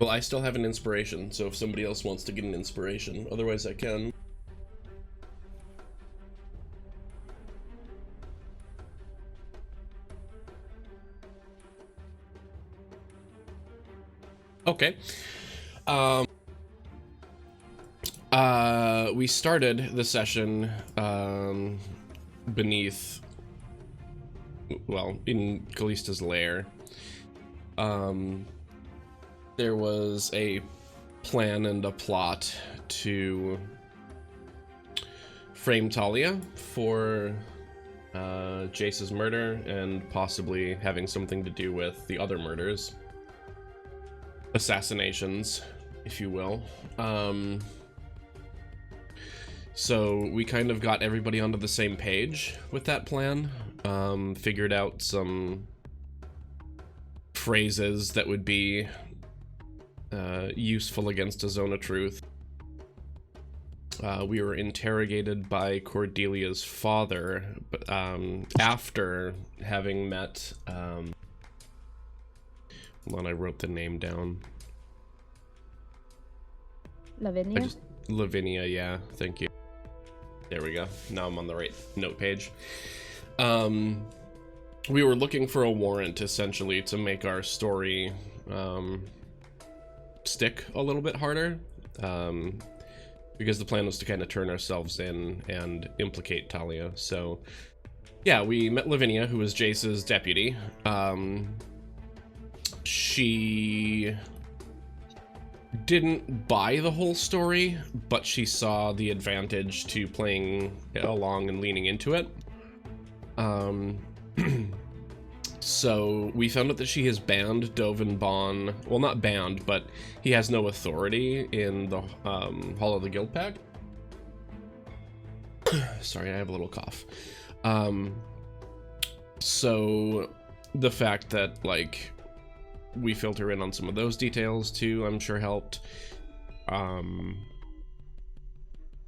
Well, I still have an inspiration, so if somebody else wants to get an inspiration, otherwise I can. Okay. We started the session beneath, well, in Callista's lair. There was a plan and a plot to frame Talia for Jace's murder and possibly having something to do with the other murders. Assassinations, if you will. So we kind of got everybody onto the same page with that plan, figured out some phrases that would be useful against a zone of truth. We were interrogated by Cordelia's father after having met... hold on, I wrote the name down. Lavinia? Lavinia, yeah, thank you. There we go. Now I'm on the right note page. We were looking for a warrant, essentially, to make our story stick a little bit harder. Because the plan was to kind of turn ourselves in and implicate Talia. So, yeah, we met Lavinia, who was Jace's deputy. She didn't buy the whole story, but she saw the advantage to playing along and leaning into it. So we found out that she has banned Dovin Bon. Well, not banned, but he has no authority in the Hall of the Guild Pact. Sorry, I have a little cough. So the fact that, like, we filter in on some of those details too, I'm sure helped.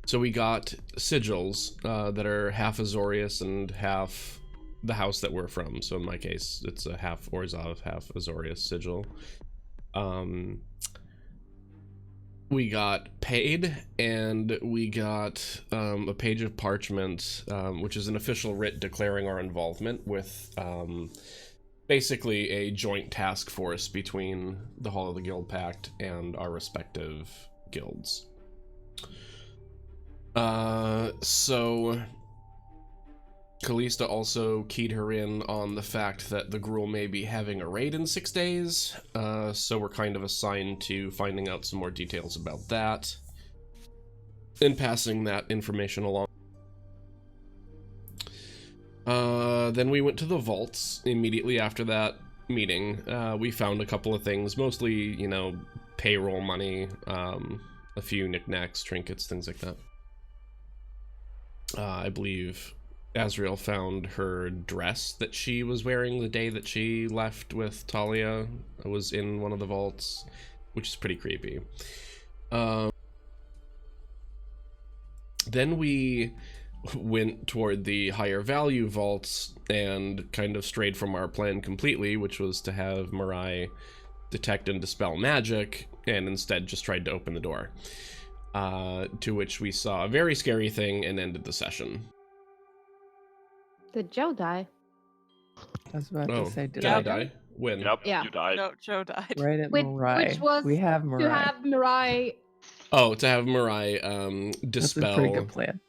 So we got sigils that are half Azorius and half the house that we're from. So in my case, it's a half Orzhov, half Azorius sigil. We got paid, and we got a page of parchment, which is an official writ declaring our involvement with basically a joint task force between the Hall of the Guild Pact and our respective guilds. So Callista also keyed her in on the fact that the Gruul may be having a raid in 6 days, so we're kind of assigned to finding out some more details about that and passing that information along. Then we went to the vaults immediately after that meeting. We found a couple of things, mostly, you know, payroll money, a few knickknacks, trinkets, things like that. I believe Azrael found her dress that she was wearing the day that she left with Talia. It was in one of the vaults, which is pretty creepy. Then we went toward the higher value vaults and kind of strayed from our plan completely, which was to have Mirai detect and dispel magic, and instead just tried to open the door. To which we saw a very scary thing and ended the session. Did Joe die? I was about to say, did I I die? When? Yep, Yeah. you died. No, Joe died. Right at Which Mirai. was We have to Mirai. have Mirai. Oh, to have Mirai That's dispel. a pretty good plan.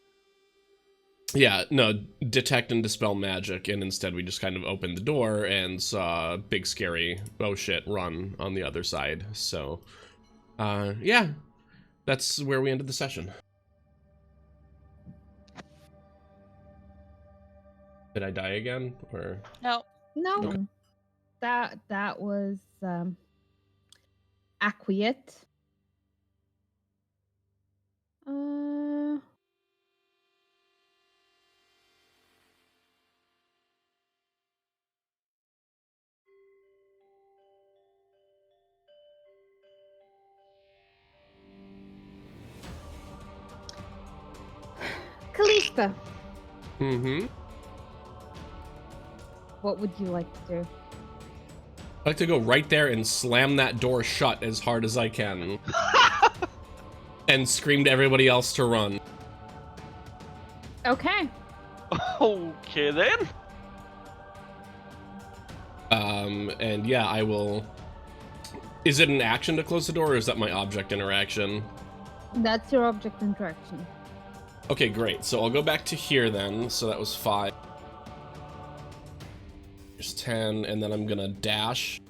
Yeah, no, detect and dispel magic, and instead we just kind of opened the door and saw a big scary, oh shit, run on the other side. So, yeah, that's where we ended the session. Did I die again, or? No. No, Okay. that was Acquiet. Callista, Mm-hmm. what would you like to do? like to go right there and slam that door shut as hard as I can. And scream to everybody else to run. Okay. Okay then. And yeah, I will... Is it an action to close the door, or is that my object interaction? That's your object interaction. Okay, great. So I'll go back to here then. So that was 5. There's 10, and then I'm gonna dash.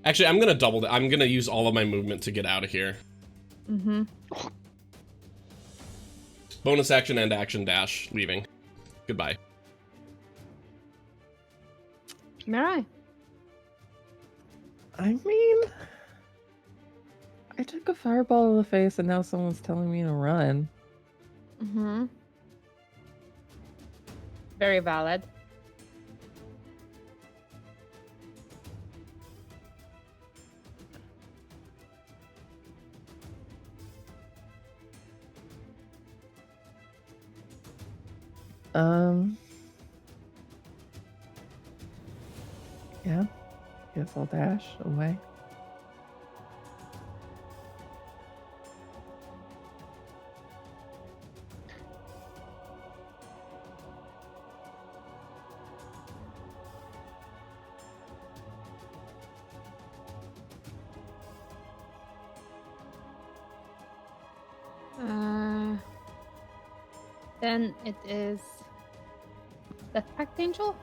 Actually, I'm gonna double that. I'm gonna use all of my movement to get out of here. Mm-hmm. Bonus action and action dash, leaving. Goodbye. Mirai. I mean, I took a fireball to the face and now someone's telling me to run. Mm-hmm. Very valid. Yeah. Guess I'll dash away. Then it is Death Pact Angel.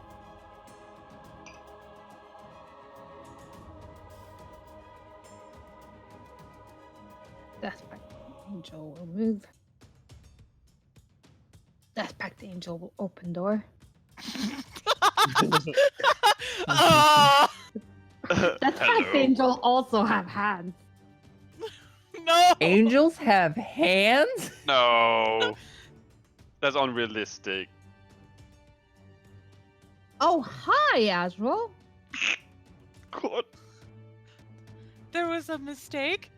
Death Pact Angel will move. Death Pact Angel will open door. Ah! Death Pact Hello. Angel also have hands. No! Angels have hands? No. That's unrealistic. Oh, hi, Azrael. God. There was a mistake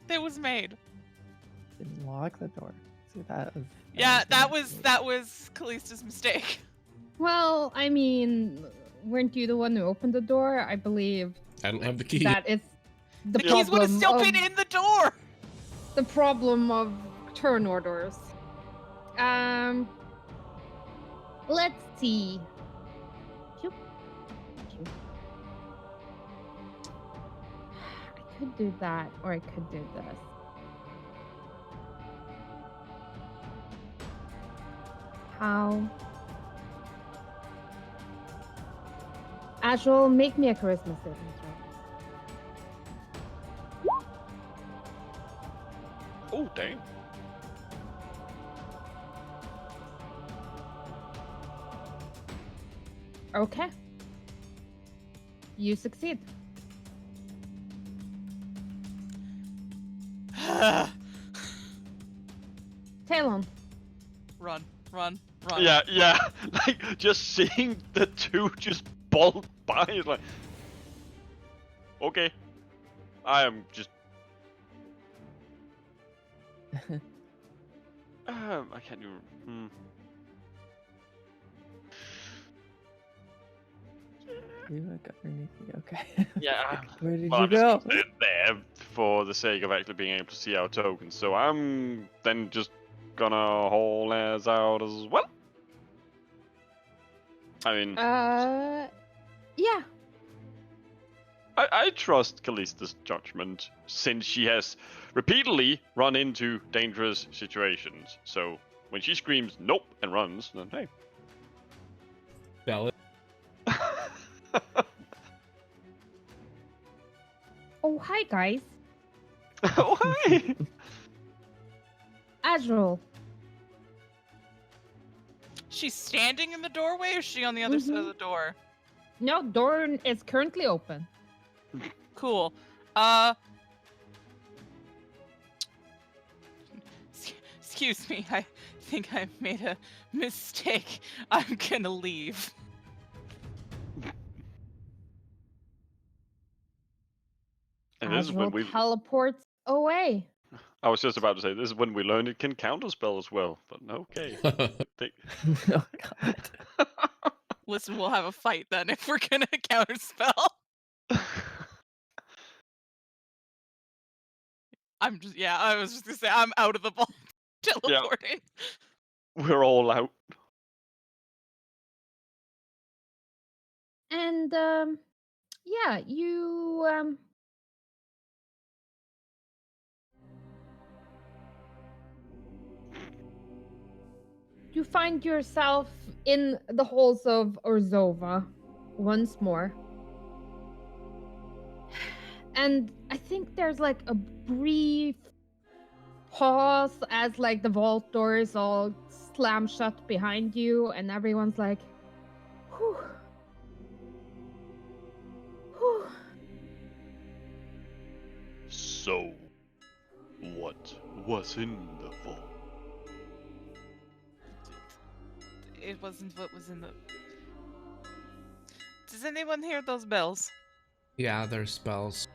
that was made. Didn't lock the door. See, that was... Yeah, that was Callista's mistake. Well, I mean, weren't you the one who opened the door? I believe I don't have the key. that is the The keys would have problem still of been in the door. the problem of turn orders. Let's see. Phew. Phew. I could do that, or I could do this. How? Azrael, make me a charisma saving throw. Oh, damn. Okay. You succeed. Talon. Run. Yeah. Like, just seeing the two just bolt by is like... Okay. I am just... I can't do... You got underneath me, okay. Yeah. Where did Well, you I'm just go? gonna sit there for the sake of actually being able to see our tokens, so I'm then just gonna haul ass out as well. I mean, Yeah. I trust Callista's judgment, since she has repeatedly run into dangerous situations. So when she screams nope and runs, then hey. Valid. Oh, hi, guys. Oh, hi! Azrael. She's standing in the doorway, or is she on the other side of the door? No, door is currently open. Cool. Excuse me. I think I made a mistake. I'm gonna leave. And this is when Azrael we... teleports away. I was just about to say, this is when we learned it can counterspell as well, but okay. Oh, God. Listen, we'll have a fight then if we're gonna counterspell. I was just gonna say, I'm out of the ball. Teleporting. We're all out. And yeah, you find yourself in the halls of Orzhov once more. And I think there's like a brief pause as like the vault doors all slam shut behind you, and everyone's like, whew. Whew. So, what was in the vault? It wasn't what was in the. Does anyone hear those bells? Yeah, there's spells.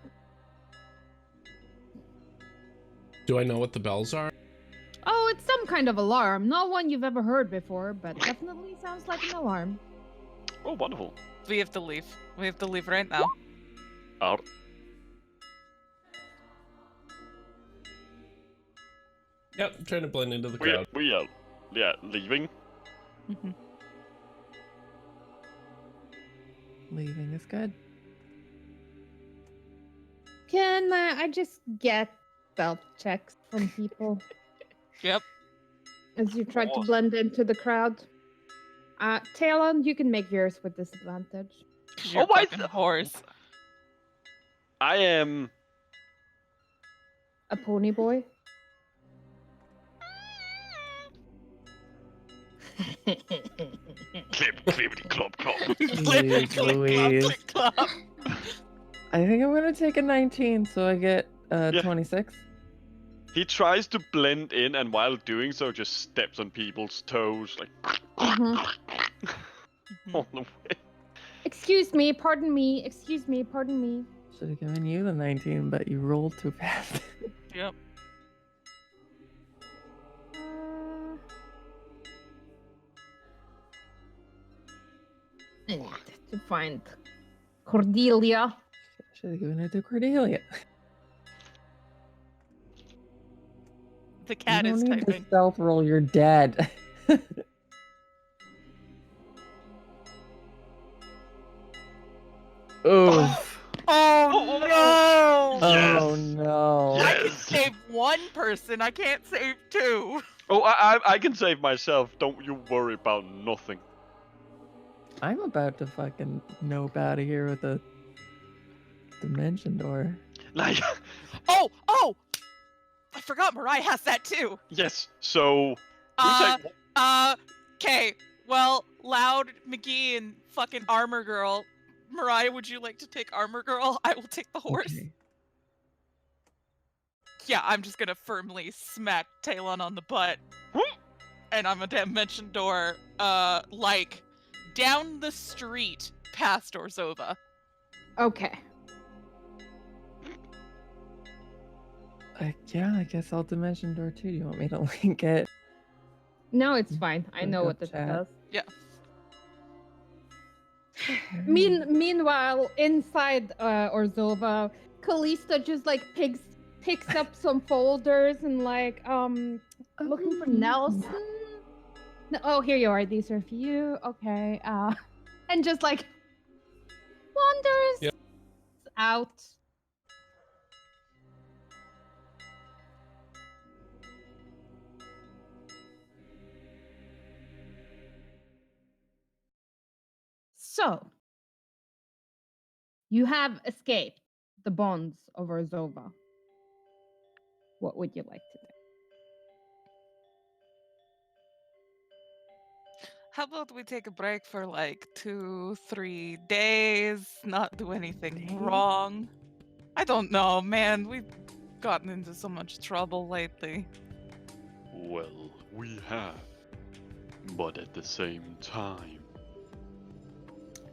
Do I know what the bells are? Oh, it's some kind of alarm. Not one you've ever heard before, but definitely sounds like an alarm. Oh, wonderful. We have to leave. We have to leave right now. Out. Yep, I'm trying to blend into the crowd. We are, leaving. Mm-hmm. Leaving is good. Can I just get stealth checks from people Yep. as you try to blend into the crowd? Talon, you can make yours with disadvantage. You're my fucking horse. I am. A pony boy. Clip, clippity, clop, clop. Click, click, Louise. click, clap. I think I'm gonna take a 19, so I get 26. He tries to blend in, and while doing so, just steps on people's toes, like all the way. Excuse me, pardon me, excuse me, pardon me. Should have given you the 19, but you rolled too fast. Yep. I need to find Cordelia. Should have given it to Cordelia. The cat you is don't need typing. to stealth roll, you're dead. Oof. Oh no! Yes. Oh no. I can Yes. save one person. I can't save two. Oh, I can save myself. Don't you worry about nothing. I'm about to fucking nope out of here with a dimension door. Like, Oh! I forgot Mariah has that too. yes. So, Uh, take... okay. Well, Loud, McGee, and fucking Armor Girl. Mariah, would you like to take Armor Girl? I will take the horse. Okay. Yeah, I'm just gonna firmly smack Talon on the butt. And I'm a dimension door, like, down the street past Orzhov. Okay. Yeah, I guess I'll dimension door too. Do you want me to link it? No, it's fine. I Link know up what this chat. does. Yeah. Meanwhile, inside Orzhov, Callista just like picks up some folders and like looking for Nelson. Oh, here you are. These are for you. Okay. And just like wanders out. So, you have escaped the bonds of Orzhov. What would you like to do? How about we take a break for like 2-3 days, not do anything Days? wrong? I don't know, man. We've gotten into so much trouble lately. Well, we have. But at the same time...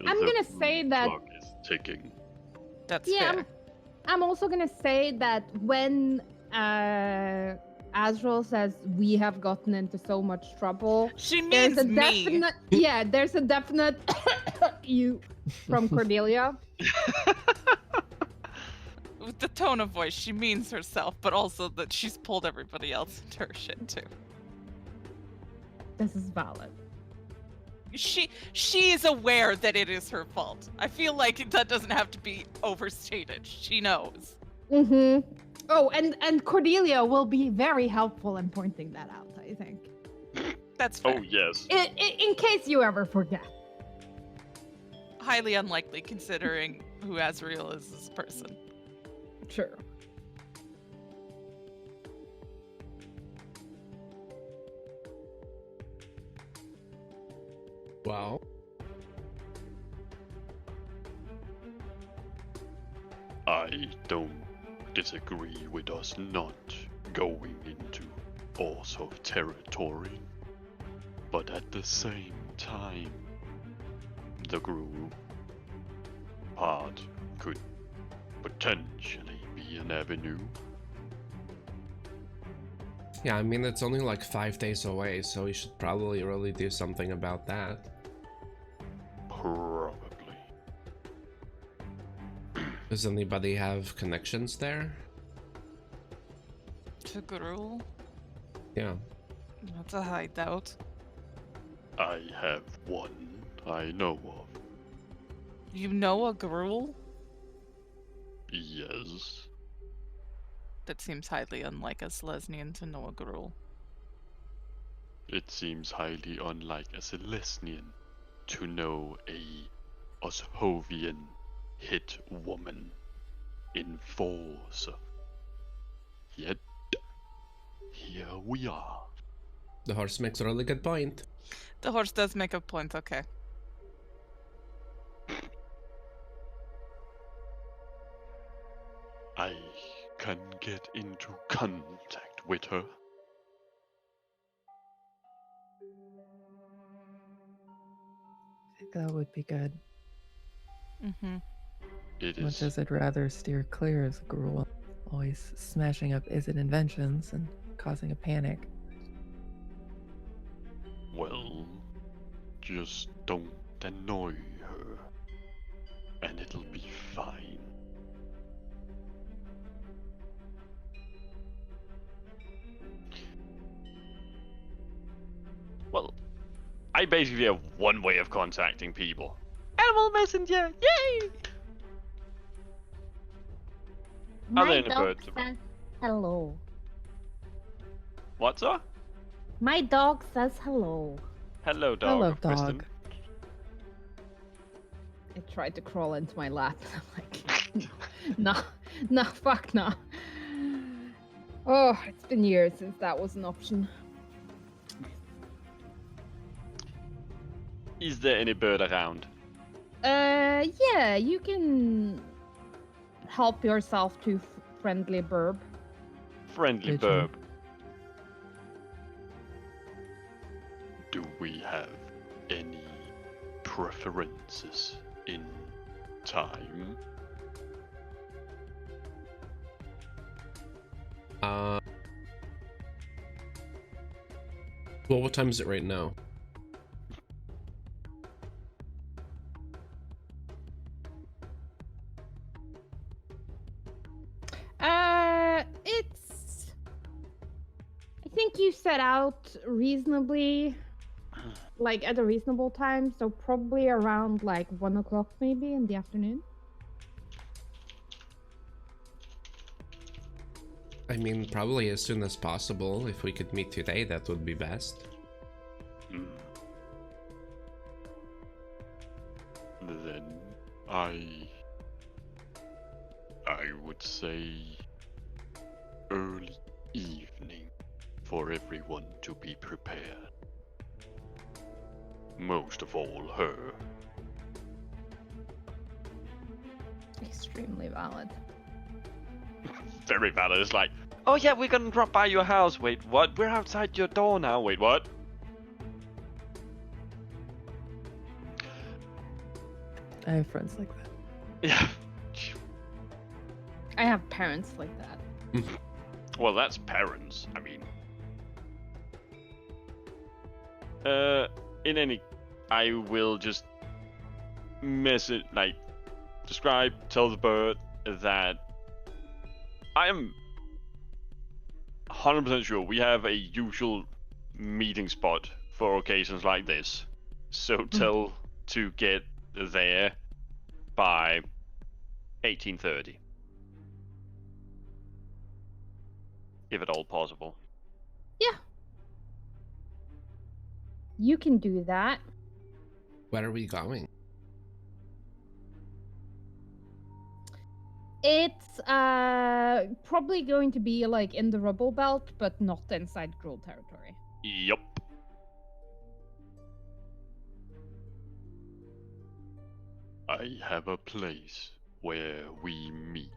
I'm the gonna say that- clock is ticking. That's Yeah, fair. I'm also gonna say that when as Azrael says we have gotten into so much trouble, She there's means a me. definite there's a definite you from Cordelia. With the tone of voice, she means herself, but also that she's pulled everybody else into her shit too. This is valid. She is aware that it is her fault. I feel like that doesn't have to be overstated. She knows. Mm-hmm. Oh, and Cordelia will be very helpful in pointing that out, I think. That's fair. Oh, yes. In case you ever forget. Highly unlikely considering who Azrael is as a person. Sure. Well, I don't disagree with us not going into Orzhov territory, but at the same time, the Gruul part could potentially be an avenue. yeah, I mean, it's only like 5 days away, so we should probably really do something about that. Probably. Does anybody have connections there? To Gruul? Yeah. That's a hideout. I have one I know of. You know a Gruul? Yes. That seems highly unlike a Selesnian to know a Gruul. It seems highly unlike a Celestian to know a Orzhovian hit woman in force. Yet, here we are. The horse makes a really good point. The horse does make a point, okay. I can get into contact with her. I think that would be good. Mm-hmm. It Much is as I'd rather steer clear as Gruul, always smashing up Izzet inventions and causing a panic. well, just don't annoy her, and it'll be fine. Well, I basically have one way of contacting people. Animal Messenger! Yay! Are there My any dog birds? says hello. What, sir? My dog says hello. Hello, dog. I love Kristen. dog. It tried to crawl into my lap. I'm like, no, fuck no. Oh, it's been years since that was an option. Is there any bird around? Yeah, you can help yourself to friendly burb. Friendly Pigeon. burb. Do we have any preferences in time? Well, what time is it right now? It's. I think you set out reasonably, like at a reasonable time, so probably around like 1 o'clock, maybe in the afternoon. I mean, probably as soon as possible. If we could meet today, that would be best. Hmm. Then I would say early evening for everyone to be prepared. Most of all her. Extremely valid. Very valid. It's like, oh yeah, we're gonna drop by your house. Wait, what? We're outside your door now. Wait, what? I have friends like that. Yeah. I have parents like that. Well, that's parents. I mean, in any, I will just describe, tell the bird that I am 100% sure we have a usual meeting spot for occasions like this. So tell to get there by 18:30. If at all possible. Yeah. You can do that. Where are we going? It's probably going to be like in the rubble belt, but not inside Gruul territory. Yup. I have a place where we meet.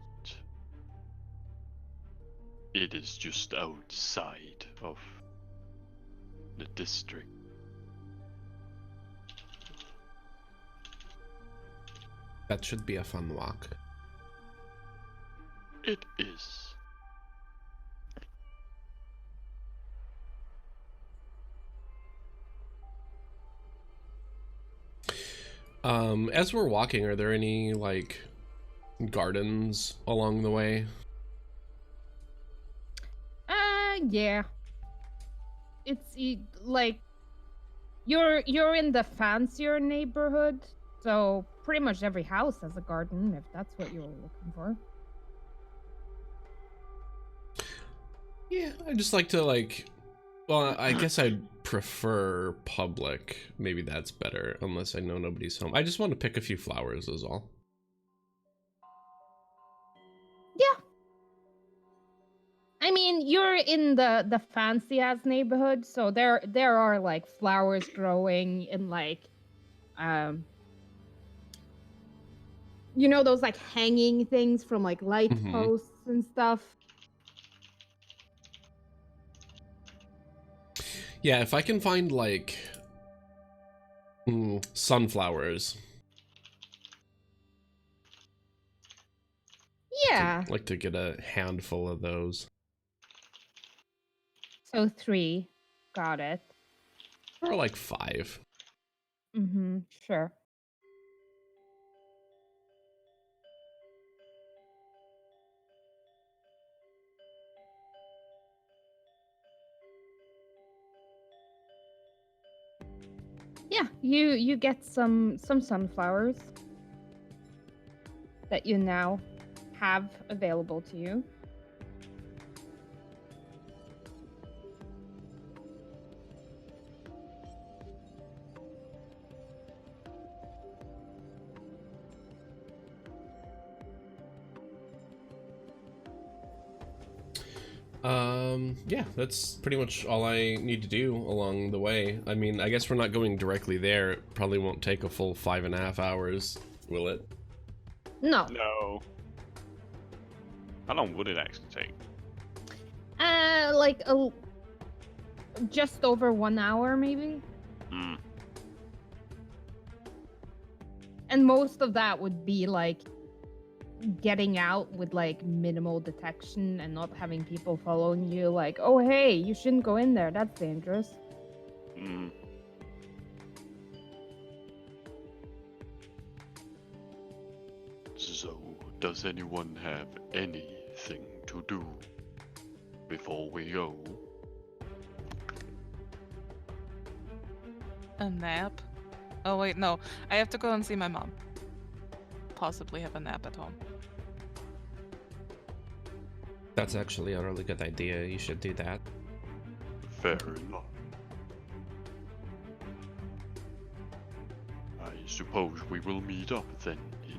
It is just outside of the district. That should be a fun walk. It is. As we're walking, are there any, like, gardens along the way? Yeah. It's like you're in the fancier neighborhood, so pretty much every house has a garden if that's what you were looking for. Yeah, I just like to, like, well, I guess I'd prefer public. Maybe that's better, unless I know nobody's home. I just want to pick a few flowers is all. Yeah. I mean, you're in the fancy ass neighborhood, so there are like flowers growing in like you know those like hanging things from like light posts and stuff. Yeah, if I can find like sunflowers. Yeah. I'd like to get a handful of those. So 3. Got it. Or like 5. Sure. Yeah, you get some sunflowers that you now have available to you. Yeah, that's pretty much all I need to do along the way. I mean, I guess we're not going directly there. It probably won't take a full 5.5 hours, will it? No. No. How long would it actually take? Like just over 1 hour, maybe. And most of that would be like getting out with like minimal detection and not having people following you like, oh hey, you shouldn't go in there, that's dangerous. So, does anyone have anything to do before we go? A nap? Oh wait, no. I have to go and see my mom. Possibly have a nap at home. That's actually a really good idea. You should do that. Fair enough. I suppose we will meet up then in...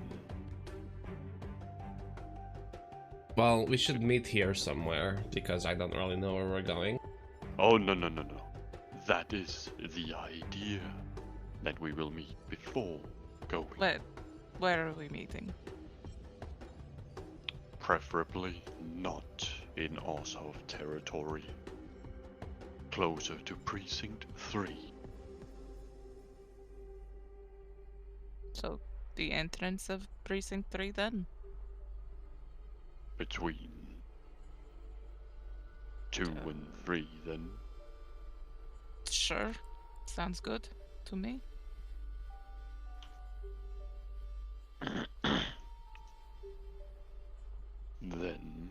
Well, we should meet here somewhere, because I don't really know where we're going. Oh, no. That is the idea. That we will meet before going. Where are we meeting? Preferably not in Orzhov territory. Closer to Precinct 3. So, the entrance of Precinct 3 then? Between 2 and 3 then. Sure. Sounds good to me. Then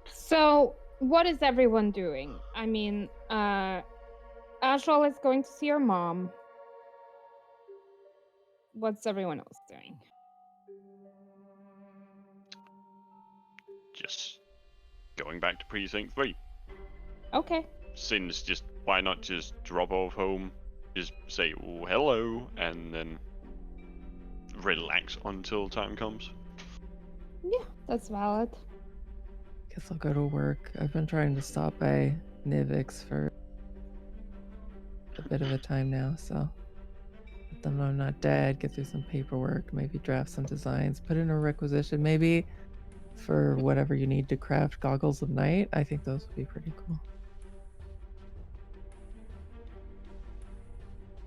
So, what is everyone doing? I mean, Ashral is going to see her mom. What's everyone else doing? just going back to precinct 3. Okay. Since just why not just drop off home, just say oh, hello, and then relax until time comes. Yeah, that's valid. Guess I'll go to work. I've been trying to stop by Nivix for a bit of a time now, so let them know I'm not dead, get through some paperwork, maybe draft some designs, put in a requisition, maybe for whatever you need to craft goggles of night. I think those would be pretty cool.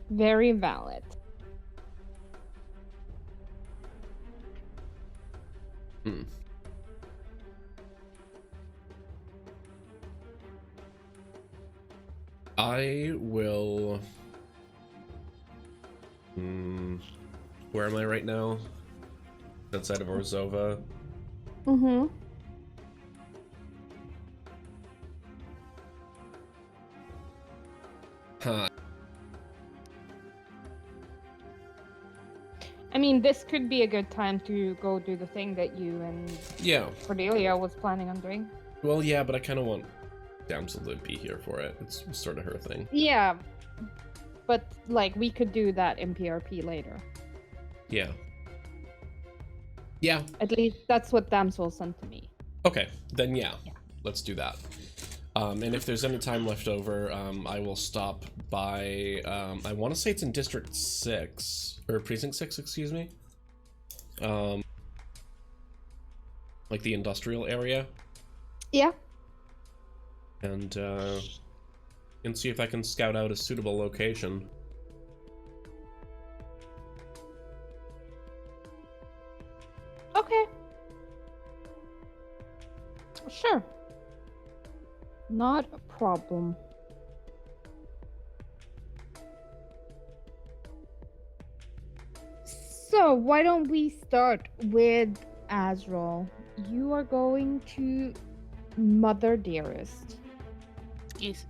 Very valid. Hmm. I will. Where am I right now? Outside of Orzhova. Mm-hmm. Huh. I mean, this could be a good time to go do the thing that you and Yeah. Cordelia was planning on doing. Well, yeah, but I kind of want Damsel to be here for it. It's sort of her thing. Yeah, but like we could do that in PRP later. Yeah. Yeah. At least that's what Damsel sent to me. Okay. Then yeah. Let's do that. And if there's any time left over, I will stop by. I want to say it's in District 6 or Precinct 6, excuse me. Like the industrial area. Yeah. And see if I can scout out a suitable location. Okay. Sure. Not a problem. So, why don't we start with Azrael? You are going to Mother Dearest. Yes.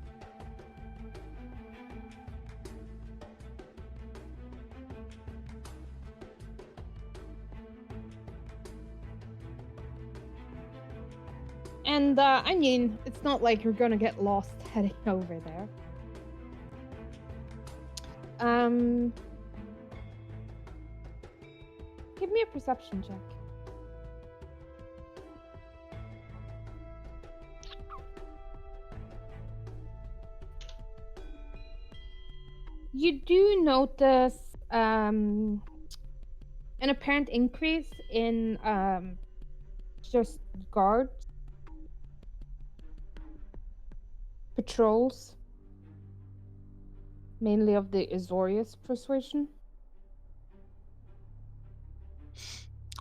And, I mean, it's not like you're gonna get lost heading over there. Give me a perception check. You do notice, an apparent increase in, just guards. Patrols. Mainly of the Azorius persuasion.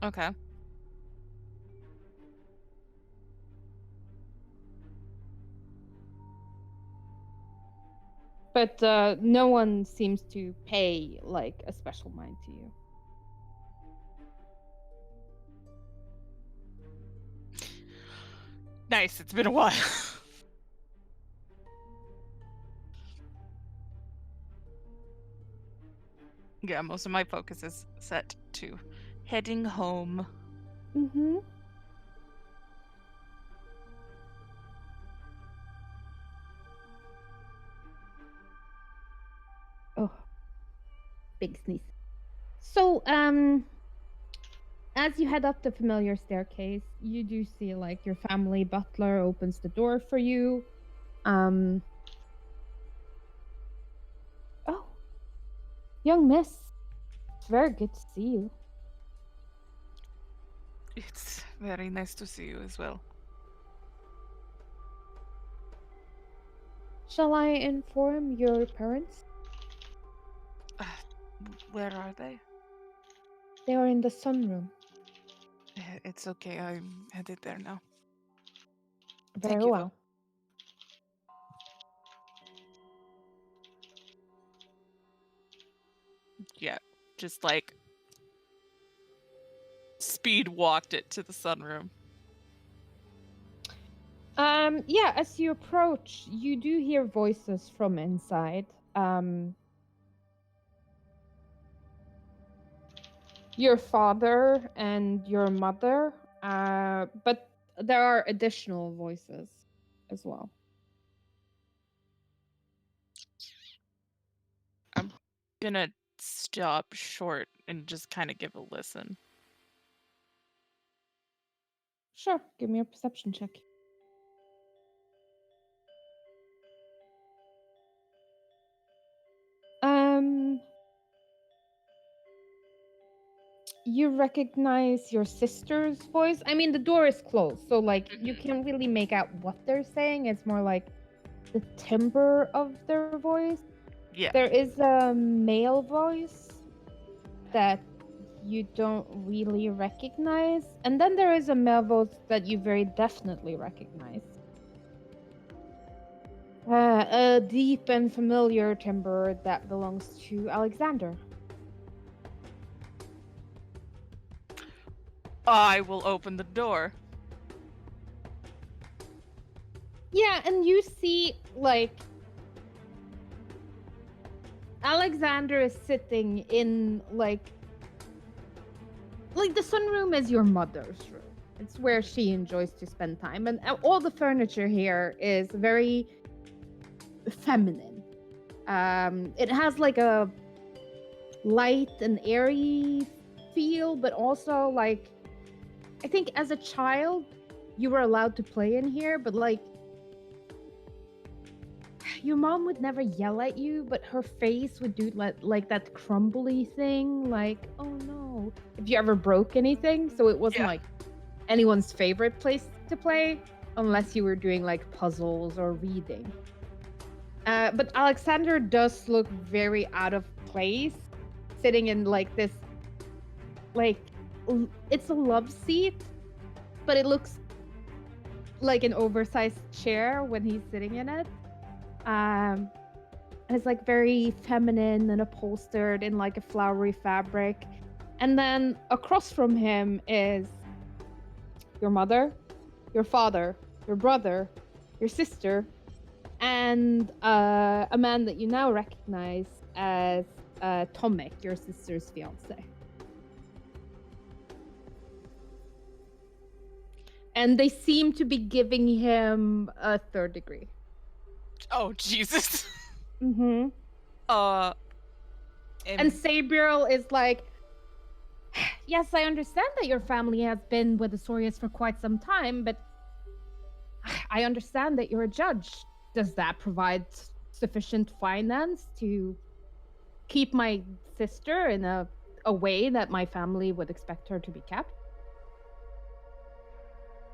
Okay. But no one seems to pay like a special mind to you. Nice. It's been a while. Yeah, most of my focus is set to heading home. Mm-hmm. Oh, big sneeze. So, as you head up the familiar staircase, you do see like your family butler opens the door for you. Oh, young miss, it's very good to see you. It's very nice to see you as well. Shall I inform your parents? Where are they? They are in the sunroom. It's okay. I'm headed there now. Very you, well. Yeah, just like speed walked it to the sunroom. Yeah, as you approach, you do hear voices from inside. Your father and your mother, but there are additional voices as well. I'm gonna stop short and just kind of give a listen. Sure, give me a perception check. You recognize your sister's voice. I mean, the door is closed, so like you can't really make out what they're saying. It's more like the timbre of their voice. Yeah. There is a male voice that you don't really recognize, and then there is a male voice that you very definitely recognize. A deep and familiar timbre that belongs to Alexander. I will open the door. Yeah, and you see, like, Alexander is sitting in, like the sunroom is your mother's room. It's where she enjoys to spend time, and all the furniture here is very feminine. It has like a light and airy feel, but also like, I think as a child you were allowed to play in here, but like your mom would never yell at you, but her face would do like that crumbly thing, like, oh no, if you ever broke anything. So it wasn't like anyone's favorite place to play unless you were doing like puzzles or reading. But Alexander does look very out of place, sitting in like this, like, it's a love seat, but it looks like an oversized chair when he's sitting in it. And it's like very feminine and upholstered in like a flowery fabric. And then across from him is your mother, your father, your brother, your sister, and a man that you now recognize as Tomek, your sister's fiance. And they seem to be giving him a third degree. Oh, Jesus. Mm-hmm. And Sabriel is like, yes, I understand that your family has been with the Saurians for quite some time, but I understand that you're a judge. Does that provide sufficient finance to keep my sister in a way that my family would expect her to be kept?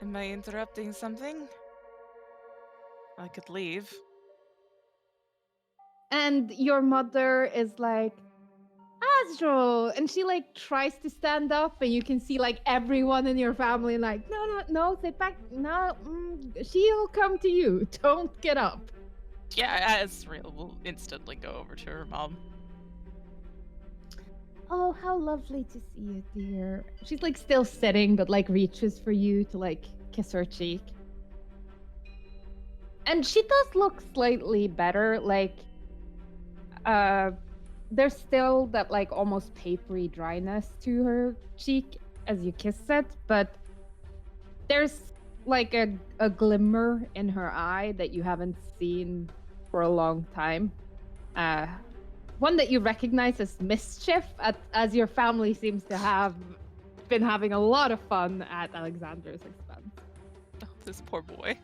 Am I interrupting something? I could leave. And your mother is like, Astro, and she like tries to stand up, and you can see like everyone in your family like, no, sit back, no, she'll come to you. Don't get up. Yeah, Asriel will instantly go over to her mom. Oh, how lovely to see you, dear. She's like still sitting, but like reaches for you to like kiss her cheek. And she does look slightly better, like there's still that like almost papery dryness to her cheek as you kiss it, but there's like a glimmer in her eye that you haven't seen for a long time. One that you recognize as mischief, as your family seems to have been having a lot of fun at Alexander's expense. Oh, this poor boy.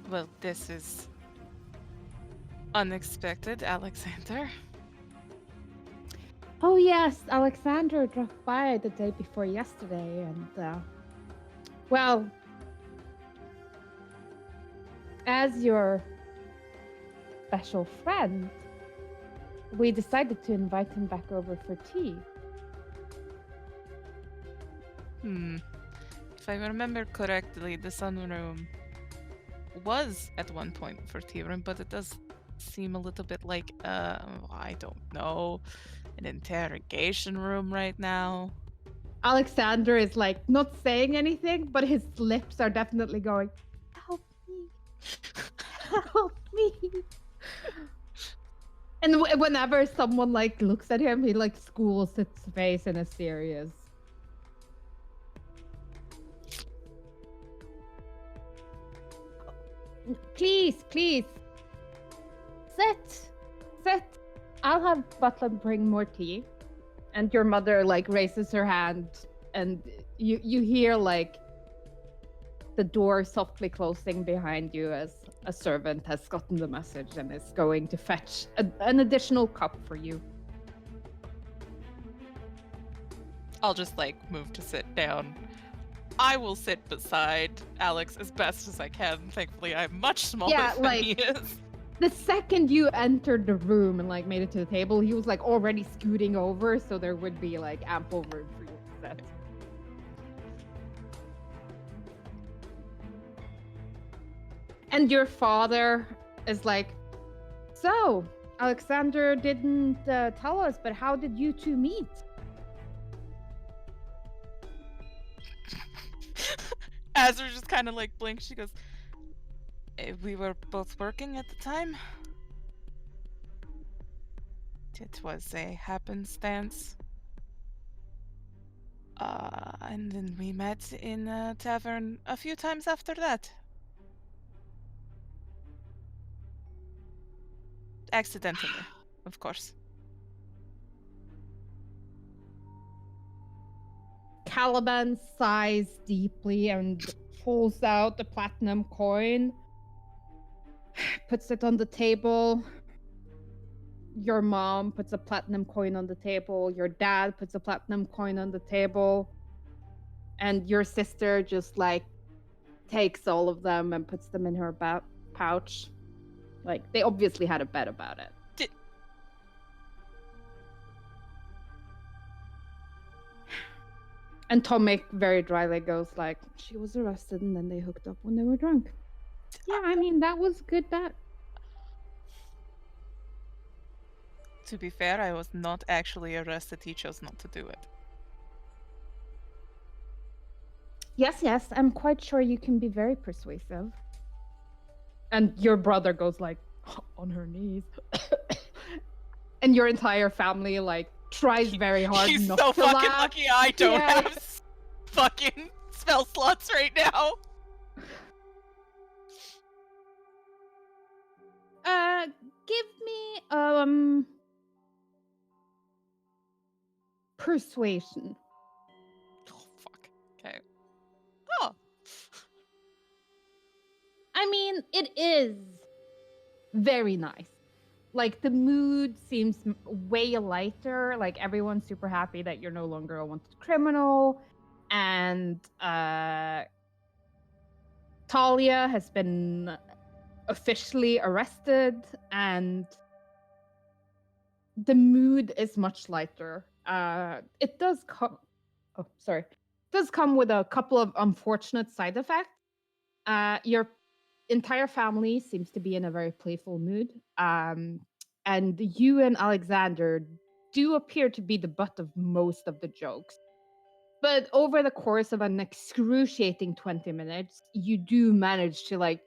Well, this is unexpected, Alexander. Oh yes, Alexander dropped by the day before yesterday, and well, as your special friend, we decided to invite him back over for tea. If I remember correctly, the sunroom was at one point for tea room, but it does seem a little bit like, I don't know, an interrogation room right now. Alexander is like not saying anything, but his lips are definitely going, help me, help me. And whenever someone like looks at him, he like schools his face and is serious. Please, please. Sit. I'll have Butler bring more tea. And your mother like raises her hand and you hear like the door softly closing behind you as a servant has gotten the message and is going to fetch an additional cup for you. I'll just like move to sit down. I will sit beside Alex as best as I can. Thankfully, I'm much smaller than he is. The second you entered the room and like made it to the table, he was like already scooting over, so there would be like ample room for you to sit. And your father is like, so Alexander didn't tell us, but how did you two meet? Azure just kind of like blinks. She goes, we were both working at the time. It was a happenstance. And then we met in a tavern a few times after that. Accidentally, of course. Caliban sighs deeply and pulls out the platinum coin, puts it on the table. Your mom puts a platinum coin on the table. Your dad puts a platinum coin on the table. And your sister just like takes all of them and puts them in her pouch. Like they obviously had a bet about it. And Tomek very dryly goes like, she was arrested and then they hooked up when they were drunk. Yeah, I mean, that was a good bet. To be fair, I was not actually arrested. He chose not to do it. Yes, I'm quite sure you can be very persuasive. And your brother goes like, on her knees. And your entire family like tries very hard He's not so to fucking laugh. lucky I don't Yeah. have fucking spell slots right now. Give me persuasion. Oh fuck. Okay. Oh. I mean, it is very nice. Like the mood seems way lighter. Like everyone's super happy that you're no longer a wanted criminal, and Talia has been officially arrested, and the mood is much lighter. It does come. Oh, sorry. It does come with a couple of unfortunate side effects. Your entire family seems to be in a very playful mood. And you and Alexander do appear to be the butt of most of the jokes. But over the course of an excruciating 20 minutes, you do manage to like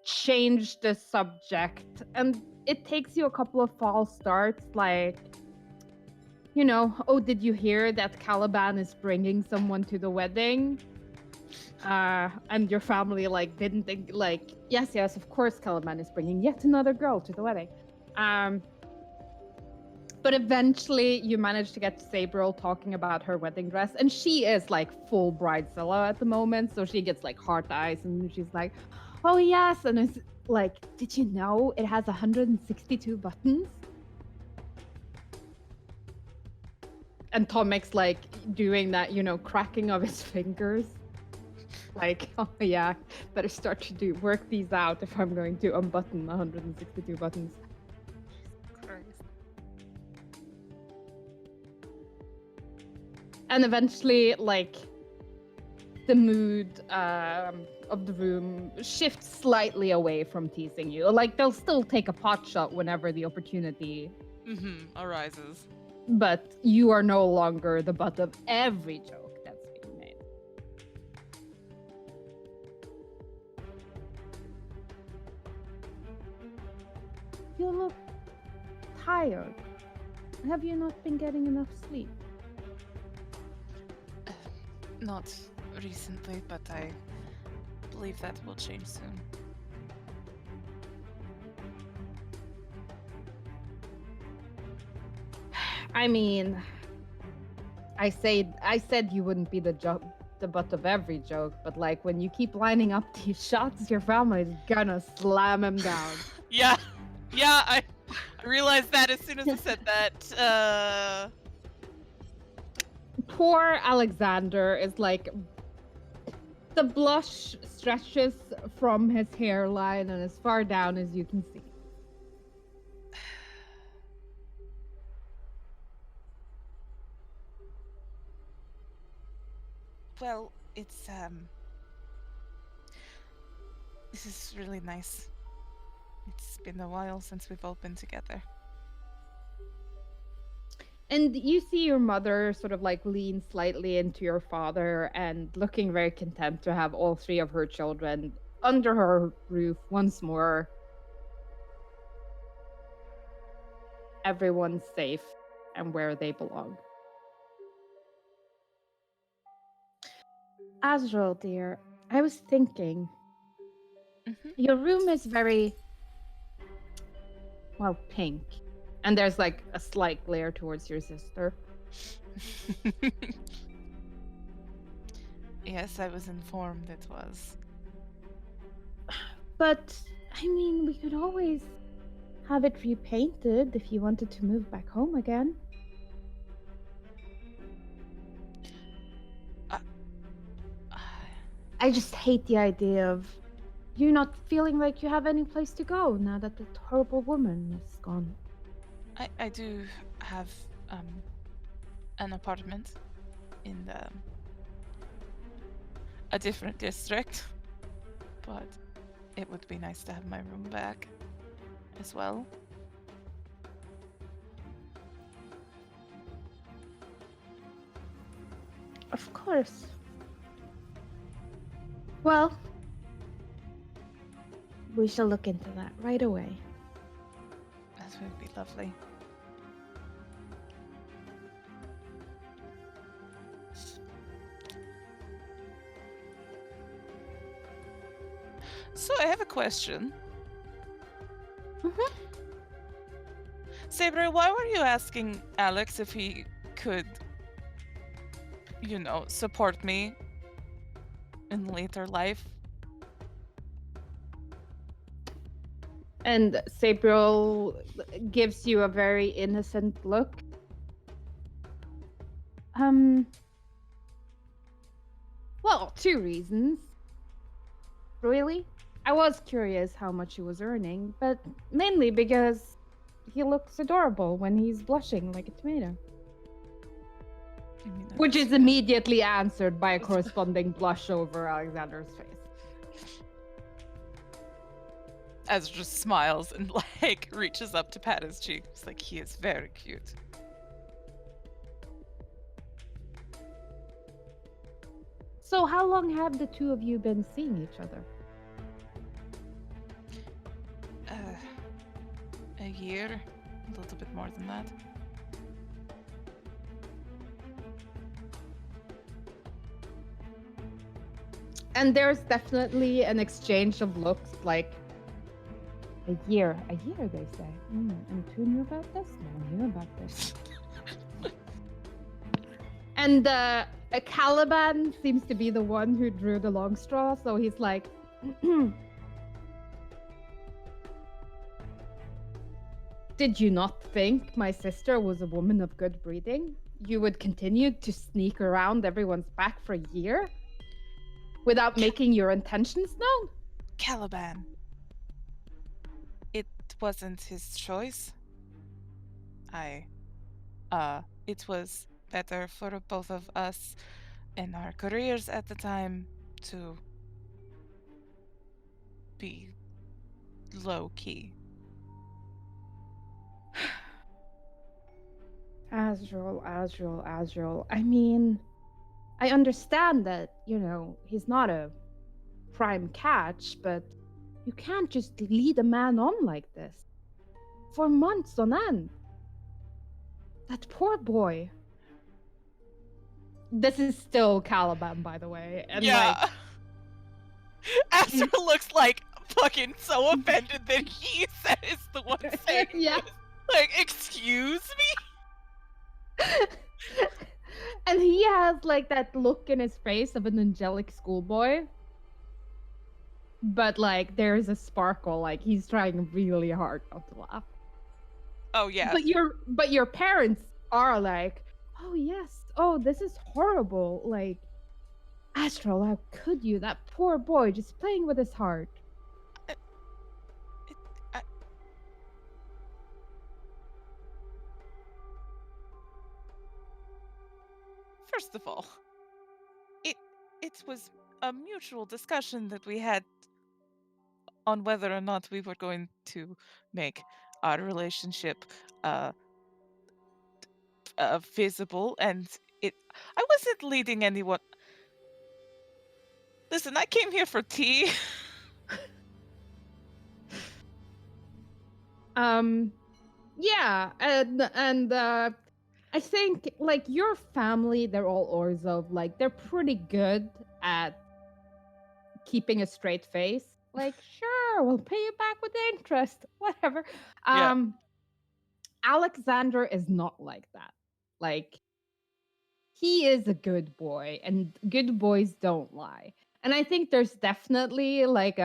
change the subject. And it takes you a couple of false starts, like, you know, oh, did you hear that Caliban is bringing someone to the wedding? And your family like didn't think like, yes, of course Caliban is bringing yet another girl to the wedding. But eventually you manage to get Sabril talking about her wedding dress, and she is like full bridezilla at the moment, so she gets like heart eyes and she's like, oh yes, and it's like, did you know it has 162 buttons? And Tomek's like doing that, you know, cracking of his fingers. Like, oh yeah, better start to work these out if I'm going to unbutton 162 buttons. Christ. And eventually, like, the mood of the room shifts slightly away from teasing you. Like, they'll still take a pot shot whenever the opportunity, arises. but you are no longer the butt of every joke that's being made. You look tired. Have you not been getting enough sleep? Not recently, but I believe that will change soon. I mean, I said you wouldn't be the butt of every joke, but like when you keep lining up these shots, your family's gonna slam him down. Yeah, I realized that as soon as I said that. Poor Alexander is like, the blush stretches from his hairline and as far down as you can see. Well, it's this is really nice. It's been a while since we've all been together. And you see your mother sort of like lean slightly into your father and looking very content to have all three of her children under her roof once more. Everyone's safe and where they belong. Azrael, dear, I was thinking, your room is very, well, pink. And there's like a slight glare towards your sister. Yes, I was informed it was. But, I mean, we could always have it repainted if you wanted to move back home again. I just hate the idea of you not feeling like you have any place to go now that that horrible woman is gone. I do have an apartment in a different district, but it would be nice to have my room back as well. Of course. Well, we shall look into that right away. That would be lovely. So I have a question. Sabre, why were you asking Alex if he could, support me in later life? And Sabriel gives you a very innocent look. Well, 2 reasons. Really? I was curious how much he was earning, but mainly because he looks adorable when he's blushing like a tomato. Which is immediately answered by a corresponding blush over Alexander's face. Ezra just smiles and reaches up to pat his cheek. It's like, he is very cute. So how long have the two of you been seeing each other? A year, a little bit more than that. And there's definitely an exchange of looks, like, a year, they say. And who knew about this? No one knew about this. And Caliban seems to be the one who drew the long straw, so he's like, did you not think my sister was a woman of good breeding? You would continue to sneak around everyone's back for a year? Without making your intentions known? Caliban. It wasn't his choice. It was better for both of us in our careers at the time to be low key. Azrael. I mean, I understand that, he's not a prime catch, but you can't just lead a man on like this. For months on end. That poor boy. This is still Caliban, by the way. And Astra looks like fucking so offended that he is the one saying yeah. this. Like, excuse me? And he has like that look in his face of an angelic schoolboy. But like there's a sparkle, like he's trying really hard not to laugh. Oh yeah. But your parents are like, oh yes, oh this is horrible. Like, Astral, how could you? That poor boy just playing with his heart. First of all, it was a mutual discussion that we had on whether or not we were going to make our relationship visible, and I wasn't leading anyone. Listen, I came here for tea. Yeah, and I think like your family, they're all Orzhov, like they're pretty good at keeping a straight face. Like, sure, we'll pay you back with interest, whatever. Yeah. Alexander is not like that. Like, he is a good boy, and good boys don't lie. And I think there's definitely like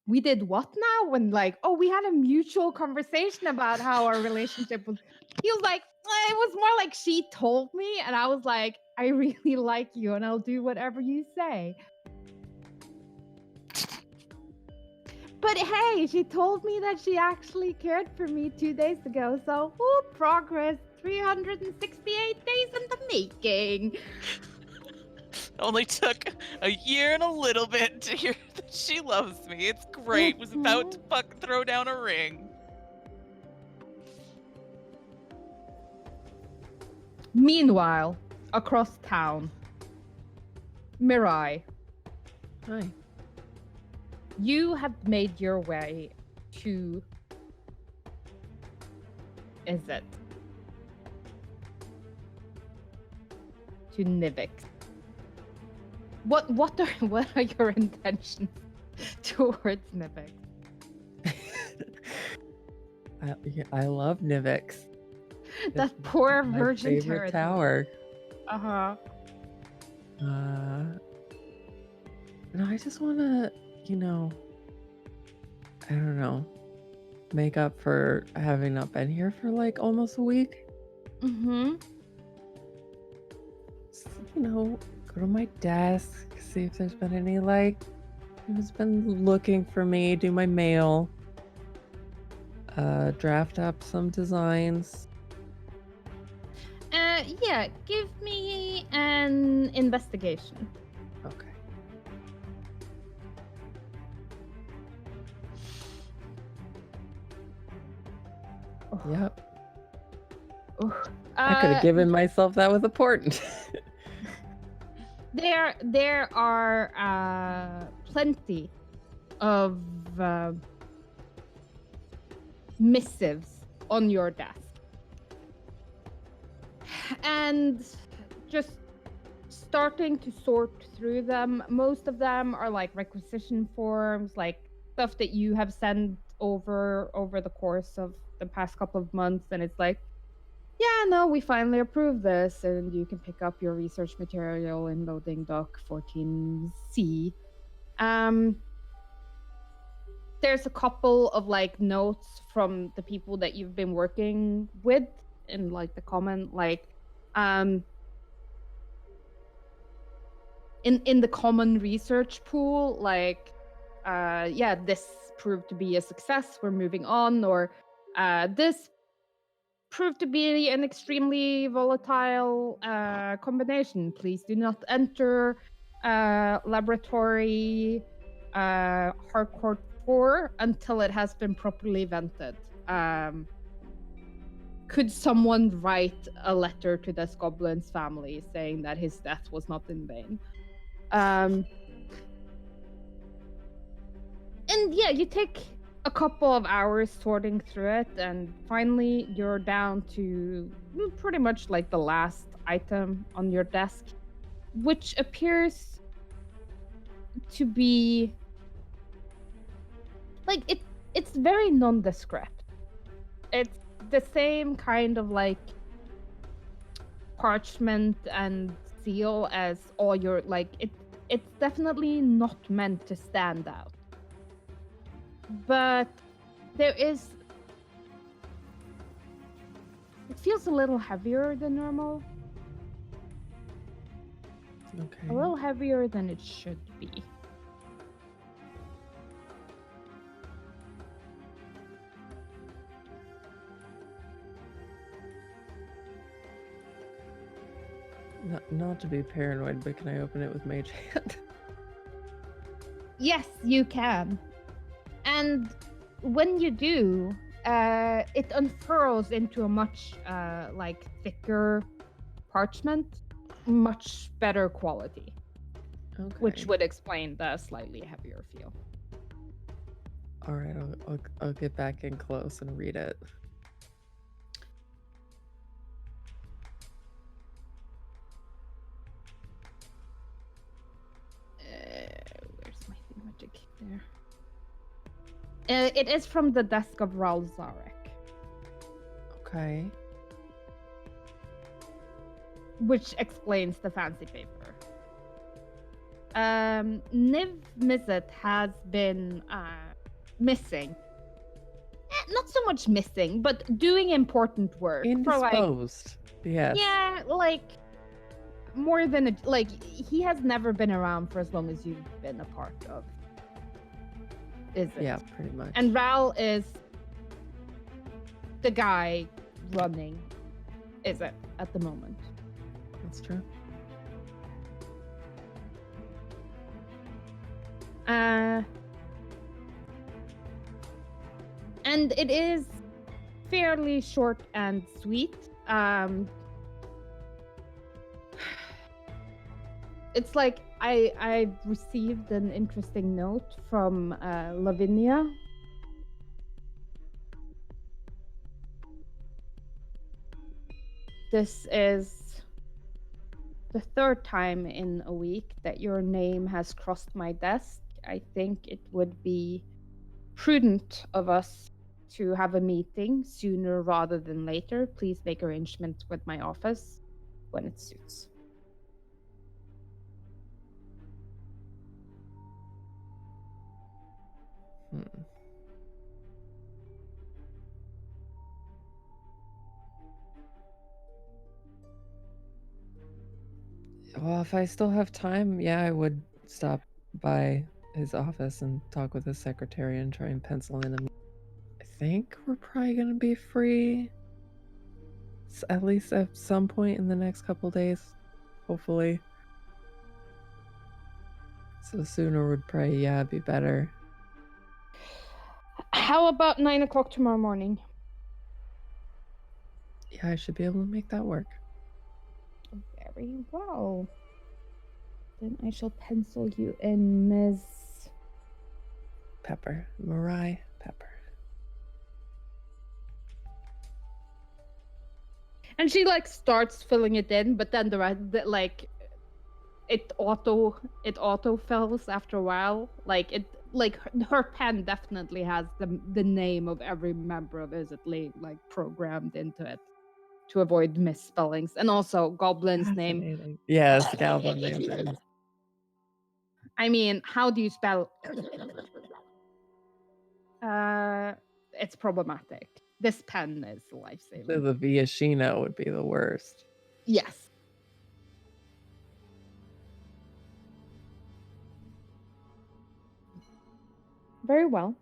we did what now? When like, oh, we had a mutual conversation about how our relationship was. He was like, it was more like she told me, and I was like, I really like you, and I'll do whatever you say. But hey, she told me that she actually cared for me 2 days ago, so progress. 368 days in the making. Only took a year and a little bit to hear that she loves me. It's great. Was about to throw down a ring. Meanwhile, across town, Mirai. Hi. You have made your way to... Is it? To Nivix. What are your intentions towards Nivix? I love Nivix. That poor my virgin favorite territory. tower. No, I just want to, I don't know, make up for having not been here for like almost a week. Mm-hmm. Just, go to my desk, see if there's been any who's been looking for me, do my mail, draft up some designs. Yeah, give me an investigation. Okay. Yep. I could have given myself that was important. There are plenty of missives on your desk. And just starting to sort through them, most of them are like requisition forms, like stuff that you have sent over the course of the past couple of months, and it's like, yeah, no, we finally approved this, and you can pick up your research material in loading dock 14C. There's a couple of like notes from the people that you've been working with in like the comment, like in the common research pool, like this proved to be a success, we're moving on, or this proved to be an extremely volatile combination. Please do not enter laboratory Harcourt 4 until it has been properly vented. Could someone write a letter to this goblin's family saying that his death was not in vain? And yeah, you take a couple of hours sorting through it, and finally you're down to pretty much like the last item on your desk, which appears to be like it's very nondescript. It's the same kind of like parchment and seal as all your like it's definitely not meant to stand out. But there is... It feels a little heavier than normal. Okay. A little heavier than it should be. Not to be paranoid, but can I open it with Mage Hand? Yes, you can. And when you do, it unfurls into a much like thicker parchment, much better quality, Okay. which would explain the slightly heavier feel. All right, I'll get back in close and read it. Where's my thingamagic there? It is from the desk of Raul Zarek, Okay. which explains the fancy paper. Niv Mizzet has been missing. Not so much missing, but doing important work for like... Indisposed. Yes. Yeah, like more than a, like he has never been around for as long as you've been a part of. Is it? Yeah, pretty much. And Raul is the guy running. Is it at the moment? That's true. And it is fairly short and sweet. It's like I received an interesting note from Lavinia. This is the third time in a week that your name has crossed my desk. I think it would be prudent of us to have a meeting sooner rather than later. Please make arrangements with my office when it suits. Well, if I still have time, yeah, I would stop by his office and talk with his secretary and try and pencil in a meeting. I think we're probably gonna be free at least at some point in the next couple days, hopefully. So sooner would probably, yeah, be better. How about 9 o'clock tomorrow morning? Yeah, I should be able to make that work. Very well. Then I shall pencil you in, Ms. Pepper. Mariah Pepper. And she like starts filling it in, but then like it auto fills after a while. Like it, like her pen definitely has the name of every member of Is It Late like programmed into it to avoid misspellings, and also Goblin's name. Fascinating. Yes, Goblin names. I mean, how do you spell? It's problematic. This pen is life-saving. So the Viashino would be the worst. Yes. Very well.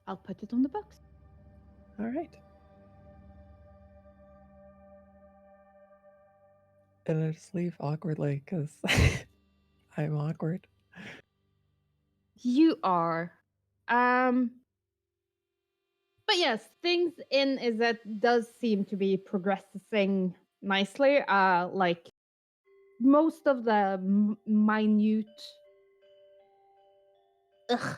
I'll put it on the books. All right. And I just leave awkwardly because I'm awkward. You are. Um, but yes, things in is that does seem to be progressing nicely. Like most of the minute ugh,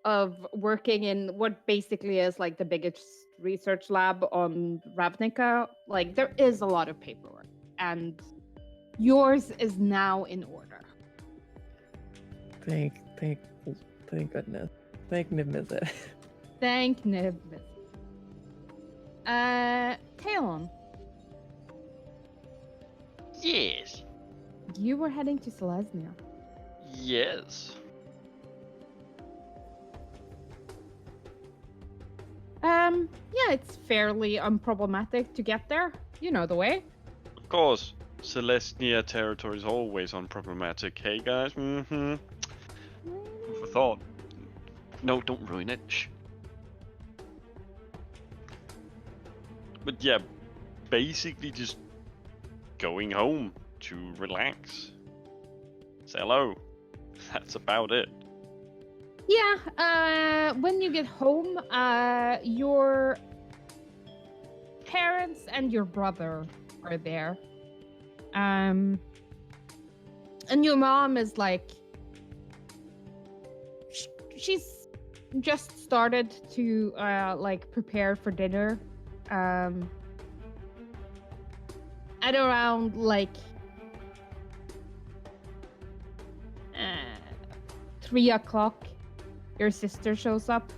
of working in what basically is like the biggest research lab on Ravnica, like there is a lot of paperwork, and yours is now in order. Thank goodness. Thank Nimizit. Thank Nibs. Talon, Yes. you were heading to Selesnya. Yes. Yeah, it's fairly unproblematic to get there. You know the way. Of course. Celestia territory is always unproblematic. Hey guys. Mm-hmm. Food for thought. No, don't ruin it. Shh. But yeah, basically just going home to relax. Say hello. That's about it. Yeah, when you get home, your parents and your brother are there. And your mom is like, she's just started to like prepare for dinner. At around like 3 o'clock, your sister shows up.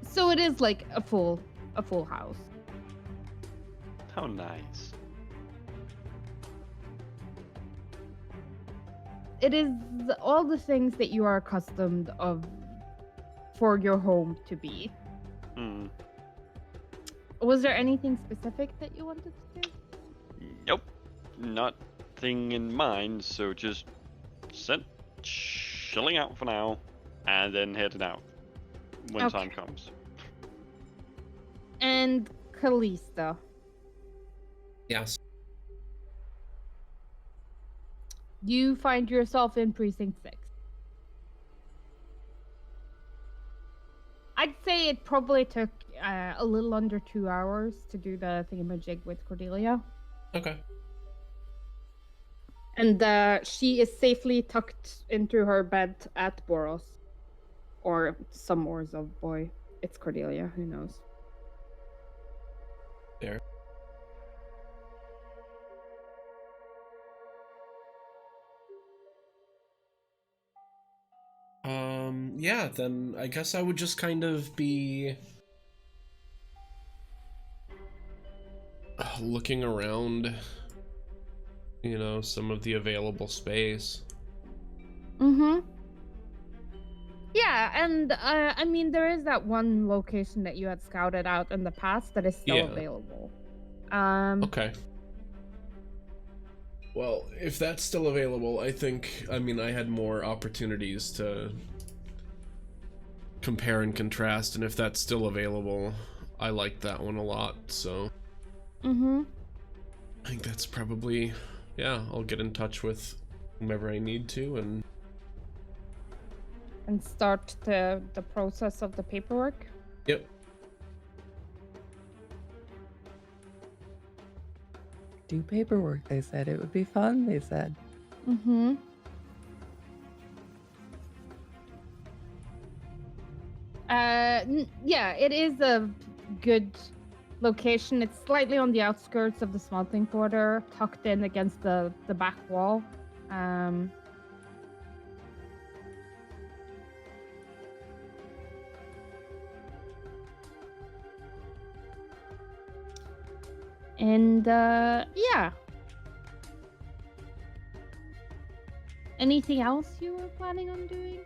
So it is like a full house. How nice. It is all the things that you are accustomed of for your home to be. Hmm. Was there anything specific that you wanted to do? Nope. Nothing in mind, so just chilling out for now, and then heading out when Okay. time comes. And Callista, Yes. you find yourself in Precinct 6. I'd say it probably took a little under 2 hours to do the thingamajig with Cordelia. Okay. And she is safely tucked into her bed at Boros. Or some Orzhov boy. It's Cordelia, who knows? There. Yeah, then I guess I would just kind of be looking around, you know, some of the available space. Mm-hmm. Yeah, and I mean, there is that one location that you had scouted out in the past that is still Yeah. available. Okay. Well, if that's still available, I mean, I had more opportunities to compare and contrast, and if that's still available, I like that one a lot, so Mm-hmm. I think that's probably, yeah, I'll get in touch with whomever I need to, And start the process of the paperwork. yep. Do paperwork, they said. It would be fun, they said. Mm-hmm. Yeah, it is a good location. It's slightly on the outskirts of the smelting quarter, tucked in against the back wall. And yeah. Anything else you were planning on doing?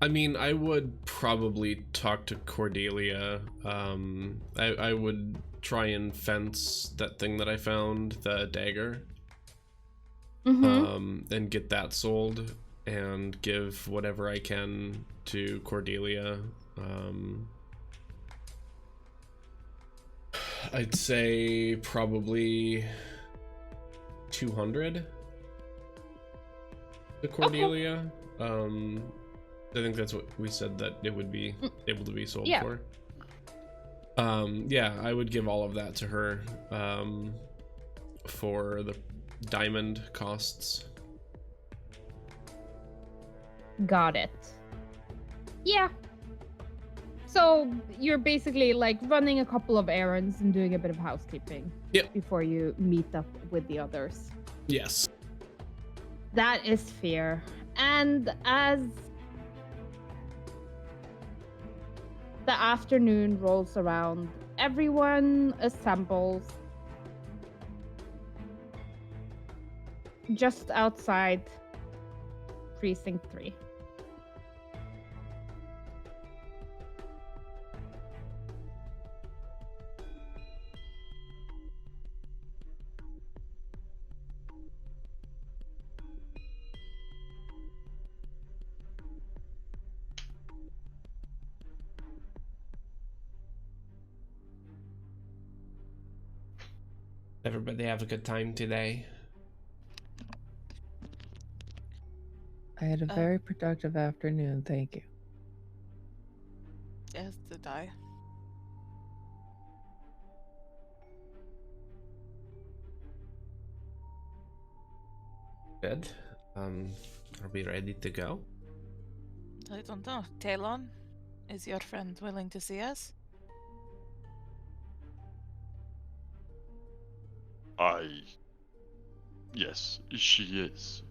I mean, I would probably talk to Cordelia. I would try and fence that thing that I found, the dagger. Mm-hmm. And get that sold and give whatever I can to Cordelia. I'd say probably 200 to Cordelia. I think that's what we said that it would be able to be sold Yeah. for. Yeah, I would give all of that to her for the diamond costs. Got it. Yeah. So you're basically like running a couple of errands and doing a bit of housekeeping. Yep. Before you meet up with the others. Yes. That is fair. And as the afternoon rolls around, everyone assembles just outside Precinct 3. Everybody have a good time today. I had a very productive afternoon, thank you. Yes, did I? Good. Are we ready to go? I don't know. Talon, is your friend willing to see us? Yes, she is.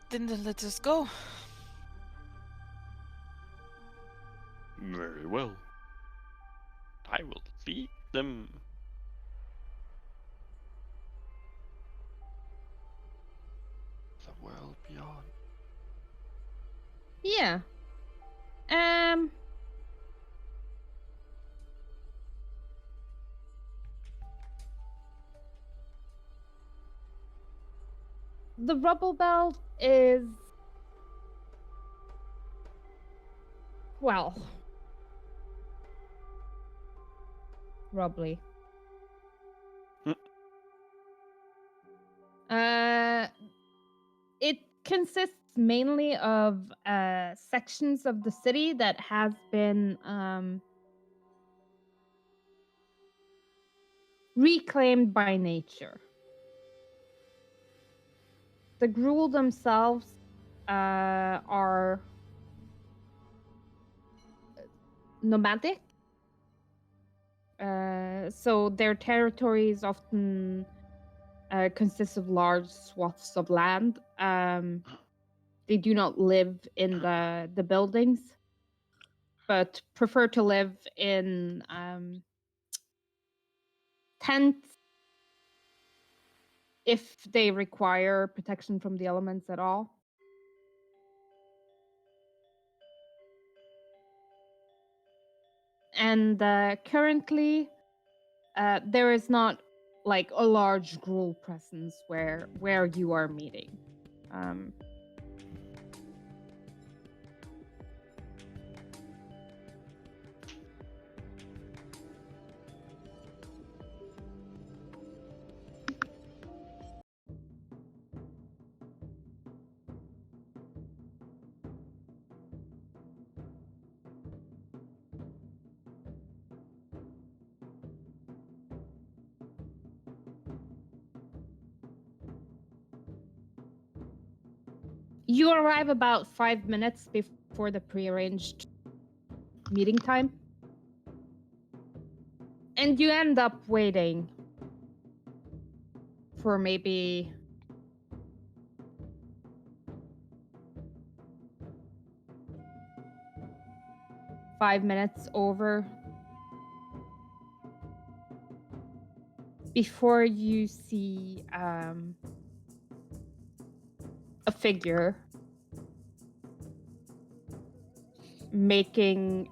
Then let us go. Very well. I will feed them. The world beyond. Yeah. The rubble belt is, well, rubbly. It consists mainly of sections of the city that has been reclaimed by nature. The Gruul themselves are nomadic. So their territories often consist of large swaths of land. They do not live in the buildings, but prefer to live in tents if they require protection from the elements at all. And currently, there is not like a large Gruul presence where you are meeting. You arrive about 5 minutes before the prearranged meeting time. And you end up waiting for maybe 5 minutes over before you see a figure making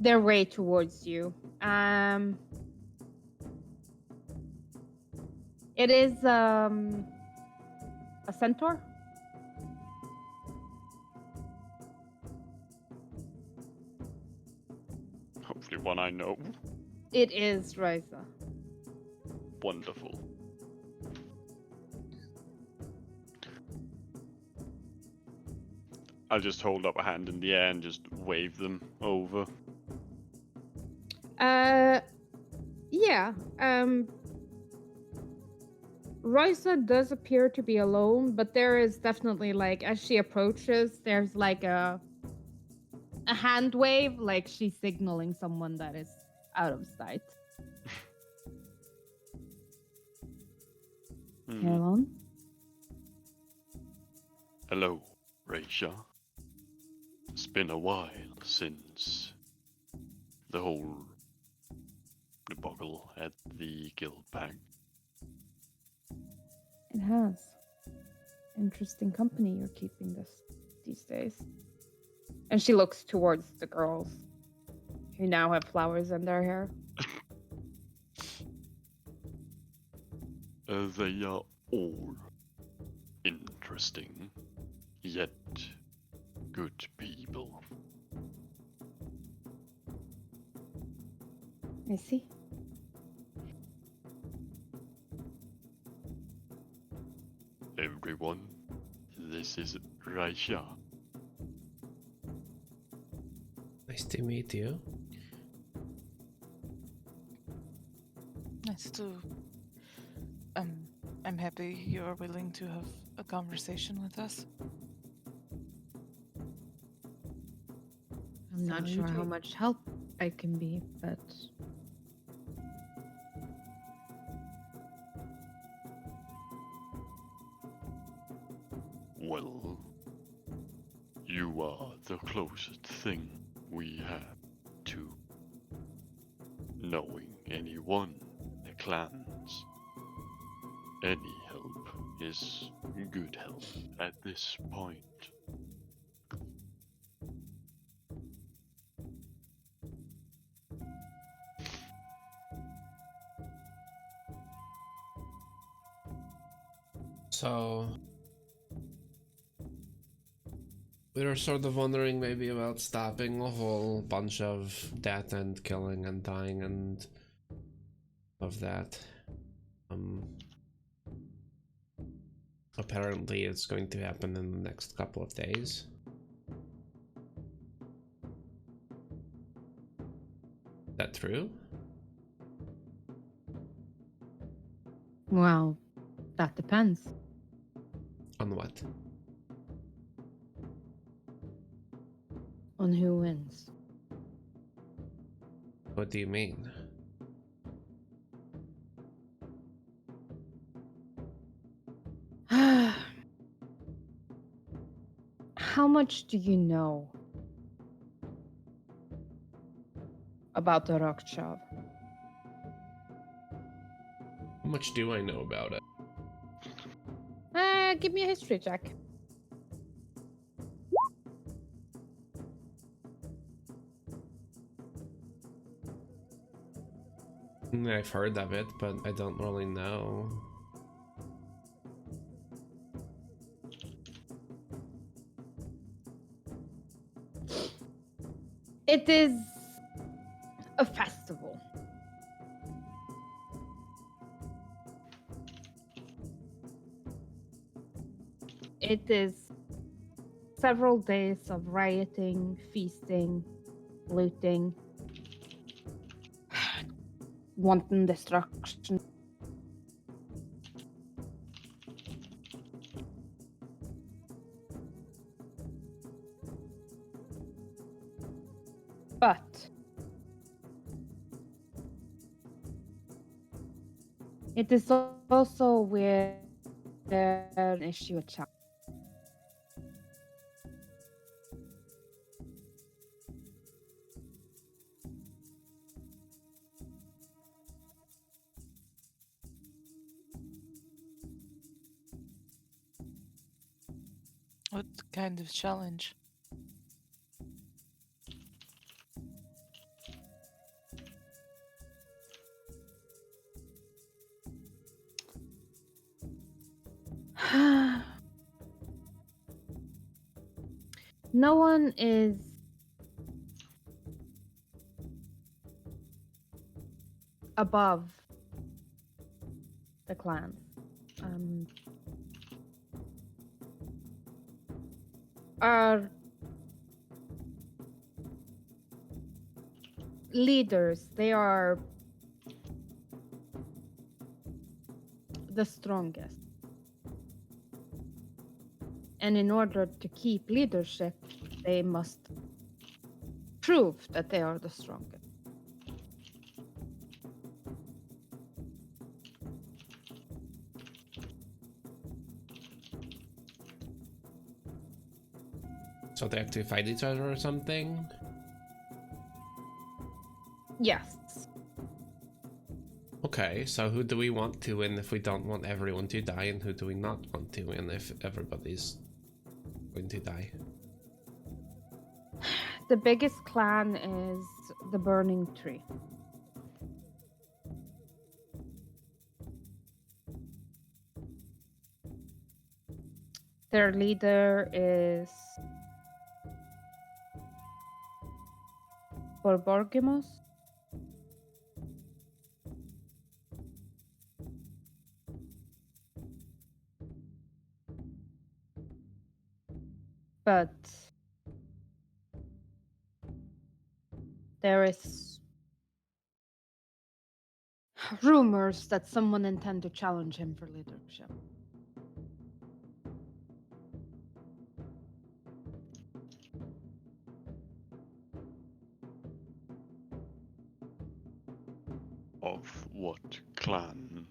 their way towards you. It is a centaur. everyone I know. It is Ryza. Wonderful. I'll just hold up a hand in the air and just wave them over. Yeah. Ryza does appear to be alone, but there is definitely like as she approaches, there's like a hand wave, like she's signaling someone that is out of sight. Hmm. You're alone? Hello, Raisha. It's been a while since the whole debacle at the guild pact. It has. Interesting company you're keeping these days. And she looks towards the girls who now have flowers in their hair. They are all interesting, yet good people. I see. Everyone, this is Raisha. Nice to meet you. Nice to. I'm happy you are willing to have a conversation with us. I'm not sure how much help I can be, but Well, you are the closest thing we have to knowing anyone in the clans. Any help is good help at this point. So we were sort of wondering maybe about stopping a whole bunch of death and killing and dying and of that. Apparently it's going to happen in the next couple of days. Is that true? well, that depends. On what? On who wins. What do you mean? How much do you know about the Orzhov? How much do I know about it? Give me a history check. I've heard of it, but I don't really know. It is a festival. It is several days of rioting, feasting, looting, wanton destruction. But it is also where there's an issue with child. What kind of challenge? No one is above the clan. Are leaders. They are the strongest. And in order to keep leadership, they must prove that they are the strongest. So they have to fight each other or something? Yes. Okay, so who do we want to win if we don't want everyone to die, and who do we not want to win if everybody's going to die? The biggest clan is the Burning Tree. Their leader is Borborgimos. But there is rumors that someone intend to challenge him for leadership. Of what clan?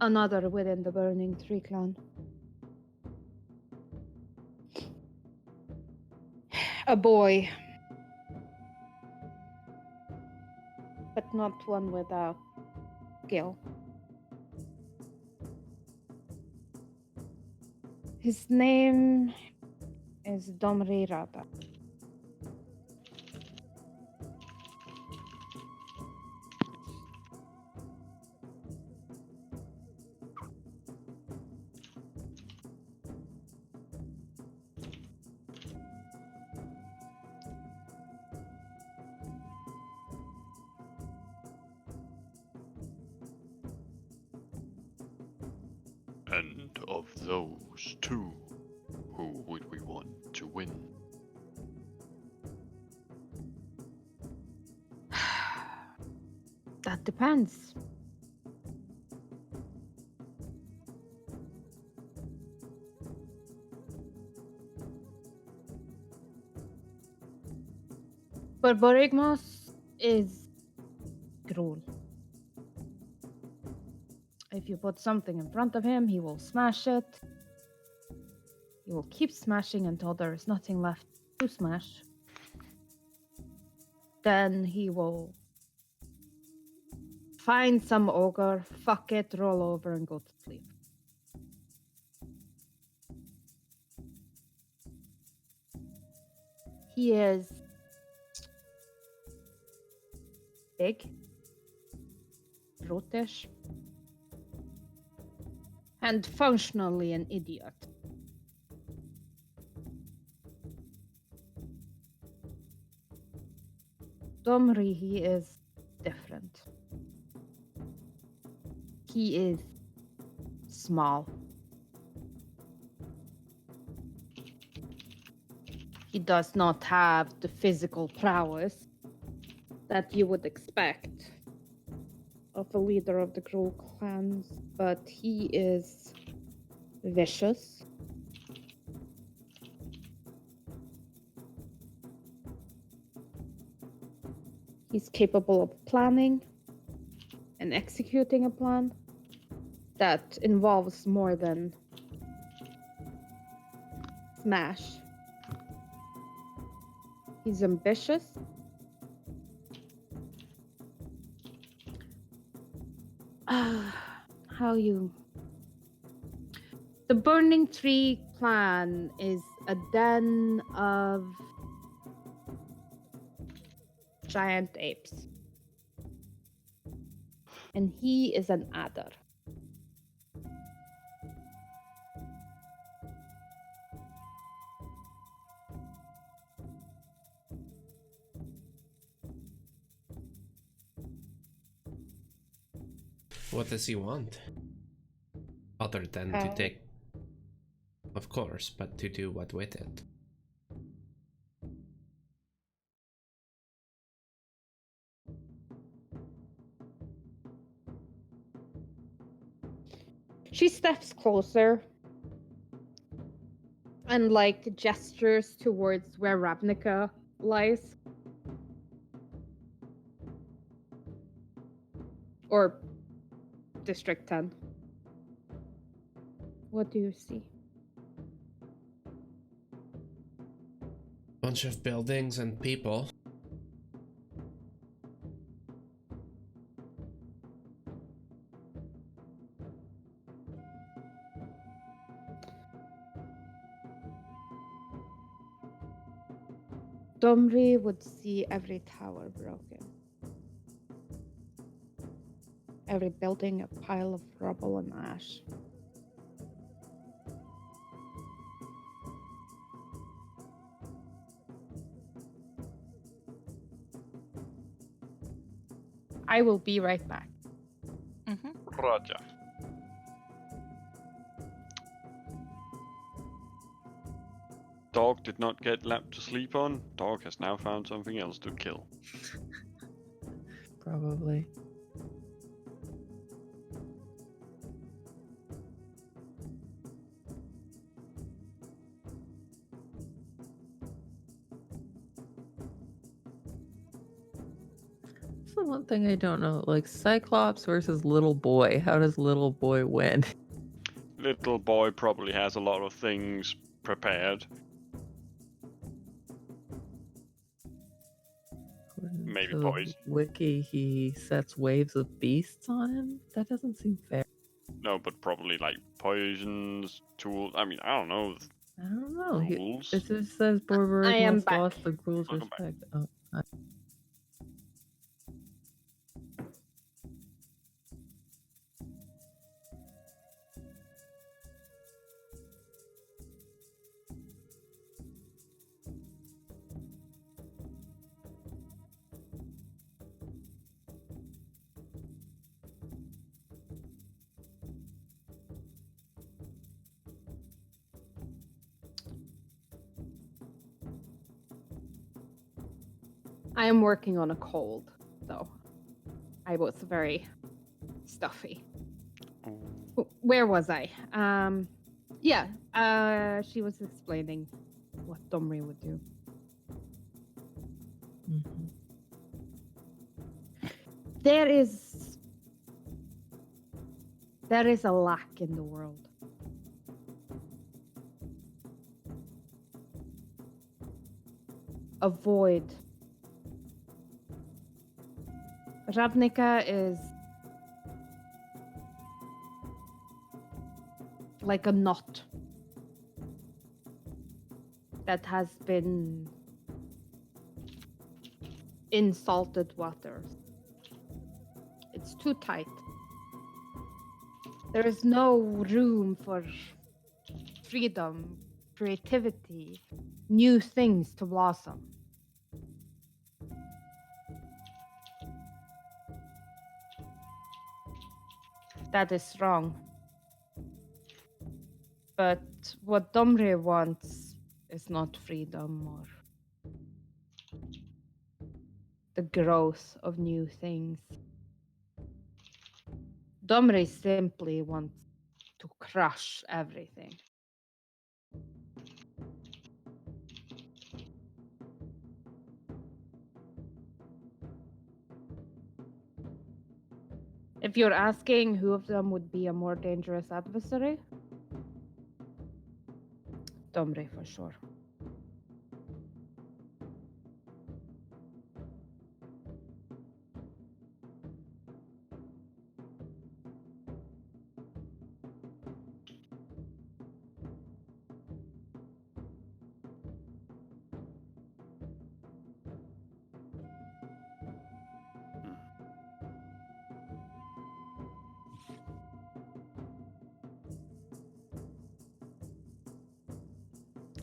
Another within the Burning Tree clan. A boy. But not one without skill. His name is Domri Rada. And of those two, who would we want to win? That depends. But Borigmos is Gruul. If you put something in front of him, he will smash it. He will keep smashing until there is nothing left to smash. Then he will find some ogre, fuck it, roll over, and go to sleep. He is big, brutish, and functionally an idiot. Domri, he is different. He is small. He does not have the physical prowess that you would expect of a leader of the Gruul clans, but he is vicious. He's capable of planning and executing a plan that involves more than smash. He's ambitious. The Burning Tree clan is a den of giant apes. And he is an adder. What does he want? Other than to take... Of course, but to do what with it? She steps closer and like gestures towards where Ravnica lies. Or District 10. What do you see? Bunch of buildings and people. Domri would see every tower broken. Every building a pile of rubble and ash. I will be right back. Roger. Dog did not get lap to sleep on. Dog has now found something else to kill. Probably. That's the one thing I don't know. Like Cyclops versus Little Boy. How does Little Boy win? Little boy probably has a lot of things prepared. Maybe To boys. Wiki, he sets waves of beasts on him? That doesn't seem fair. No, but probably like poisons, tools. I mean, I don't know. I don't know. Rules. It just says Borberg I am must back. lost the Gruul's Welcome back. respect. Oh, I am working on a cold, though. I was very stuffy. Where was I? She was explaining what Domri would do. mhm. There is a lack in the world. A void. Ravnica is like a knot that has been in salted waters. It's too tight. There is no room for freedom, creativity, new things to blossom. That is wrong. But what Domri wants is not freedom or the growth of new things. Domri simply wants to crush everything. If you're asking who of them would be a more dangerous adversary, Domri for sure.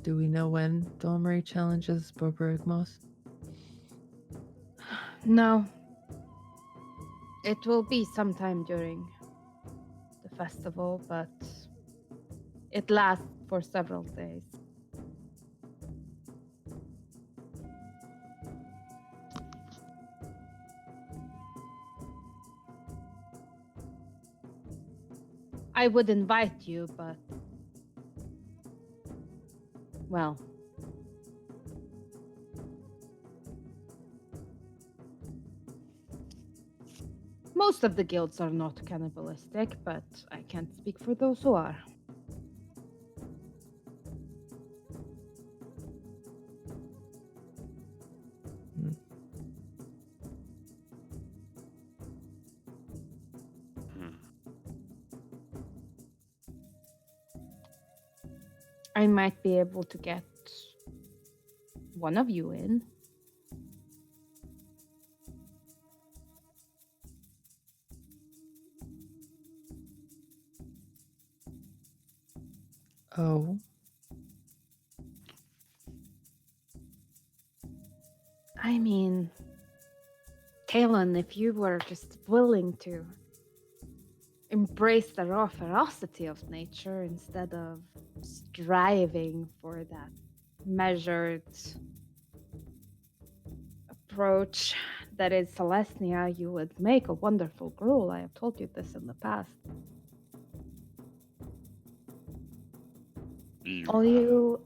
Do we know when Domri challenges Borberg most? No. It will be sometime during festival, but it lasts for several days. I would invite you, but well, most of the guilds are not cannibalistic, but I can't speak for those who are. Hmm. I might be able to get one of you in. Oh, I mean, Talon, if you were just willing to embrace the raw ferocity of nature instead of striving for that measured approach that is Celestia, you would make a wonderful Gruul. I have told you this in the past. All you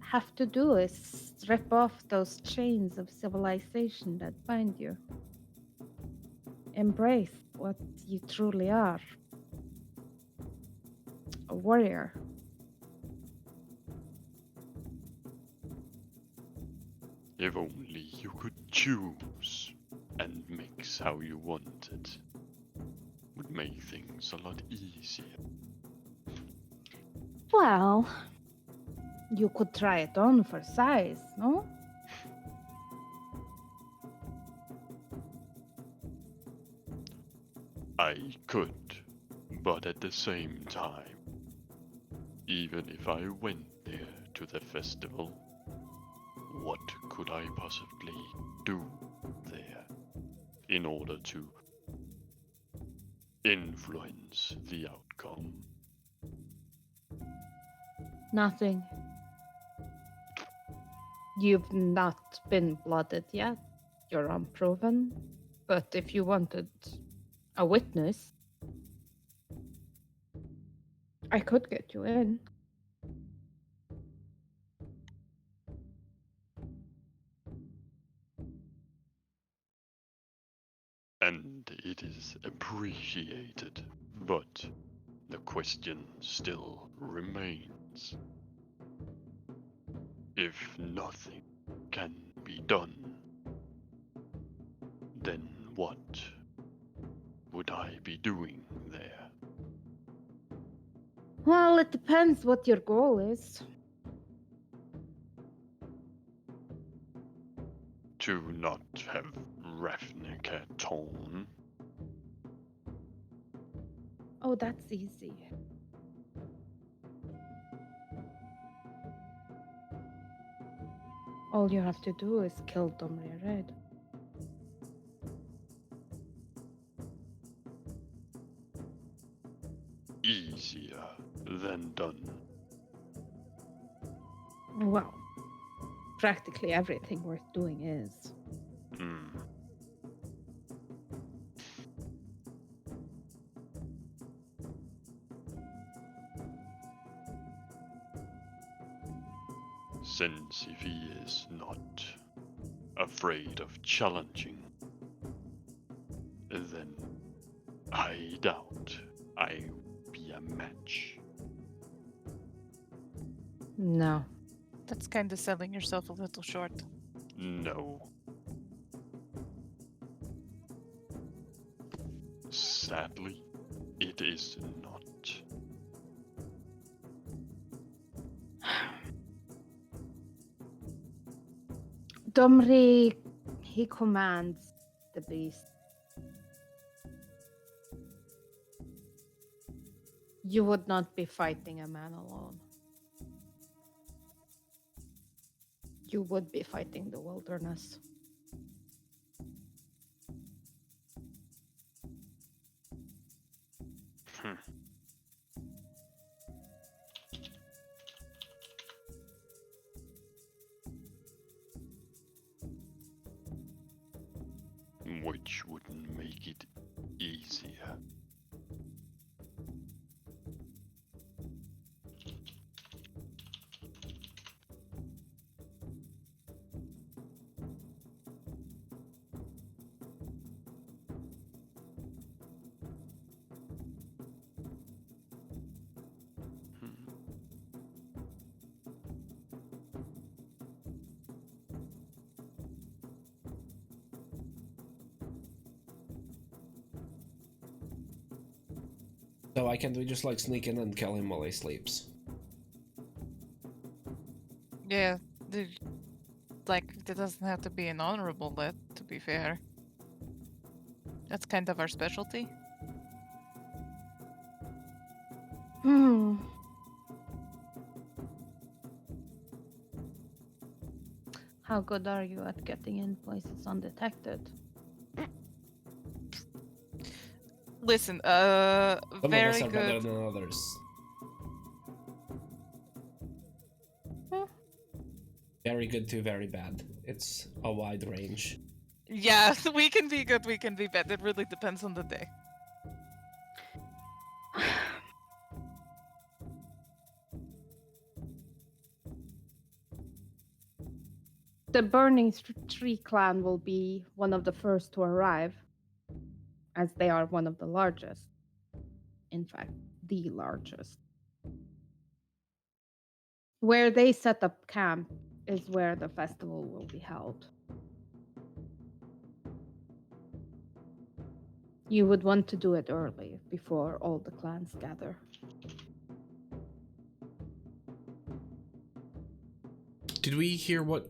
have to do is strip off those chains of civilization that bind you. Embrace what you truly are. A warrior. If only you could choose and mix how you wanted. Would make things a lot easier. Well, you could try it on for size, no? I could, but at the same time, even if I went there to the festival, what could I possibly do there in order to influence the outcome? Nothing. You've not been blooded yet. You're unproven. But if you wanted a witness, I could get you in. And it is appreciated, but the question still remains. If nothing can be done, then what would I be doing there? Well, it depends what your goal is. To not have Ravnica torn? Oh, that's easy. All you have to do is kill Domri Red. Easier than done. Well, practically everything worth doing is. Since if he is not afraid of challenging, then I doubt I'll be a match. No. That's kind of selling yourself a little short. No. Sadly, it is not. Domri, he commands the beast. You would not be fighting a man alone. You would be fighting the wilderness. make it easier. So why can't we just like sneak in and kill him while he sleeps? Yeah, like, it doesn't have to be an honorable death, to be fair. That's kind of our specialty. Hmm. How good are you at getting in places undetected? Listen, Some of us very are better good. than others. Very good to very bad. It's a wide range. Yeah, we can be good, we can be bad. It really depends on the day. The Burning Tree clan will be one of the first to arrive, as they are one of the largest. In fact, the largest. Where they set up camp is where the festival will be held. You would want to do it early, before all the clans gather. Did we hear what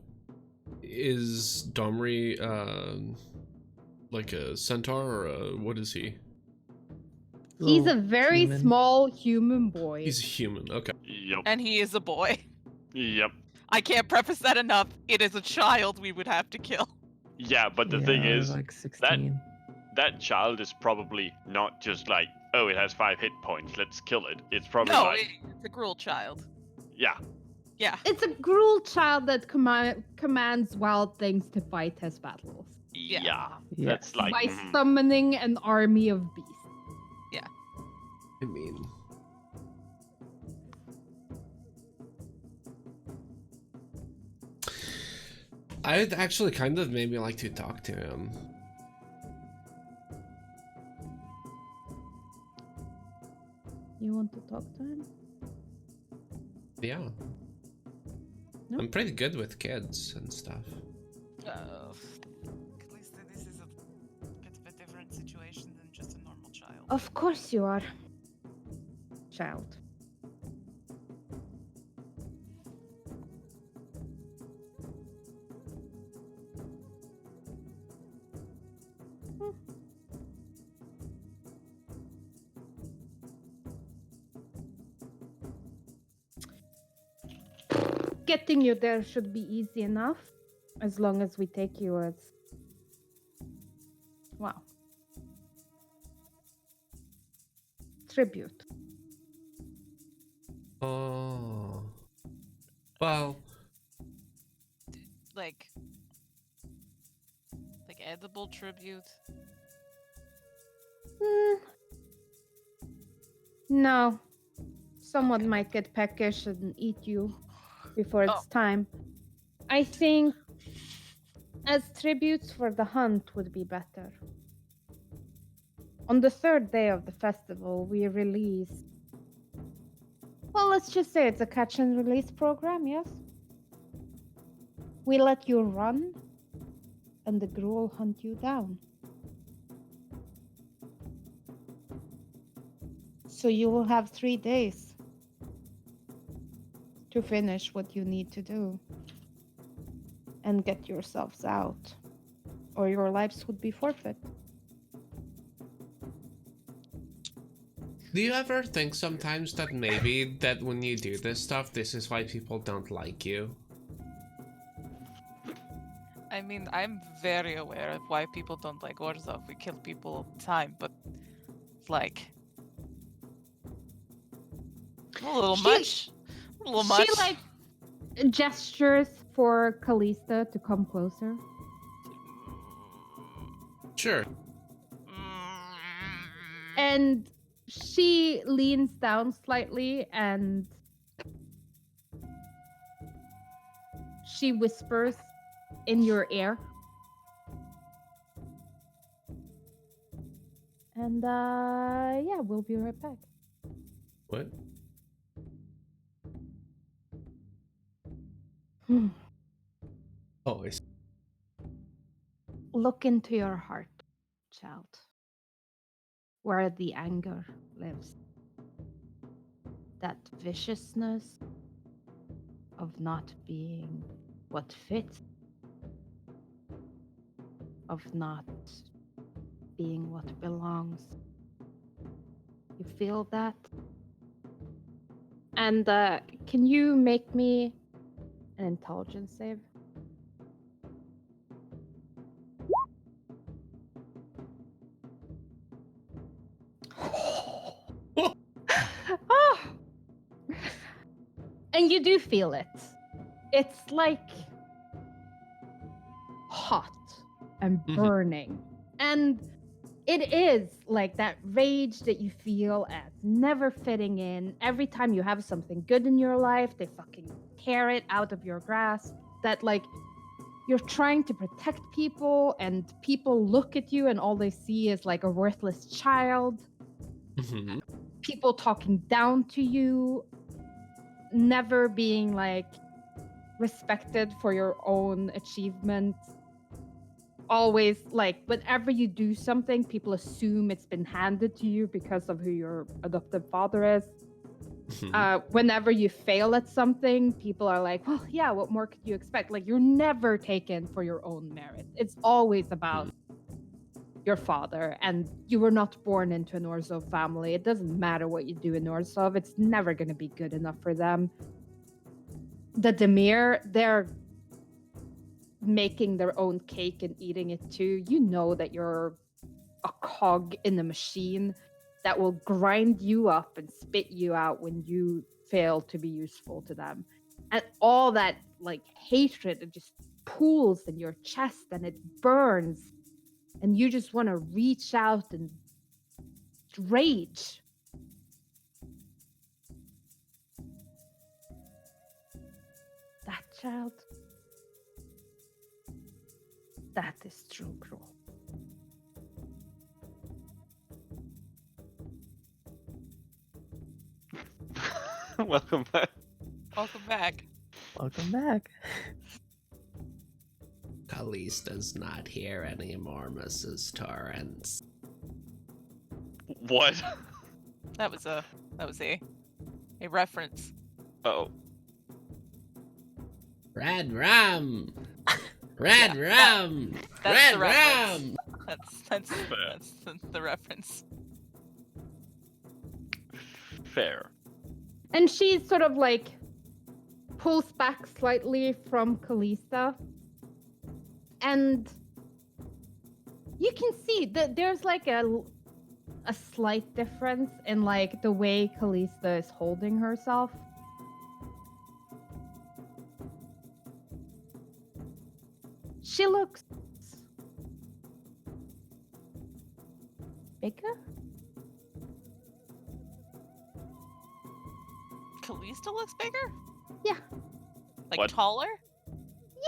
is Domri, like a centaur or what is he? He's a Little very human. small human boy. He's a human, okay. Yep. And he is a boy. Yep. I can't preface that enough. It is a child we would have to kill. Yeah, but the Yeah, thing I is, was like 16. that child is probably not just like, oh, it has 5 hit points, let's kill it. It's probably No, like, it's a Gruul child. yeah, Yeah. It's a Gruul child that commands wild things to fight his battles Yeah. yeah. Yeah. That's like, by summoning an army of beasts. I mean, I'd actually kind of maybe like to talk to him. You want to talk to him? Yeah. No? I'm pretty good with kids and stuff. At least this is a bit of a different situation than just a normal child. Of course you are. Child. Getting you there should be easy enough, as long as we take you as... Wow. Tribute. Oh. Well, Like edible tribute. No. Someone might get peckish and eat you before it's time. I think as tributes for the hunt would be better. On the third day of the festival, we release... Well, let's just say it's a catch and release program, yes? We let you run, and the Gruul hunt you down. So you will have 3 days to finish what you need to do and get yourselves out, or your lives would be forfeit. do you ever think sometimes that maybe that when you do this stuff, this is why people don't like you? I mean, I'm very aware of why people don't like Orzhov. We kill people all the time, but like a little much. A little much. She like gestures for Callista to come closer. Sure. And she leans down slightly and she whispers in your ear. And yeah, we'll be right back. What? Oh, I see. Look into your heart, child, where the anger lives. That viciousness of not being what fits, of not being what belongs. You feel that? And can you make me an intelligence save? Oh! And you do feel it. It's like hot and burning. And it is like that rage that you feel as never fitting in. Every time you have something good in your life, they fucking tear it out of your grasp. That like you're trying to protect people and people look at you and all they see is like a worthless child. Mm-hmm. People talking down to you, never being like respected for your own achievements. Always like whenever you do something, people assume it's been handed to you because of who your adoptive father is. Whenever you fail at something, people are like, well, yeah, what more could you expect? Like you're never taken for your own merit. It's always about your father, and you were not born into an Orzhov family. It doesn't matter what you do in Orzhov, it's never going to be good enough for them. The Demir, they're making their own cake and eating it too. You know that you're a cog in the machine that will grind you up and spit you out when you fail to be useful to them. And all that like hatred, it just pools in your chest and it burns. And you just want to reach out and rage. That child, that is true Gruul. Welcome back. Welcome back. Welcome back. Callista's not here anymore, Mrs. Torrance. What? That was a reference. Oh. Red rum! Red rum! That's Red the reference. rum! That's the reference. Fair. And she sort of like pulls back slightly from Callista. And you can see that there's like a slight difference in like the way Callista is holding herself. She looks bigger. Callista looks bigger? Yeah. Like What? taller?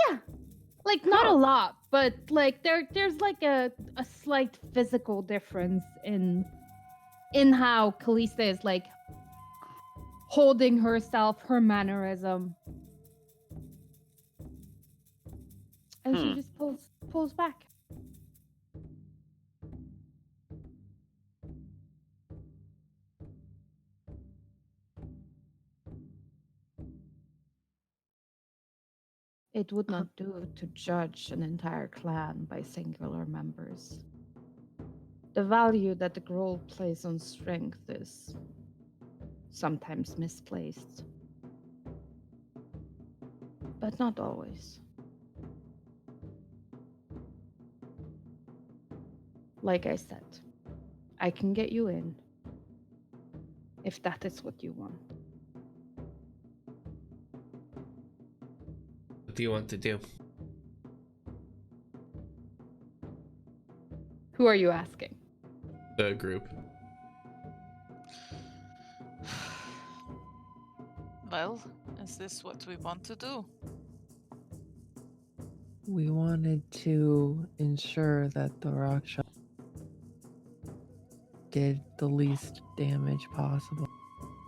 Yeah. Like not a lot, but like there's like a slight physical difference in how Callista is like holding herself, her mannerism. And she just pulls back. It would not do to judge an entire clan by singular members. The value that the Gruul places on strength is sometimes misplaced. But not always. Like I said, I can get you in if that is what you want. What do you want to do? Who are you asking? The group. Well, is this what we want to do? We wanted to ensure that the rock shot did the least damage possible.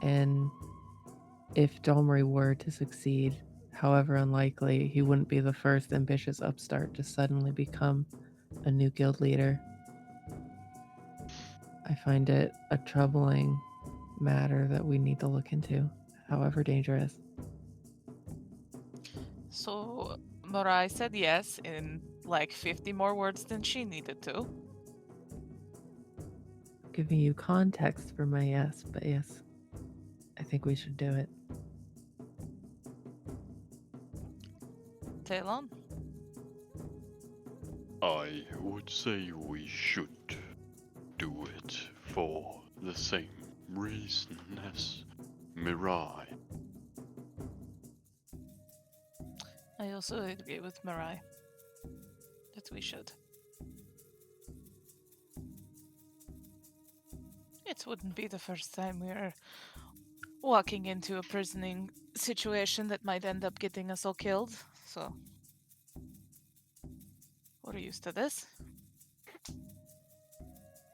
And if Domri were to succeed, however unlikely, he wouldn't be the first ambitious upstart to suddenly become a new guild leader. I find it a troubling matter that we need to look into, however dangerous. So, Morai said yes in like 50 more words than she needed to. Giving you context for my yes, but yes, I think we should do it. Talon? I would say we should do it for the same reason as Mirai. I also agree with Morai that we should. It wouldn't be the first time we're walking into a prisoning situation that might end up getting us all killed, so we're used to this.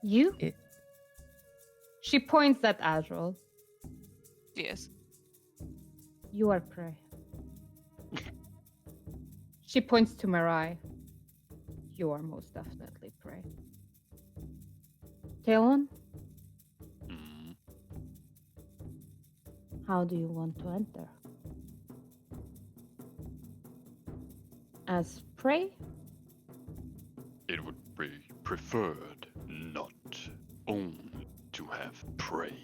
You? It- She points at Azrael. Yes. You are prey. She points to Mirai. You are most definitely prey. Talon, Mm, how do you want to enter? As prey? it would be preferred not only to have prey.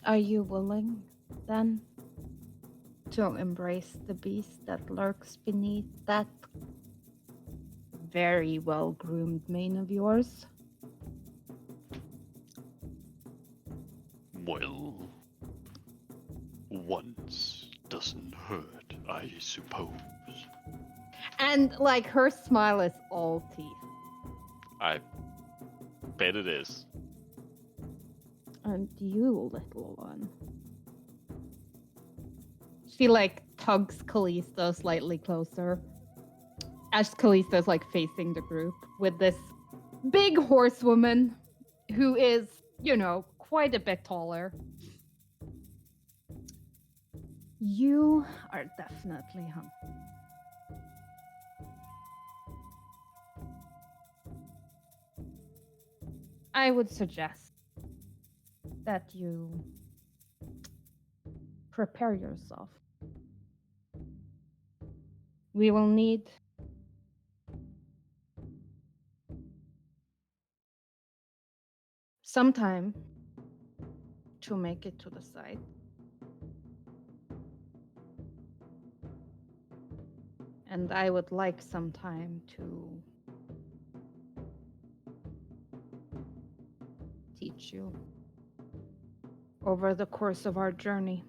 Are you willing, then, to embrace the beast that lurks beneath that very well-groomed mane of yours? Well, once doesn't hurt, I suppose. And, like, her smile is all teeth. I bet it is. And you, little one. She, like, tugs Callisto slightly closer. As Callisto's, like, facing the group with this big horsewoman who is, you know, quite a bit taller. You are definitely hungry. I would suggest that you prepare yourself. We will need some time to make it to the site. And I would like some time to teach you over the course of our journey.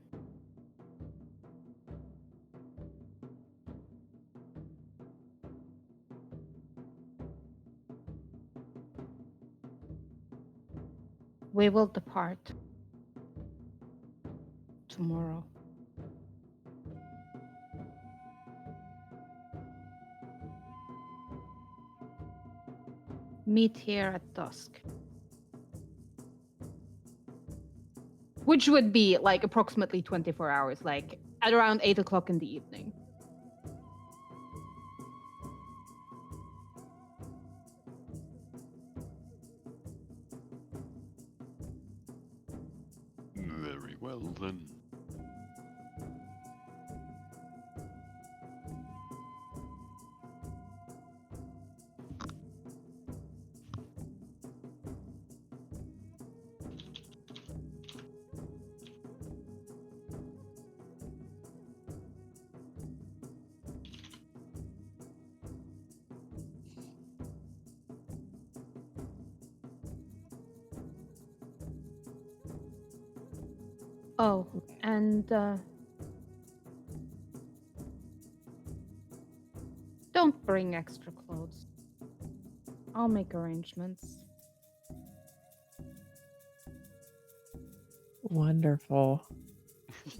We will depart tomorrow. Meet here at dusk. Which would be like approximately 24 hours, like at around 8 o'clock in the evening. Very well then. Oh, and don't bring extra clothes. I'll make arrangements. Wonderful.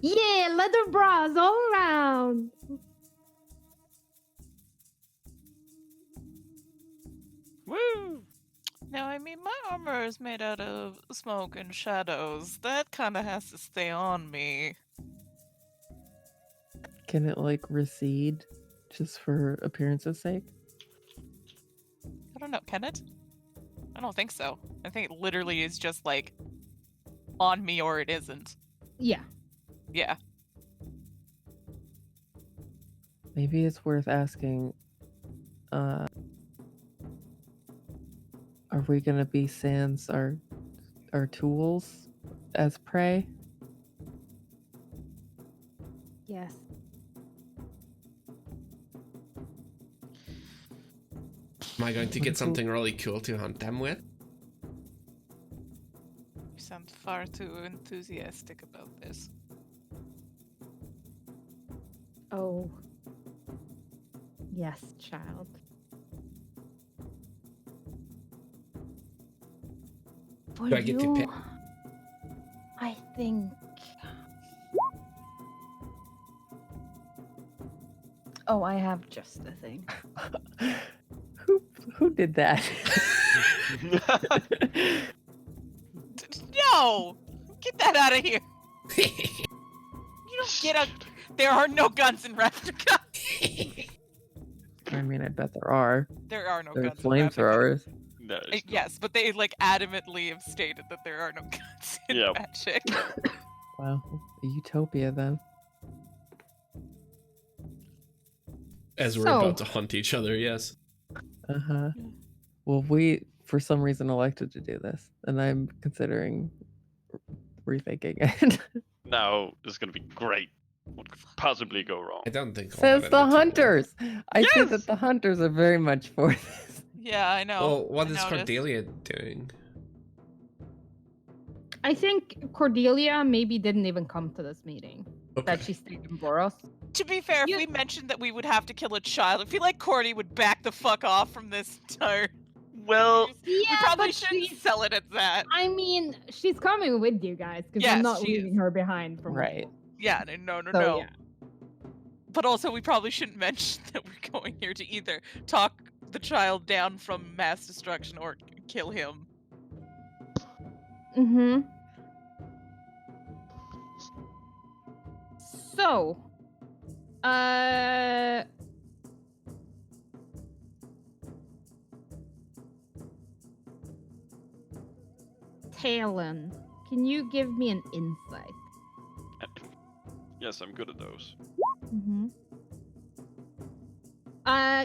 Yeah, leather bras all around. Woo! Now, I mean, my armor is made out of smoke and shadows. That kind of has to stay on me. Can it like recede just for appearance's sake? I don't know. Can it? I don't think so. I think it literally is just like on me or it isn't. Yeah. Yeah. Maybe it's worth asking. Are we gonna be sans our tools as prey? Yes. Am I going to get something really cool to hunt them with? You sound far too enthusiastic about this. Oh. Yes, child. For Do I get to pick? I think. Oh, I have just the thing. Who did that? No! Get that out of here! You don't get a. There are no guns in Ravnica! I mean, I bet there are. There are no There are guns in Ravnica. flamethrowers. No, it's not. Yes, but they like adamantly have stated that there are no guns in Yep. magic. Wow, a utopia then. As we're So- about to hunt each other, yes. Uh-huh. Well, we, for some reason, elected to do this, and I'm considering rethinking it. Now it's gonna be great. What could possibly go wrong? I don't think. I'll Says have the anything. hunters! I say Yes! that the hunters are very much for this. Yeah, I know. Well, what I is noticed. Cordelia doing? I think Cordelia maybe didn't even come to this meeting. That she stayed in Boros. To be fair, You- if we mentioned that we would have to kill a child, I feel like Cordy would back the fuck off from this entire. Well, We probably but shouldn't she's- sell it as that. I mean, she's coming with you guys because Yes, I'm not she leaving is. her behind. From Right. Yeah, no. So, yeah. But also, we probably shouldn't mention that we're going here to either talk the child down from mass destruction or kill him. Mm-hmm. So, Talon, can you give me an insight? yes, I'm good at those. Mm-hmm.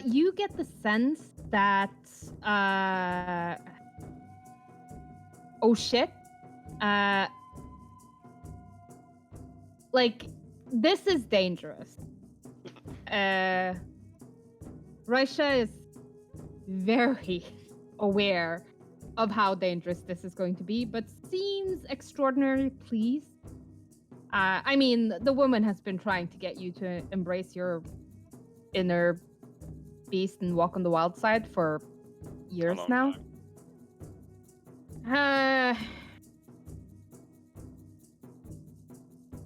You get the sense that, oh shit, like, this is dangerous. Raisha is very aware of how dangerous this is going to be, but seems extraordinarily pleased. I mean, the woman has been trying to get you to embrace your inner beast and walk on the wild side for years long now.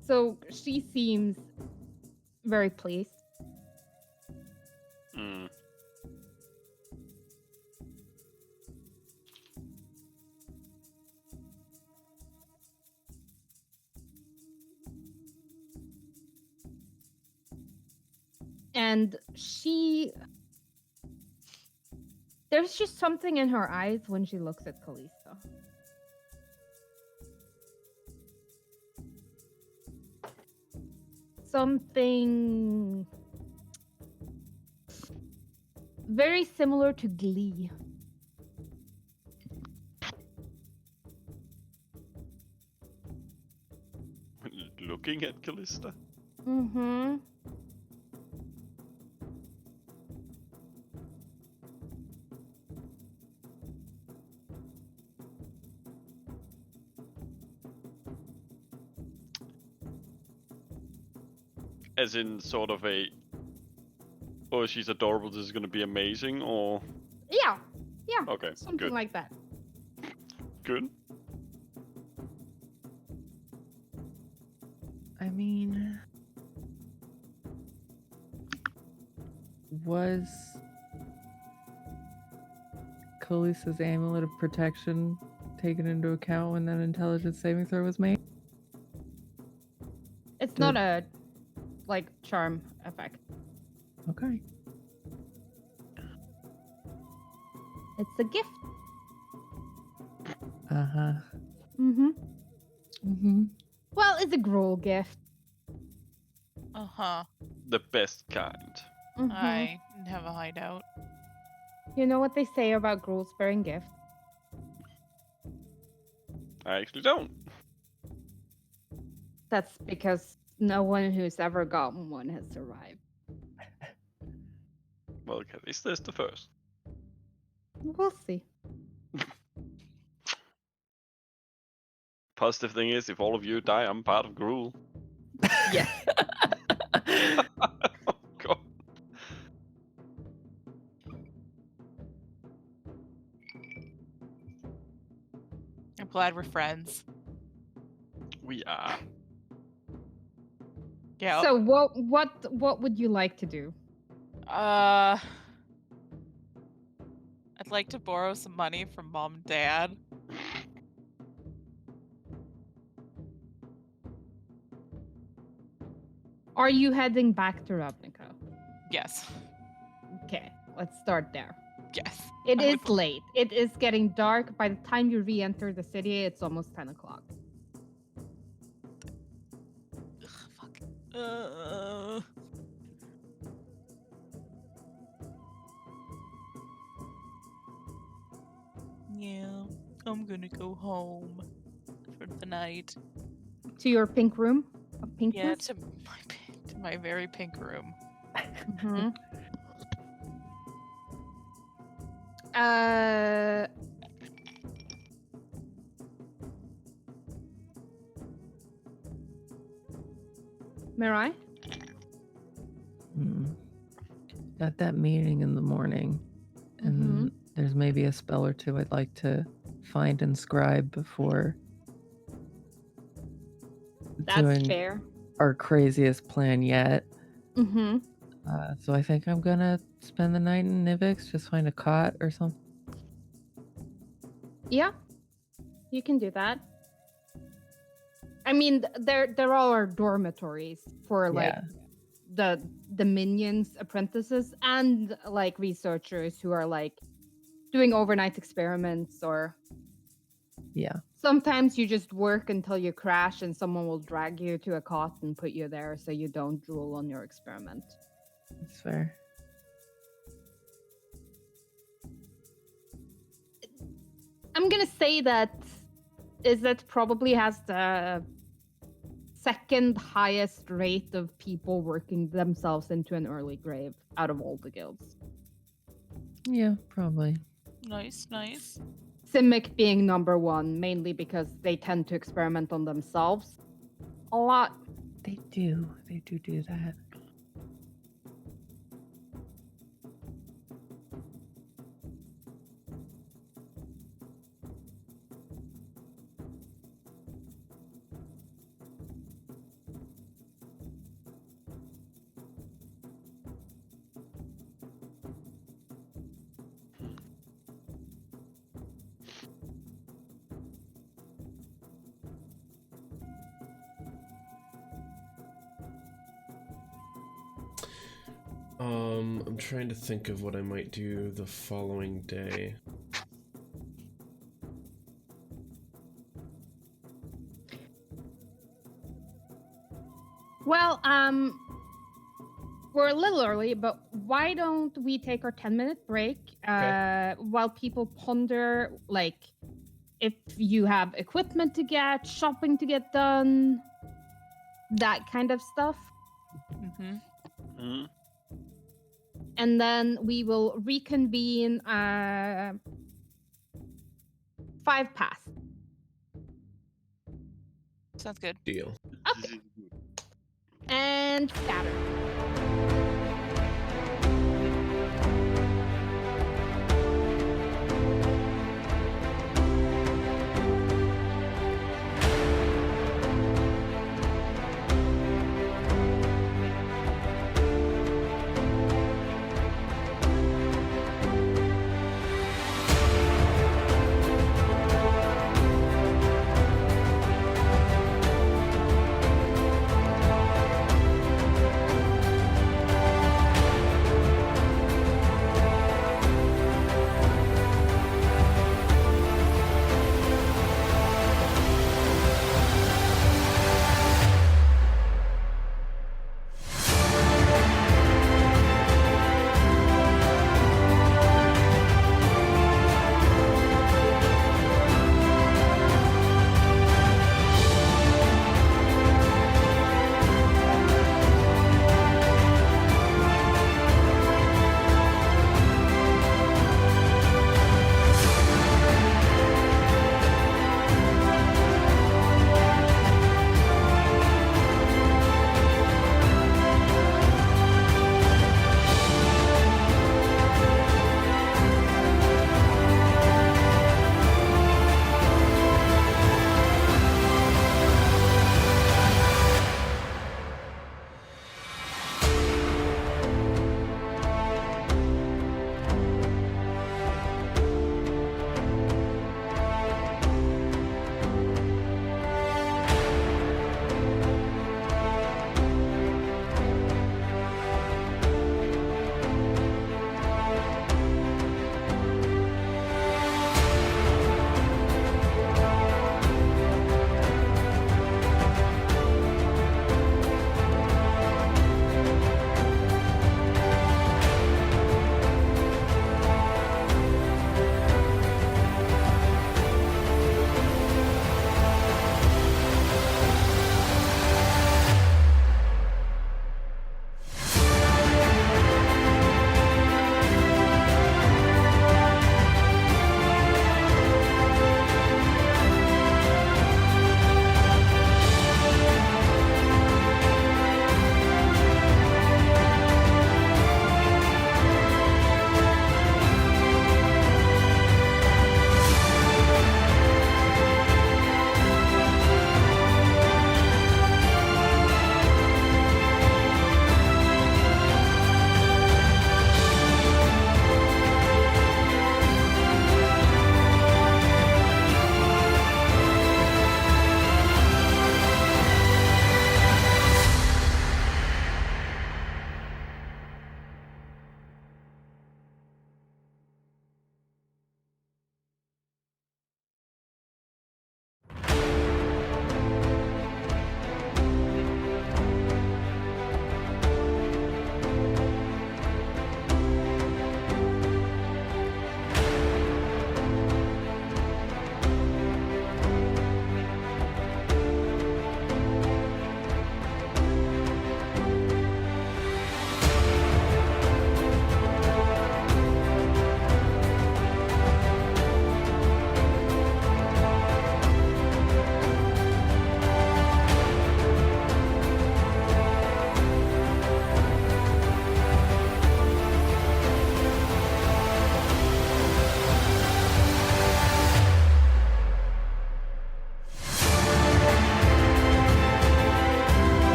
So she seems very pleased. Mm. And there's just something in her eyes when she looks at Callisto. Something very similar to glee. Looking at Callista? Mm-hmm. As in sort of a, oh, she's adorable, this is gonna be amazing, or... Yeah. Okay, Something good. like that. Good. I mean, was Khaleesi's amulet of protection taken into account when that intelligence saving throw was made? It's not a charm effect. Okay. It's a gift. Uh-huh. Mm-hmm. Mm-hmm. Well, it's a Gruul gift. Uh-huh. The best kind. Mhm. I have a hideout. You know what they say about Gruul sparing gifts? I actually don't. That's because no one who's ever gotten one has survived. Well, at least there's the first. We'll see. Positive thing is, if all of you die, I'm part of Gruul. Yes. Oh, God. I'm glad we're friends. We are. Yeah. So what would you like to do? I'd like to borrow some money from mom and dad. Are you heading back to Ravnica? Yes. Okay, let's start there. Yes. It I'm is with- late. It is getting dark. By the time you re-enter the city, it's almost 10 o'clock. Ugh, fuck. Uh... Yeah, I'm gonna go home for the night. To your pink room of Yeah, pinkness? to my very pink room. Mhm. Uh, Mirai? Got that meeting in the morning, and there's maybe a spell or two I'd like to find and scribe before That's doing fair. our craziest plan yet. Mm-hmm. So I think I'm gonna spend the night in Nivix, just find a cot or something. Yeah, you can do that. I mean, there are dormitories for like Yeah. the minions, apprentices, and like researchers who are like doing overnight experiments, or Yeah. sometimes you just work until you crash and someone will drag you to a cot and put you there so you don't drool on your experiment. That's fair. I'm gonna say that probably has the second highest rate of people working themselves into an early grave out of all the guilds. Yeah, probably. Nice, nice. Simic being number one, mainly because they tend to experiment on themselves a lot. They do that. I'm trying to think of what I might do the following day. Well, we're a little early, but why don't we take our 10-minute break while people ponder, like, if you have equipment to get, shopping to get done, that kind of stuff. Mm-hmm. Hmm? And then we will reconvene 5 past. Sounds good. Deal. Okay. And scatter.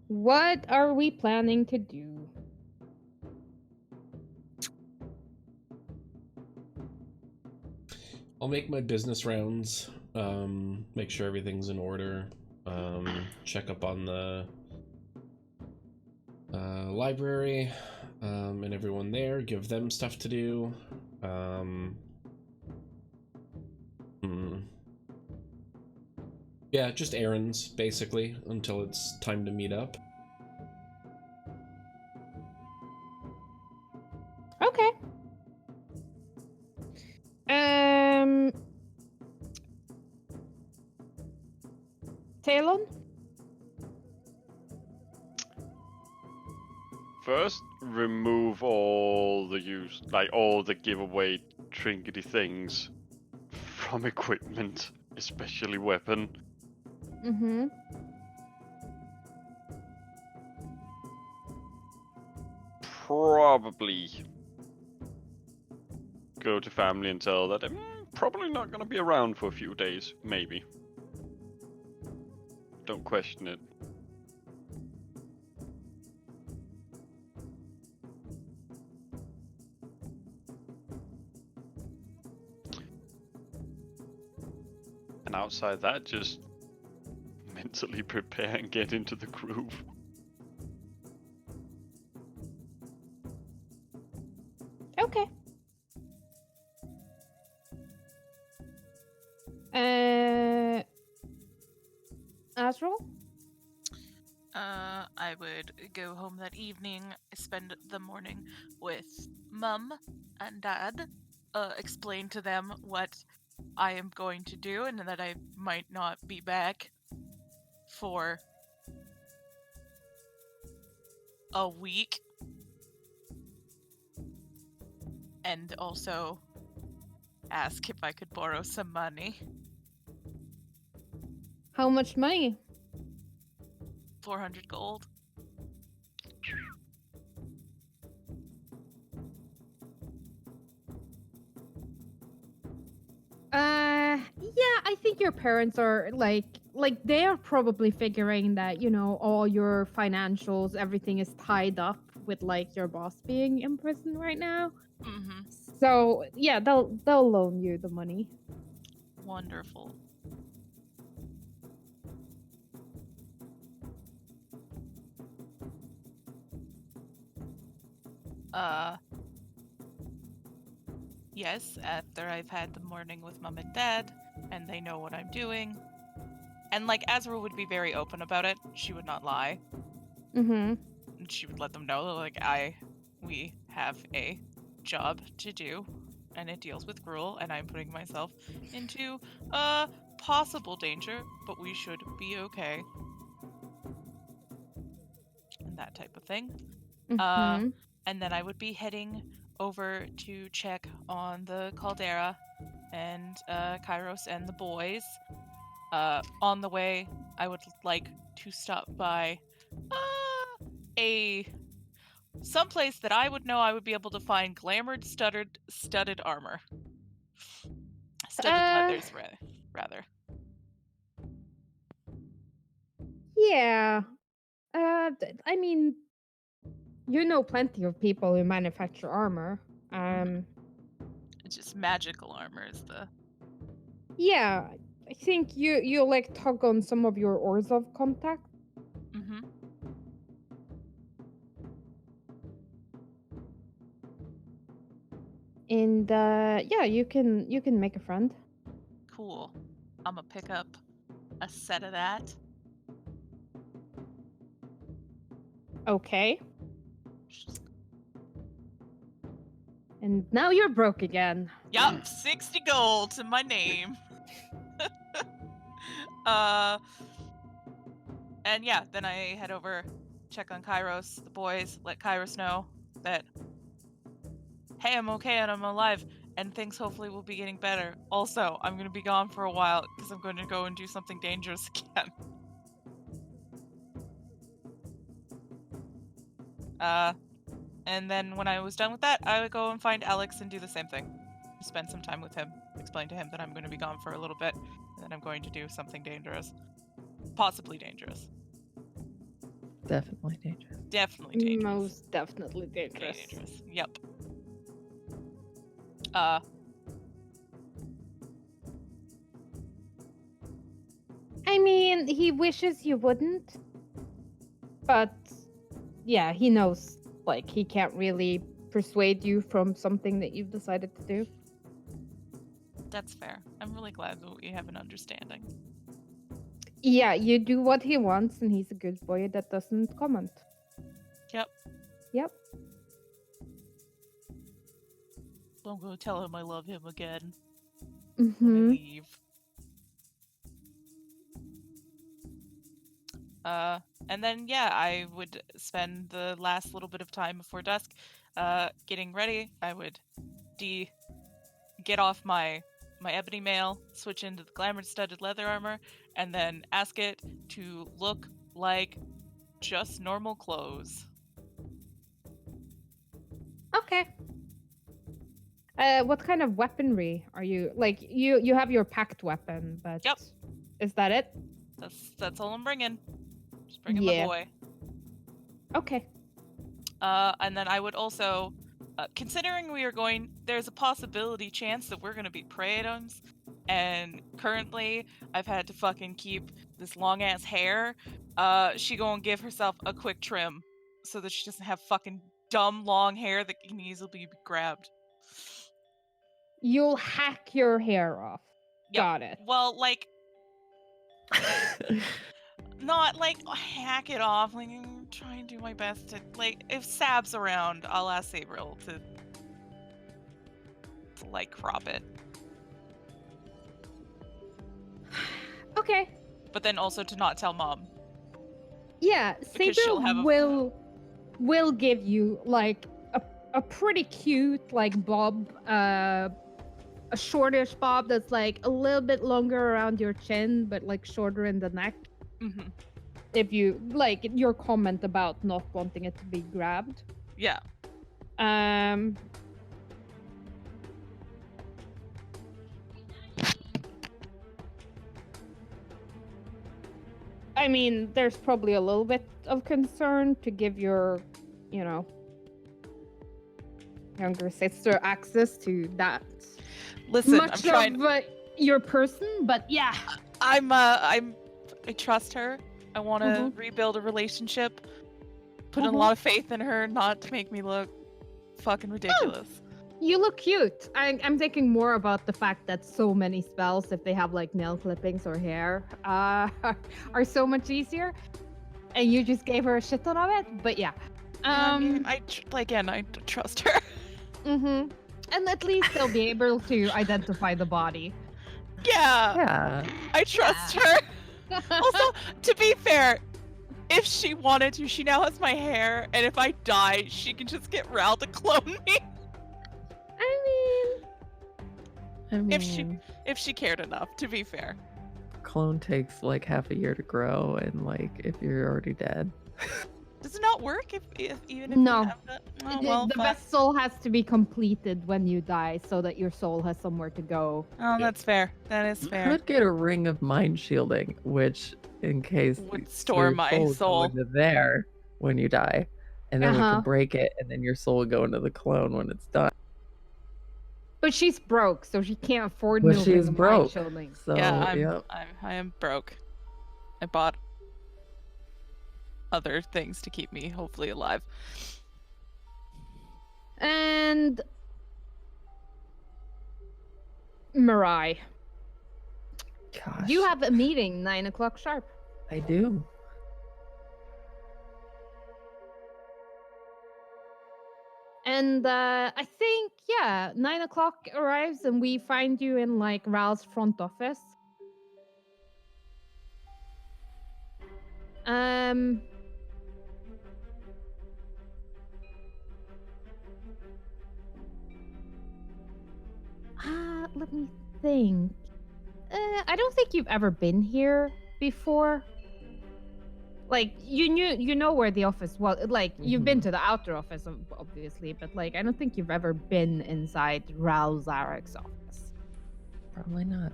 What are we planning to do? I'll make my business rounds, make sure everything's in order, check up on the library, and everyone there, give them stuff to do. Yeah, just errands, basically, until it's time to meet up. Okay. Talon? First, remove all the all the giveaway trinkety things from equipment, especially weapon. Mm-hmm. Probably go to family and tell that I'm probably not gonna be around for a few days, maybe. Don't question it. And outside that, just mentally prepare and get into the groove. Okay. Azrael? I would go home that evening, spend the morning with Mum and Dad, explain to them what I am going to do and that I might not be back for a week. And also ask if I could borrow some money. How much money? 400 gold. Yeah, I think your parents are like they are probably figuring that, you know, all your financials, everything is tied up with like your boss being in prison right now. Mm-hmm. So yeah, they'll loan you the money. Wonderful. Yes, after I've had the morning with Mom and Dad, and they know what I'm doing. And like Azra would be very open about it. She would not lie. Mm-hmm. And she would let them know that we have a job to do, and it deals with Gruul, and I'm putting myself into possible danger, but we should be okay. And that type of thing. Mm-hmm. And then I would be heading over to check on the caldera and Kairos and the boys. On the way, I would like to stop by someplace that I would know I would be able to find glamored studded armor. Studded leathers, rather. Yeah. I mean, you know plenty of people who manufacture armor. It's just magical armor is the... Yeah, I think you like tug on some of your Orzhov contacts. Mm-hmm. And yeah, you can make a friend. Cool. I'm gonna pick up a set of that. Okay. And now you're broke again. Yup, 60 gold to my name. And yeah, then I head over, check on Kairos, the boys, let Kairos know that, hey, I'm okay and I'm alive, and things hopefully will be getting better. Also, I'm going to be gone for a while because I'm going to go and do something dangerous again. And then when I was done with that, I would go and find Alex and do the same thing. Spend some time with him, explain to him that I'm going to be gone for a little bit, and then I'm going to do something dangerous. Possibly dangerous. Definitely dangerous. Definitely dangerous. Most definitely dangerous. Dangerous. Yep. I mean, he wishes you wouldn't, but yeah, he knows like he can't really persuade you from something that you've decided to do. That's fair. I'm really glad that we have an understanding. Yeah, you do what he wants, and he's a good boy that doesn't comment. Yep. Yep. So I'm gonna tell him I love him again when I Mm-hmm. leave. And then yeah, I would spend the last little bit of time before dusk, getting ready. I would get off my ebony mail, switch into the glamour-studded leather armor, and then ask it to look like just normal clothes. Okay. What kind of weaponry are you like? You have your packed weapon, but Yep. Is that it? That's all I'm bringing. Just bringing Yeah. my boy. Okay. And then I would also, considering there's a possibility chance that we're gonna be prey items, and currently I've had to fucking keep this long ass hair. She gonna give herself a quick trim so that she doesn't have fucking dumb long hair that can easily be grabbed. You'll hack your hair off. Yep. Got it. Well, like, not like hack it off. Like, I'm trying to do my best to, like, if Sab's around, I'll ask Sabriel to like crop it. Okay. But then also to not tell Mom. Yeah, Because she'll have Sabriel will give you like a pretty cute like bob, a shortish bob that's like a little bit longer around your chin, but like shorter in the neck. Mm-hmm. If you like your comment about not wanting it to be grabbed. Yeah. I mean, there's probably a little bit of concern to give your, younger sister access to that Listen, much I'm trying. of your person, but yeah. I trust her. I want to Mhm. rebuild a relationship. Put in a Mhm. lot of faith in her, not to make me look fucking ridiculous. You look cute. I'm thinking more about the fact that so many spells, if they have like nail clippings or hair, are so much easier. And you just gave her a shit ton of it. But yeah. I mean, I trust her. Mm-hmm. And at least they'll be able to identify the body. Yeah. Yeah. I trust her. Also, to be fair, if she wanted to, she now has my hair, and if I die, she can just get Ral to clone me. I mean, If she cared enough, to be fair. clone takes like half a year to grow, and like if you're already dead. Does it not work even if No. you have that? Oh, well, the fuck. best soul has to be completed when you die, so that your soul has somewhere to go. Oh, that's fair. That is fair. Could get a ring of mind shielding, which in case Would store your my would soul. go into there when you die, and then we Uh-huh. can break it, and then your soul would go into the clone when it's done. But she's broke, so she can't afford But no she's ring of mind broke. shielding. So Yeah, yep. I am broke. I bought other things to keep me hopefully alive. And Mirai, Gosh, you have a meeting 9 o'clock sharp. I do. And I think, 9 o'clock arrives and we find you in like Ral's front office. Let me think. I don't think you've ever been here before. Like you know where the office was. Like you've been to the outer office, obviously, but like I don't think you've ever been inside Ral Zarek's office. Probably not.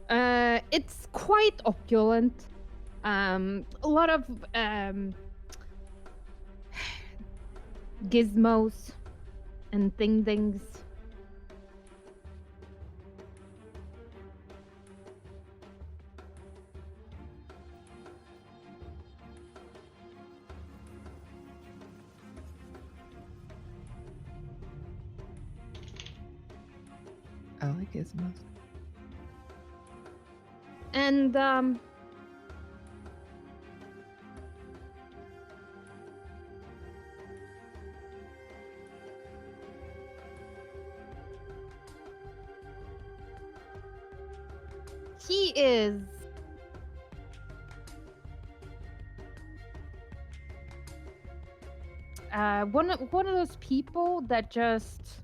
It's quite opulent. A lot of gizmos and things. I like gizmos. And he is one of those people that just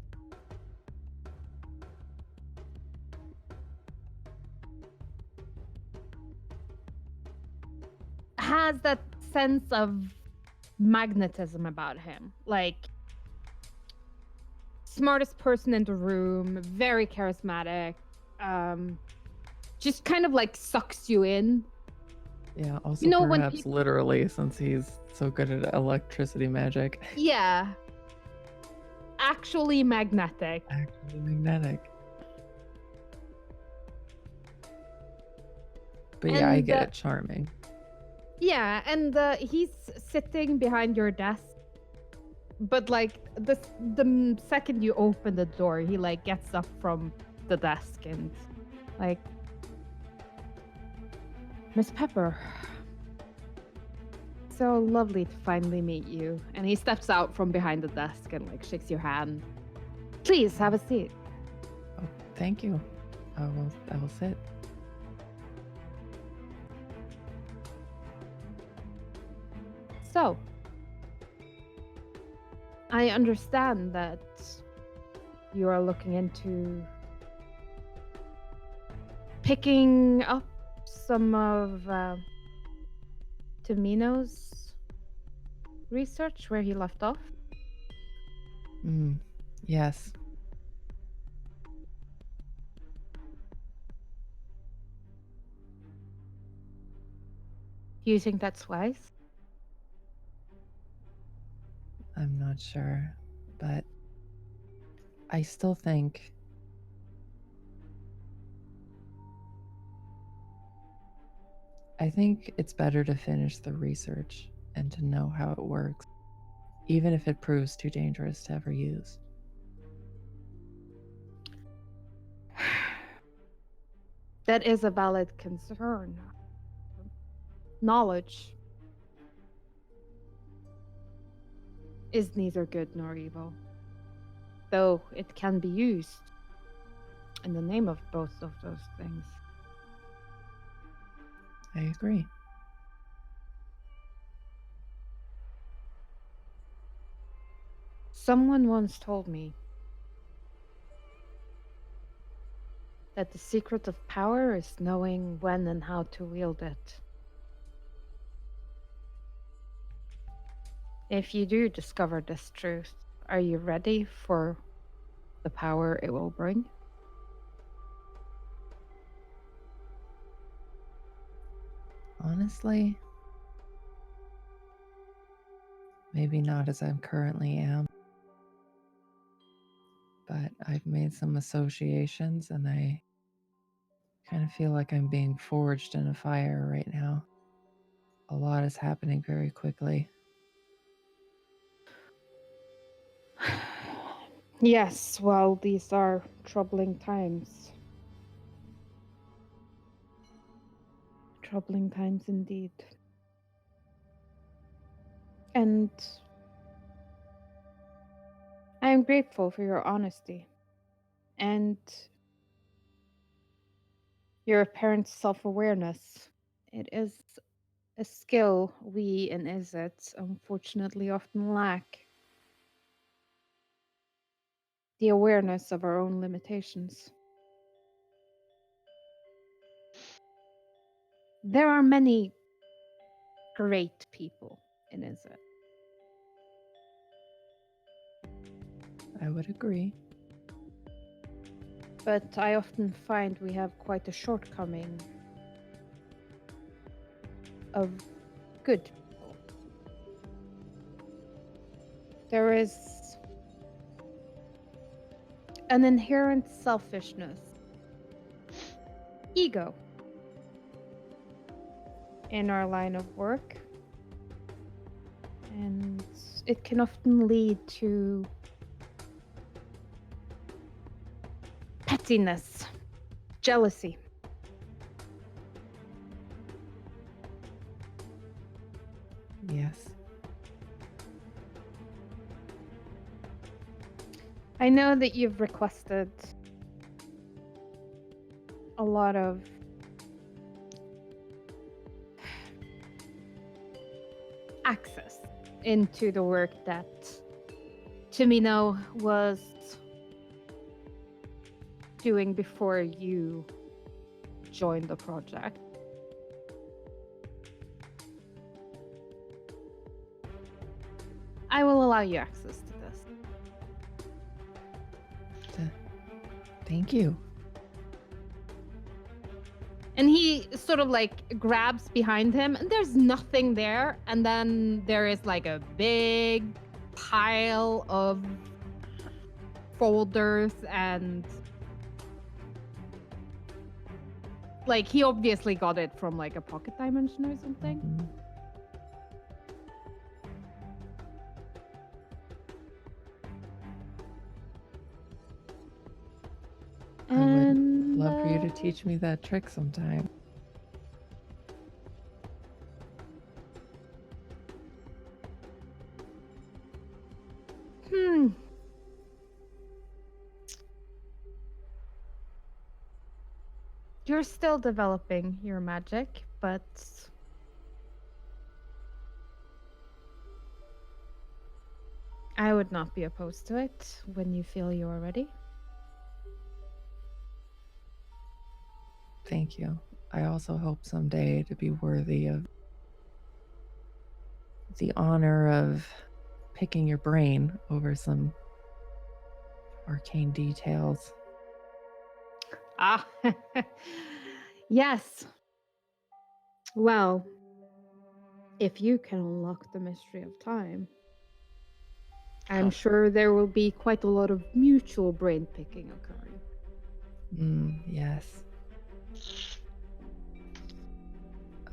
has that sense of magnetism about him. Like, smartest person in the room, very charismatic, just kind of like sucks you in. Yeah, also You know, when perhaps literally, since he's so good at electricity magic. Yeah. Actually magnetic. Actually magnetic. But yeah, I And, get it. Charming. Yeah, and he's sitting behind your desk. But like the second you open the door, he like gets up from the desk and like, Miss Pepper, so lovely to finally meet you. And he steps out from behind the desk and like shakes your hand. Please have a seat. Oh, thank you. I will sit. So, I understand that you are looking into picking up some of Tamino's research where he left off. Yes. Do you think that's wise? I'm not sure, but I still think it's better to finish the research and to know how it works, even if it proves too dangerous to ever use. That is a valid concern. Knowledge is neither good nor evil, though it can be used in the name of both of those things. I agree. Someone once told me that the secret of power is knowing when and how to wield it. If you do discover this truth, are you ready for the power it will bring? Honestly, maybe not as I currently am, but I've made some associations and I kind of feel like I'm being forged in a fire right now. A lot is happening very quickly. Yes, well, these are troubling times. Troubling times indeed. And I am grateful for your honesty and your apparent self-awareness. It is a skill we in Izzet unfortunately often lack. The awareness of our own limitations. There are many great people in Izzet. I would agree. but I often find we have quite a shortcoming of good people. There is an inherent selfishness, ego in our line of work, and it can often lead to pettiness, jealousy. Yes. I know that you've requested a lot of access into the work that Timino was doing before you joined the project. I will allow you access to this. Thank you. And he sort of like grabs behind him, and there's nothing there. And then there is like a big pile of folders, and like he obviously got it from like a pocket dimension or something. Mhm. I would And love for you to teach me that trick sometime. hmm. You're still developing your magic, but I would not be opposed to it when you feel you are ready. Thank you. I also hope someday to be worthy of the honor of picking your brain over some arcane details. Ah, yes. Well, if you can unlock the mystery of time, I'm sure there will be quite a lot of mutual brain picking occurring. Yes.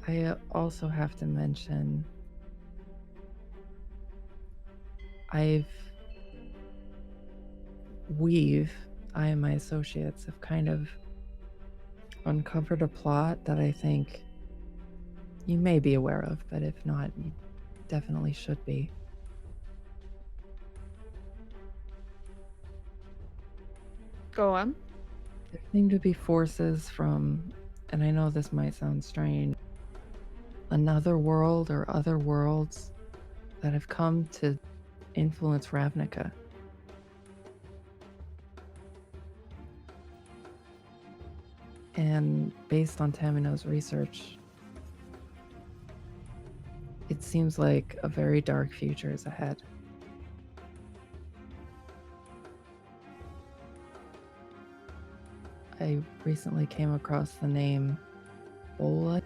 I also have to mention I and my associates have kind of uncovered a plot that I think you may be aware of, but if not, you definitely should be. Go on. There seem to be forces from, and I know this might sound strange, another world or other worlds that have come to influence Ravnica. And based on Tamino's research, it seems like a very dark future is ahead. I recently came across the name Ola.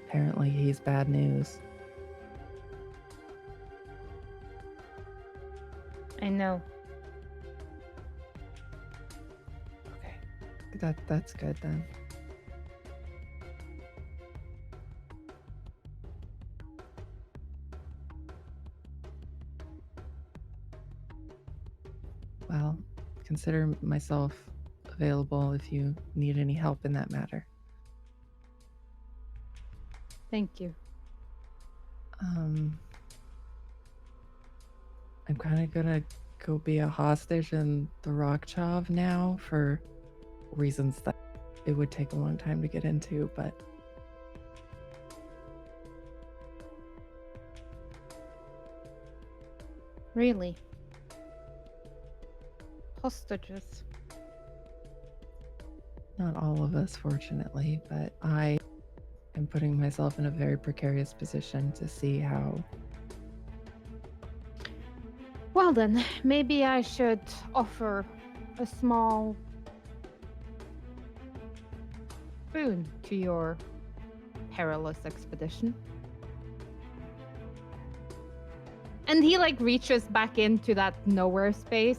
Apparently he's bad news. I know. Okay. That's good then. Well, consider myself available if you need any help in that matter. Thank you. I'm kind of gonna go be a hostage in the Rockchov now for reasons that it would take a long time to get into, but Really? Hostages. not all of us, fortunately, but I am putting myself in a very precarious position to see how. Well then, maybe I should offer a small boon to your perilous expedition. And he like reaches back into that nowhere space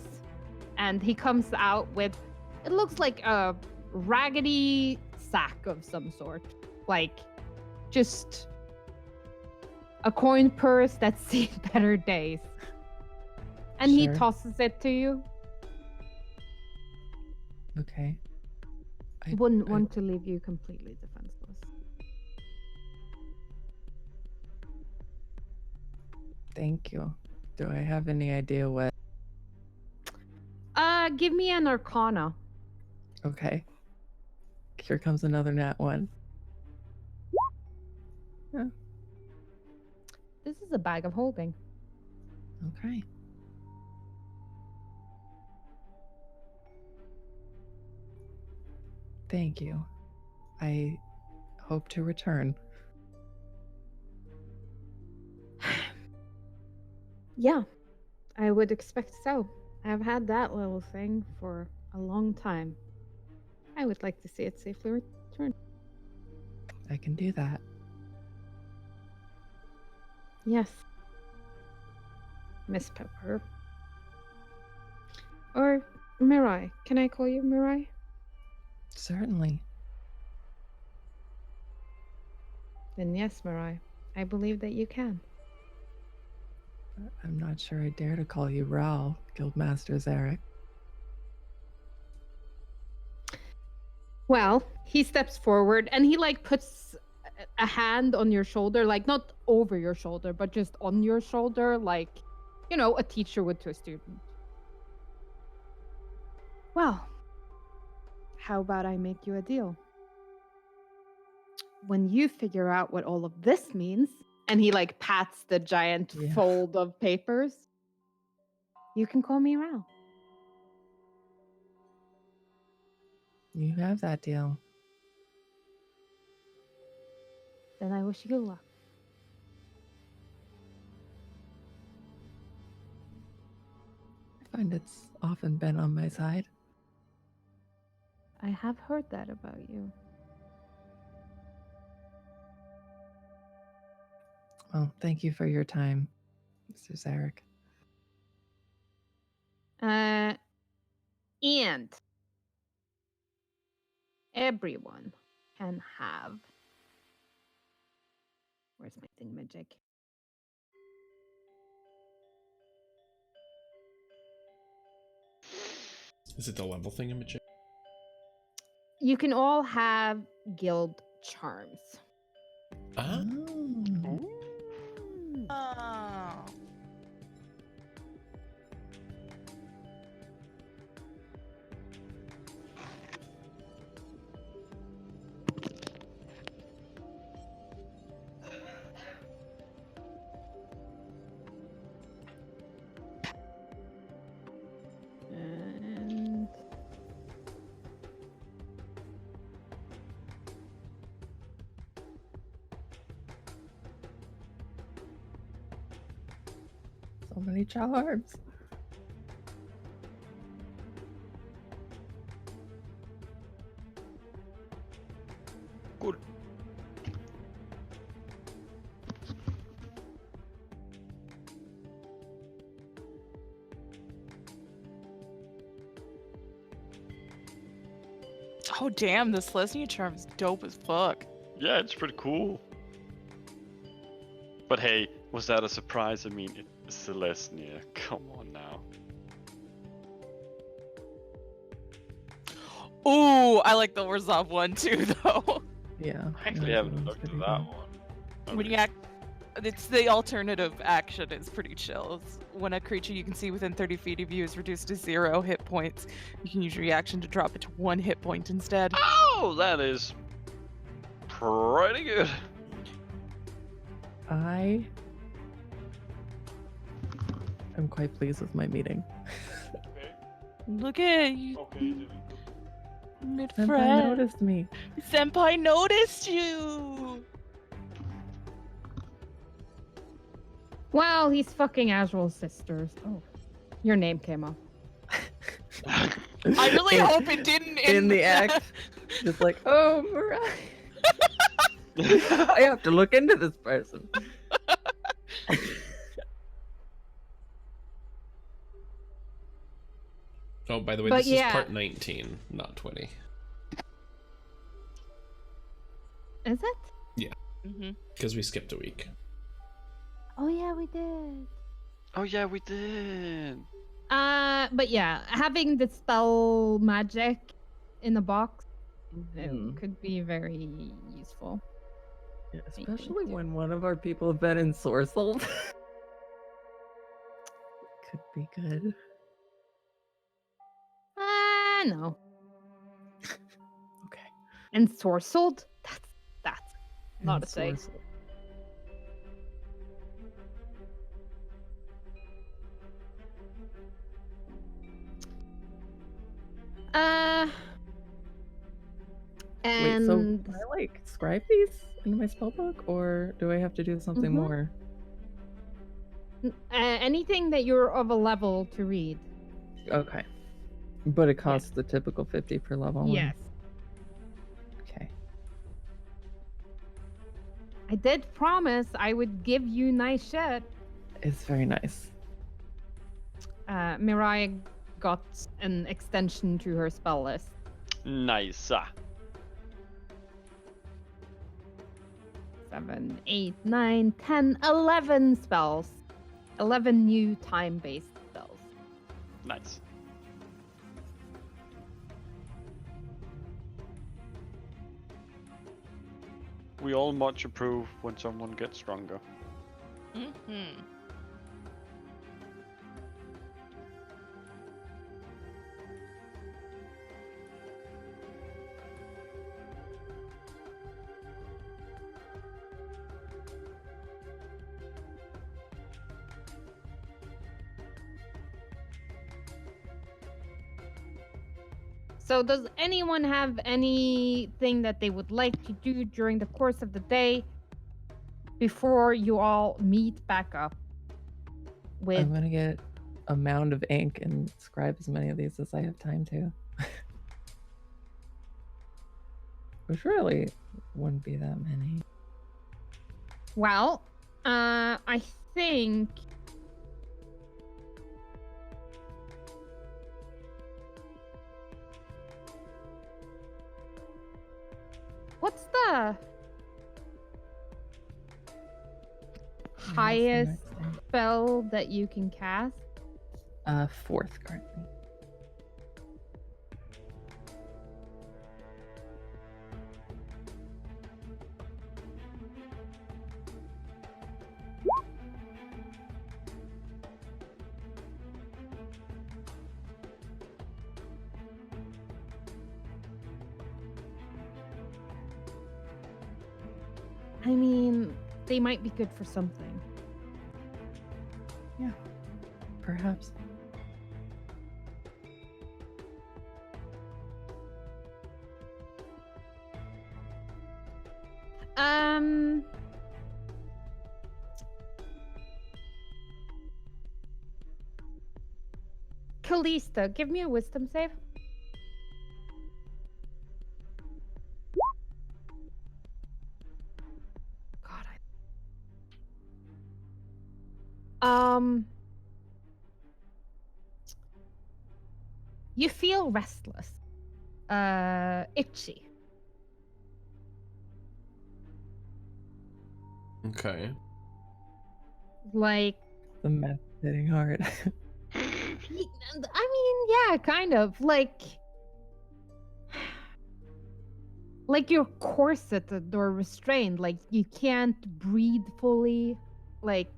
and he comes out with, it looks like a raggedy sack of some sort. Like just a coin purse that's seen better days. And he Sure. tosses it to you. Okay. Wouldn't want to leave you completely defenseless. Thank you. Do I have any idea what? Give me an arcana. Okay. Here comes another nat one. This is a bag of holding. Okay. Thank you. I hope to return. Yeah, I would expect so. I've had that little thing for a long time. I would like to see it safely return. I can do that. Yes. Miss Pepper. Or Mirai. Can I call you Mirai? Certainly. Then yes, Mirai. I believe that you can. I'm not sure I dare to call you Raul, Guildmaster Zarek. Well, he steps forward and he like puts a hand on your shoulder, like not over your shoulder, but just on your shoulder, like, you know, a teacher would to a student. Well, how about I make you a deal? When you figure out what all of this means, and he like pats the giant fold of papers, you can call me Raul. You have that deal. Then I wish you luck. I find it's often been on my side. I have heard that about you. Well, thank you for your time, Mr. Zarek. And everyone can have. Where's my thingamajig? Is it the level thingamajig? You can all have guild charms. Ah. Oh. And So many charms. Good. Oh damn, this Lesnia charm is dope as fuck. Yeah, it's pretty cool. But hey, was that a surprise? I mean, it's Celestia. Come on now. Ooh, I like the Orzhov one too, though. Yeah. I actually that haven't one's looked at pretty that good. one. When you act, it's the alternative action is pretty chill. It's when a creature you can see within 30 feet of you is reduced to 0 hit points, you can use your reaction to drop it to 1 hit point instead. Oh, that is pretty good. I am quite pleased with my meeting. Look at you, Okay. mid Senpai friend. noticed me. Senpai noticed you. wow, he's fucking Azrael's sisters. Oh, your name came up. I really hope it didn't in the act. Just like, oh, Mariah. I have to look into this person. Oh, by the way, But this yeah. is part 19, not 20. Is it? Mm-hmm. Because we skipped a week. Oh yeah, we did. Oh yeah, we did. But yeah, having the spell magic in the box Mhm. could be very useful. Yeah, think especially too. when one of our people have been in Sorcel. Could be good. No. Okay. Ensorcelled? That's not a thing. Ensorcel. Wait, so And can I like scribe these into my spellbook, or do I have to do something Mhm. more? Anything that you're of a level to read. Okay. But it costs the typical 50 per level. Yes. Okay. I did promise I would give you nice shit. It's very nice. Mariah got an extension to her spell list. Nice. 7, 8, 9, 10, 11 spells. 11 new time-based spells. Nice. We all much approve when someone gets stronger. Mm-hmm. So does anyone have anything that they would like to do during the course of the day before you all meet back up with I'm gonna get a mound of ink and scribe as many of these as I have time to. Which really wouldn't be that many. Well, I think what's the That's the highest next thing. spell that you can cast? 4th currently. I mean, they might be good for something. Perhaps. Callista, give me a wisdom save. God, you feel restless. Itchy. Okay. Like, The meth hitting hard. I mean, yeah, kind of. Like you're corseted or restrained. Like you can't breathe fully. Like,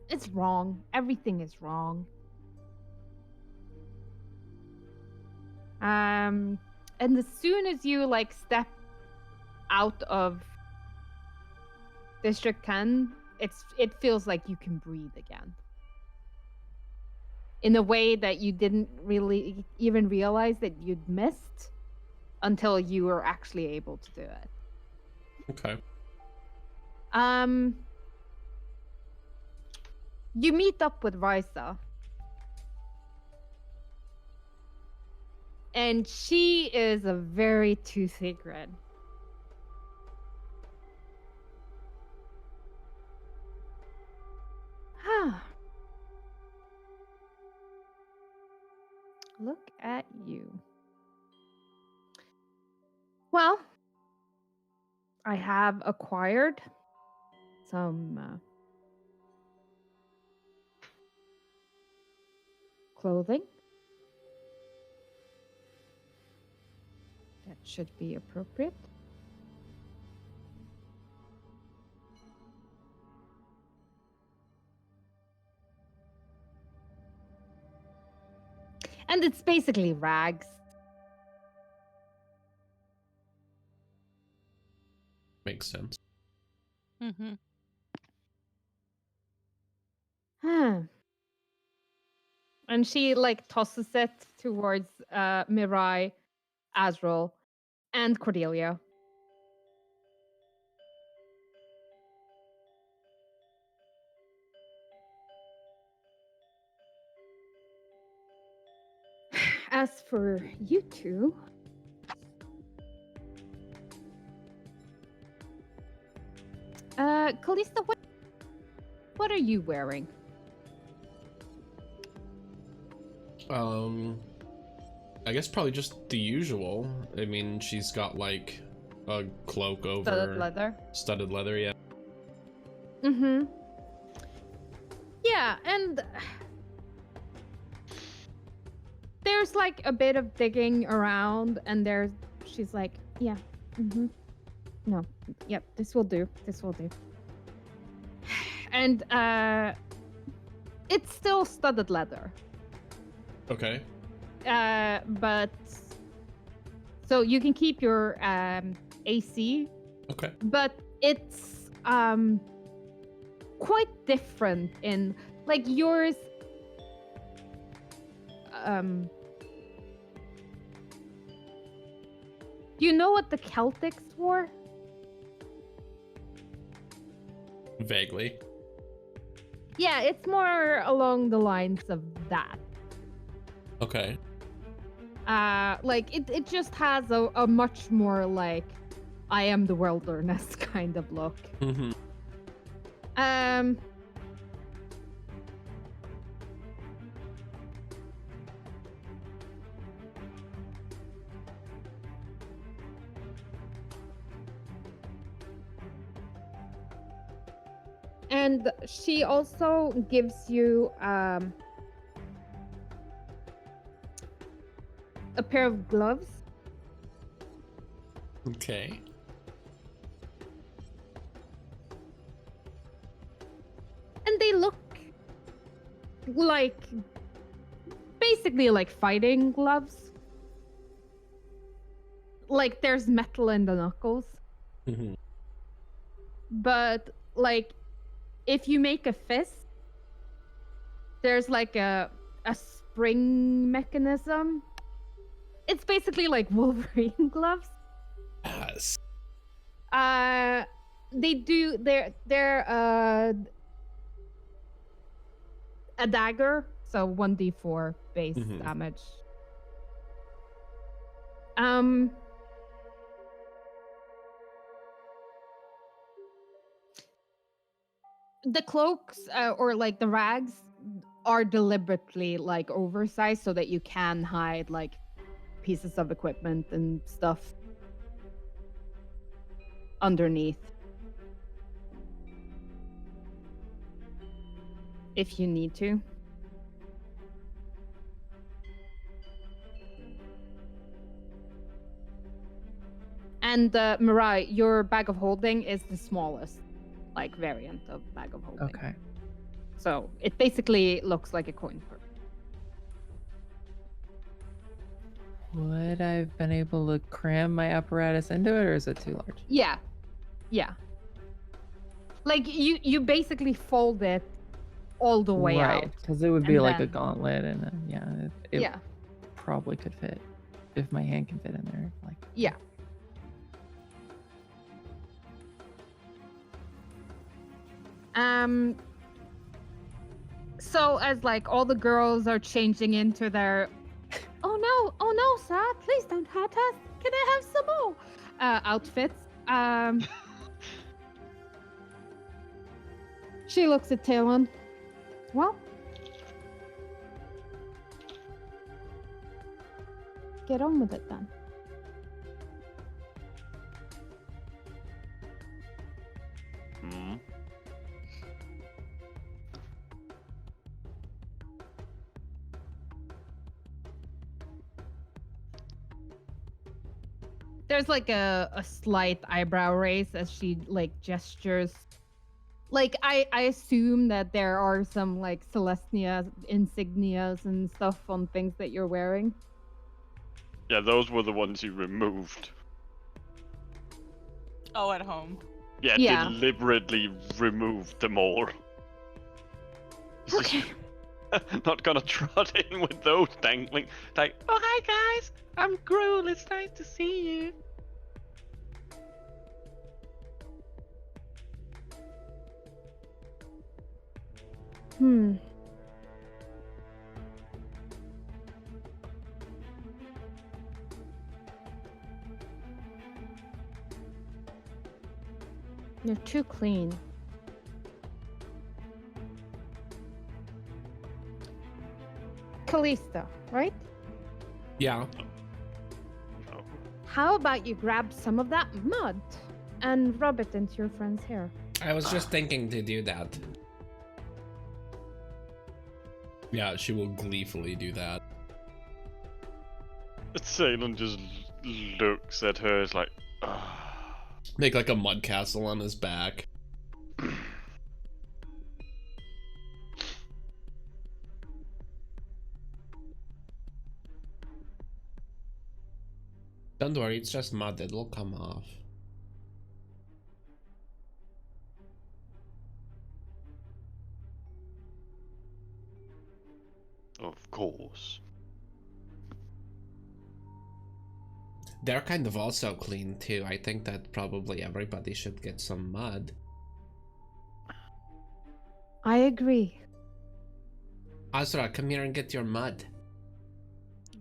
it's wrong. Everything is wrong. And as soon as you like step out of District 10, it feels like you can breathe again. In a way that you didn't really even realize that you'd missed until you were actually able to do it. Okay. You meet up with Risa. And she is a very toothy grin. Look at you. Well, I have acquired some clothing. That should be appropriate. And it's basically rags. Makes sense. Mm-hmm. And she like tosses it towards Mirai, Azrael, and Cordelia. As for you two, Callista, what are you wearing? I guess probably just the usual. I mean, she's got like a cloak over Studded leather. Studded leather, yeah. Mm-hmm. Yeah, and there's like a bit of digging around, and she's like, yeah, mm-hmm. No, yep, this will do. This will do. And it's still studded leather. Okay. But so you can keep your AC. Okay. But it's quite different in like yours. Do you know what the Celtics wore? Vaguely. Yeah, it's more along the lines of that. Okay. Like it just has a much more like I am the wilderness kind of look. Mm-hmm. And she also gives you a pair of gloves. Okay. And they look like basically like fighting gloves. Like there's metal in the knuckles. Mm-hmm. But like if you make a fist, there's like a spring mechanism. It's basically like Wolverine gloves. Yes. They're a dagger, so 1d4 base damage. The cloaks or like the rags are deliberately like oversized so that you can hide like pieces of equipment and stuff underneath if you need to. And Mirai, your bag of holding is the smallest like variant of bag of holding. Okay. So it basically looks like a coin purse. Would I've been able to cram my apparatus into it, or is it too large? Yeah. Like you basically fold it all the way right, out. because it would be and like a then- gauntlet, and it Yeah. probably could fit if my hand can fit in there. Like, Yeah. So as like all the girls are changing into their Oh no, sir! Please don't hurt us. Can I have some more outfits? She looks at Talon. Well, get on with it then. Hmm. There's like a slight eyebrow raise as she like gestures. Like I assume that there are some like Celestia insignias and stuff on things that you're wearing. Yeah, those were the ones you removed. Oh, at home. Yeah, Yeah. deliberately removed them all. Okay. Not gonna trot in with those dangling. Like, oh hi guys, I'm Gruul. It's nice to see you. Hmm. You're too clean. Callista, right? Yeah. How about you grab some of that mud and rub it into your friend's hair? I was just thinking to do that. Yeah, she will gleefully do that. Salem just looks at her as like, Make like a mud castle on his back. Don't worry, it's just mud, it'll come off. of course. They're kind of also clean too. I think that probably everybody should get some mud. I agree. Azra, come here and get your mud.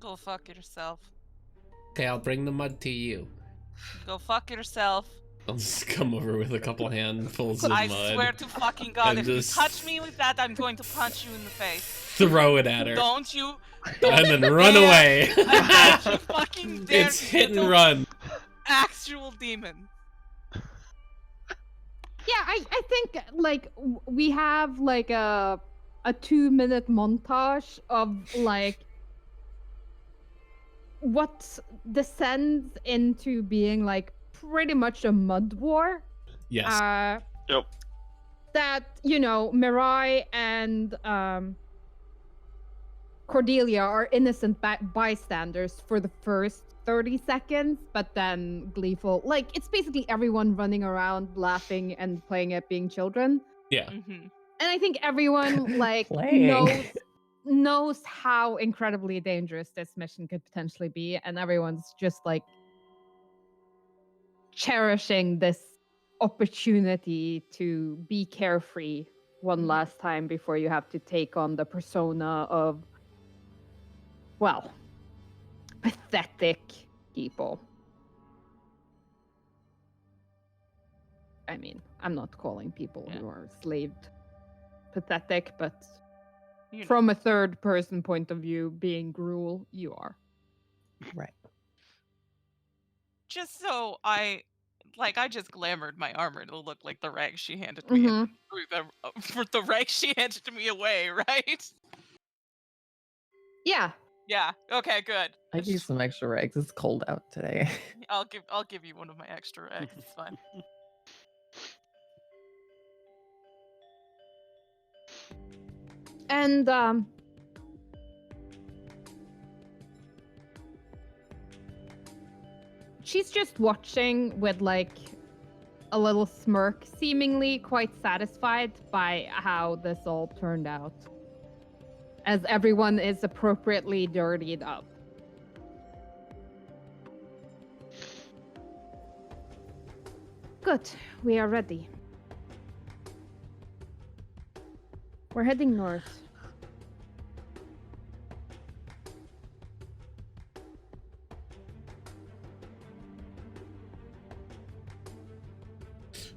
Go fuck yourself. Okay, I'll bring the mud to you. Go fuck yourself. I'll just come over with a couple handfuls of I mud. swear to fucking God, and if just- you touch me with that, I'm going to punch you in the face. Throw it at her. Don't you? And then run dare- away. Don't you fucking dare, It's hit and little run. Actual demon. Yeah, I think like we have like a 2-minute montage of like what descends into being like pretty much a mud war. Yes. Yep. That, you know, Mirai and Cordelia are innocent bystanders for the first 30 seconds, but then gleeful. Like, it's basically everyone running around laughing and playing at being children. Yeah. Mm-hmm. And I think everyone like Playing. knows how incredibly dangerous this mission could potentially be, and everyone's just like cherishing this opportunity to be carefree one last time before you have to take on the persona of, well, pathetic people. I mean, I'm not calling people who are slaved pathetic, but You know. from a third person point of view, being Gruul, you are. Right. Just so I just glamored my armor to look like the rags she handed me. Mhm. For the rags she handed me away, right? Yeah. Yeah. Okay. Good. I need some extra rags. It's cold out today. I'll give you one of my extra rags. It's fine. And she's just watching with like a little smirk, seemingly quite satisfied by how this all turned out, as everyone is appropriately dirtied up. Good, we are ready. We're heading north.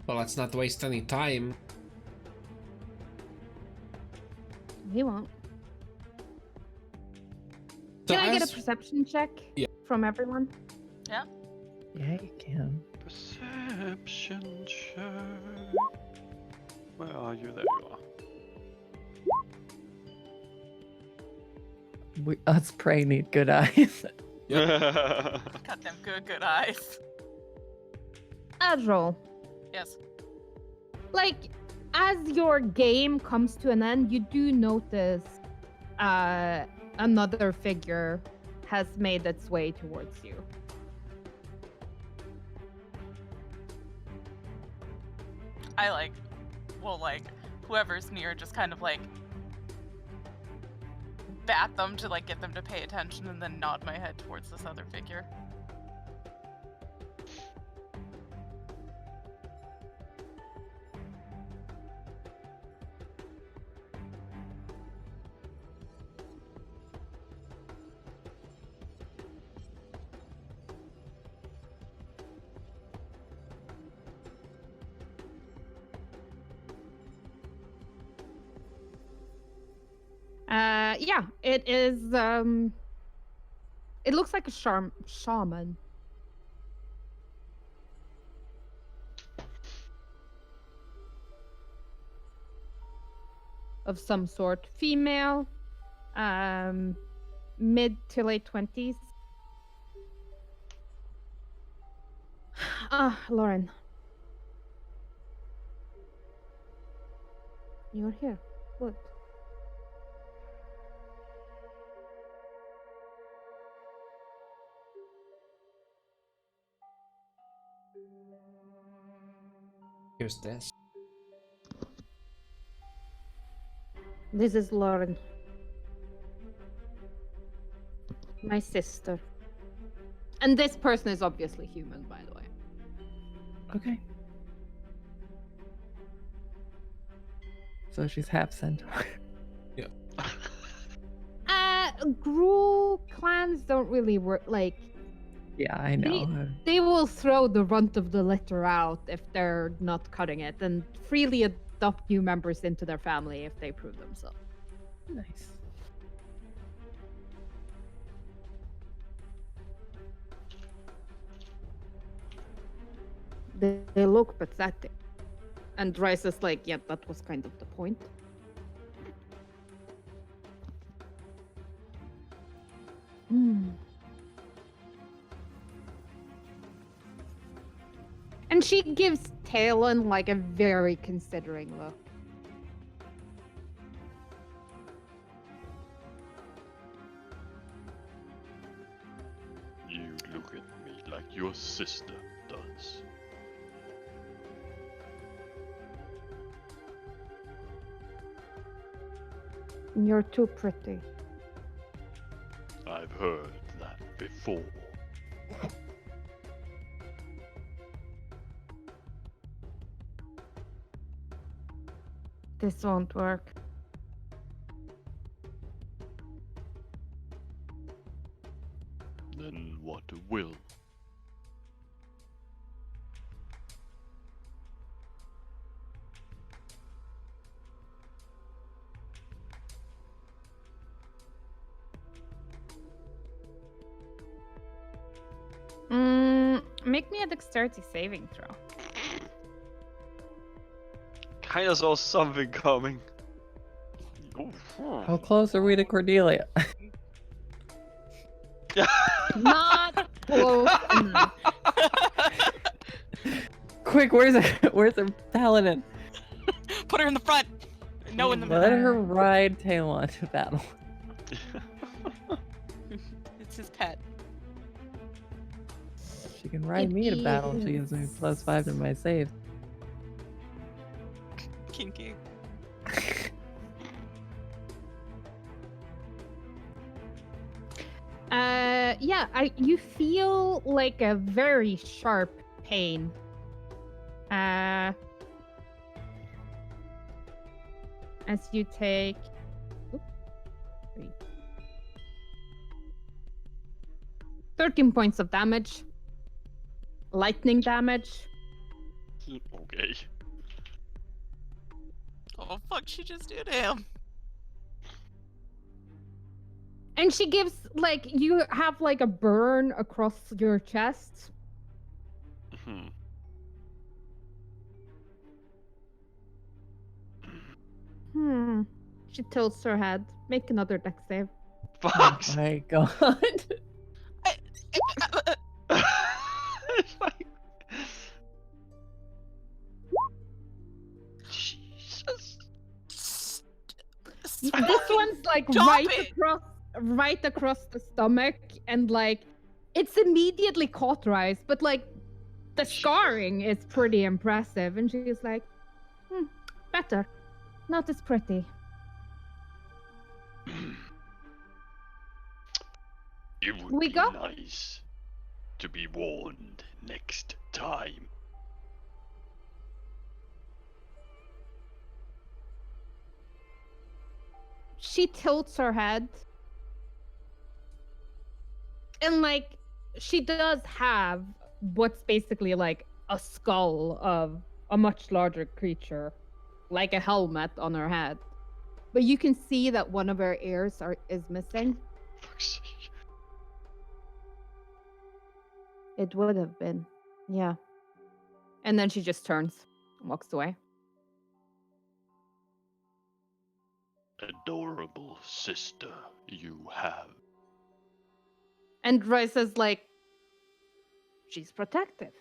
Well, let's not waste any time. He won't. So Can I get a as- perception check Yeah. from everyone? Yeah, you can. Perception check. Where are you? There you are. Us prey need good eyes. Got them good eyes. Orzhov, Yes. like, as your game comes to an end, you do notice another figure has made its way towards you. I whoever's near, just kind of bat them to get them to pay attention, and then nod my head towards this other figure. Yeah, it is. It looks like a shaman. Of some sort, female, mid to late 20s. Lauren, you're here. Good. Here's this. This is Lauren, my sister. And this person is obviously human, by the way. Okay. So she's half centaur. Gruul clans don't really work. Yeah, I know. They will throw the runt of the litter out if they're not cutting it, and freely adopt new members into their family if they prove themselves. Nice. They look pathetic. And Rice is like, yeah, that was kind of the point. And she gives Talon a very considering look. You look at me like your sister does. You're too pretty. I've heard that before. This won't work. Then what will? Make me a dexterity saving throw. Kinda saw something coming. How close are we to Cordelia? Not close enough. Quick, where's her paladin? Put her in the front. No, in the Let middle. her ride Talon to battle. It's his pet. She can ride me to battle. She gives me +5 to my save. Kinky. You feel like a very sharp pain. As you take 13 points of damage. Lightning damage. Okay. Oh fuck, she just did him. And she gives, like, you have, like, a burn across your chest. Hmm. She tilts her head. Make another dex save. Oh Fuck. my god. Jesus. This Fucking one's, like, stop right it! across the stomach, and, like, it's immediately cauterized, but, like, the scarring is pretty impressive. And she's like, better. Not as pretty. It would We be go? nice to be warned next time. She tilts her head. And, like, she does have what's basically like a skull of a much larger creature, like a helmet on her head. But you can see that one of her ears is missing. Fuck's sake. It would have been. Yeah. And then she just turns and walks away. Adorable sister you have. And Royce is like, she's protective.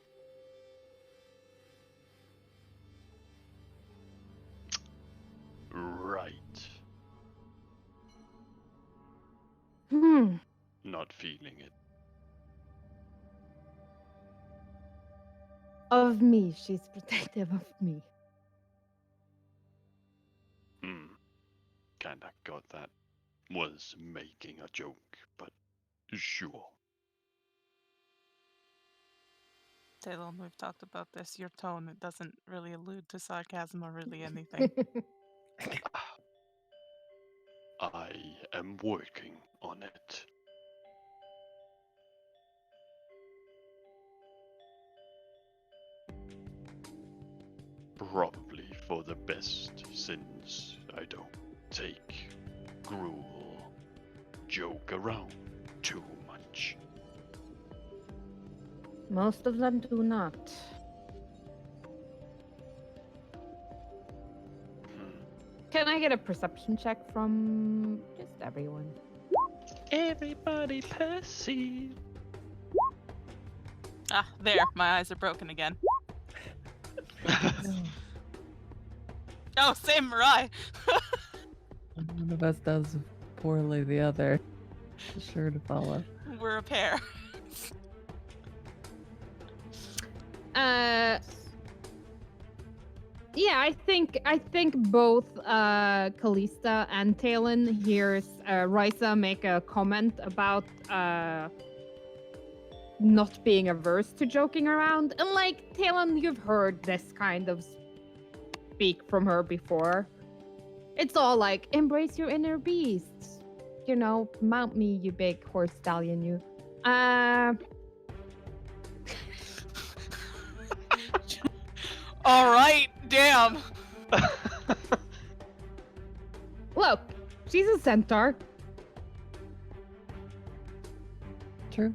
Right. Not feeling it. Of me. She's protective of me. Kinda got that. Was making a joke, but sure. Talon, we've talked about this. Your tone, it doesn't really allude to sarcasm or really anything. I am working on it. Probably for the best, since I don't take Gruul joke around too much. Most of them do not. Can I get a perception check from just everyone? Everybody perceive. Ah, there. My eyes are broken again. Oh, same Mirai. One of us does poorly, the other is sure to follow. We're a pair. Yeah, I think both Kalista and Talon hears Risa make a comment about not being averse to joking around. And like, Talon, you've heard this kind of speak from her before. It's all like, embrace your inner beasts. You know, mount me, you big horse stallion, you. All right, damn. Look, she's a centaur. True.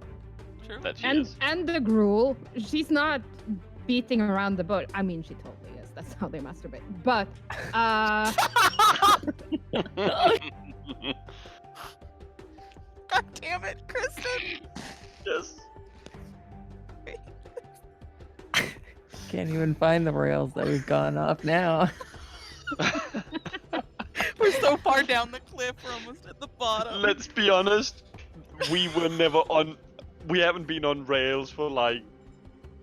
True. That she And is. and the Gruul, she's not beating around the bush. I mean, she totally is. That's how they masturbate. But God damn it, Kristen. Yes. Can't even find the rails that we've gone off now. We're so far down the cliff, we're almost at the bottom. Let's be honest, we were never on. We haven't been on rails for like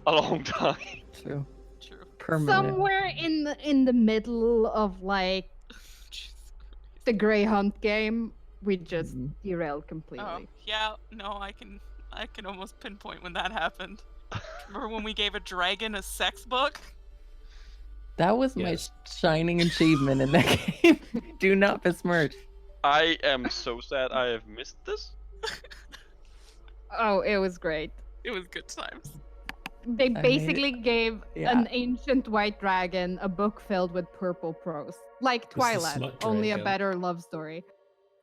a long time. True. True. Permanent. somewhere in the middle of like Jesus Christ. the Grey Hunt game, we just Mhm. derailed completely. Oh, yeah, no, I can almost pinpoint when that happened. Remember when we gave a dragon a sex book? That was my Yes. shining achievement in that game. Do not besmirch. I am so sad I have missed this. Oh, it was great. It was good times. They made it- basically gave Yeah. an ancient white dragon a book filled with purple prose. Like the Twilight, smut only a dragon. better love story.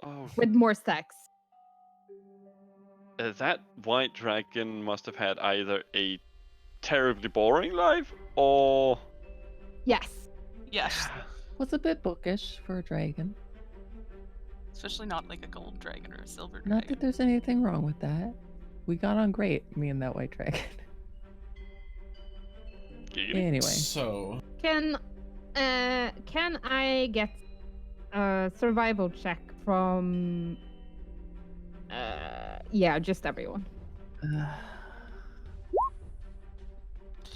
Oh, With more sex. that white dragon must have had either a terribly boring life or. Yes. Yes. Was a bit bookish for a dragon. Especially not like a gold dragon or a silver Not dragon. that there's anything wrong with that. We got on great, me and that white dragon. Giggity. Anyway, So, Can I get a survival check from yeah, just everyone.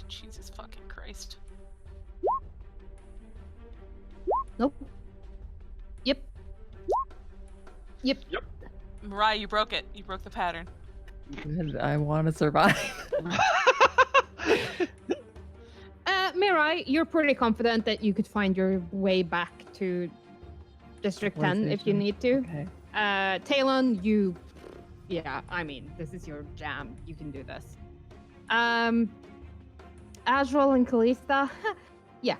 Jesus fucking Christ. Nope. Yep. Yep. Mariah, you broke it. You broke the pattern. good. I want to survive. Mirai, you're pretty confident that you could find your way back to District 10 if you Civilization. need to. Okay. Talon, yeah, I mean, this is your jam. You can do this. Azrael and Callista, yeah.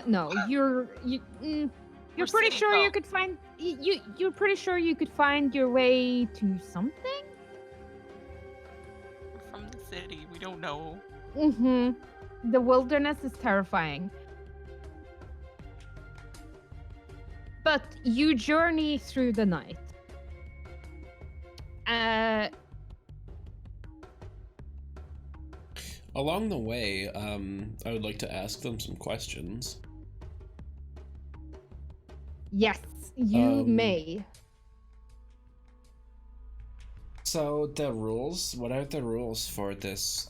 No, you're We're pretty city sure you folk. could find you're pretty sure you could find your way to something. We're from the city. We don't know. Mm-hmm. The wilderness is terrifying. But you journey through the night. along the way, I would like to ask them some questions. Yes, you Um, may. So the rules, what are the rules for this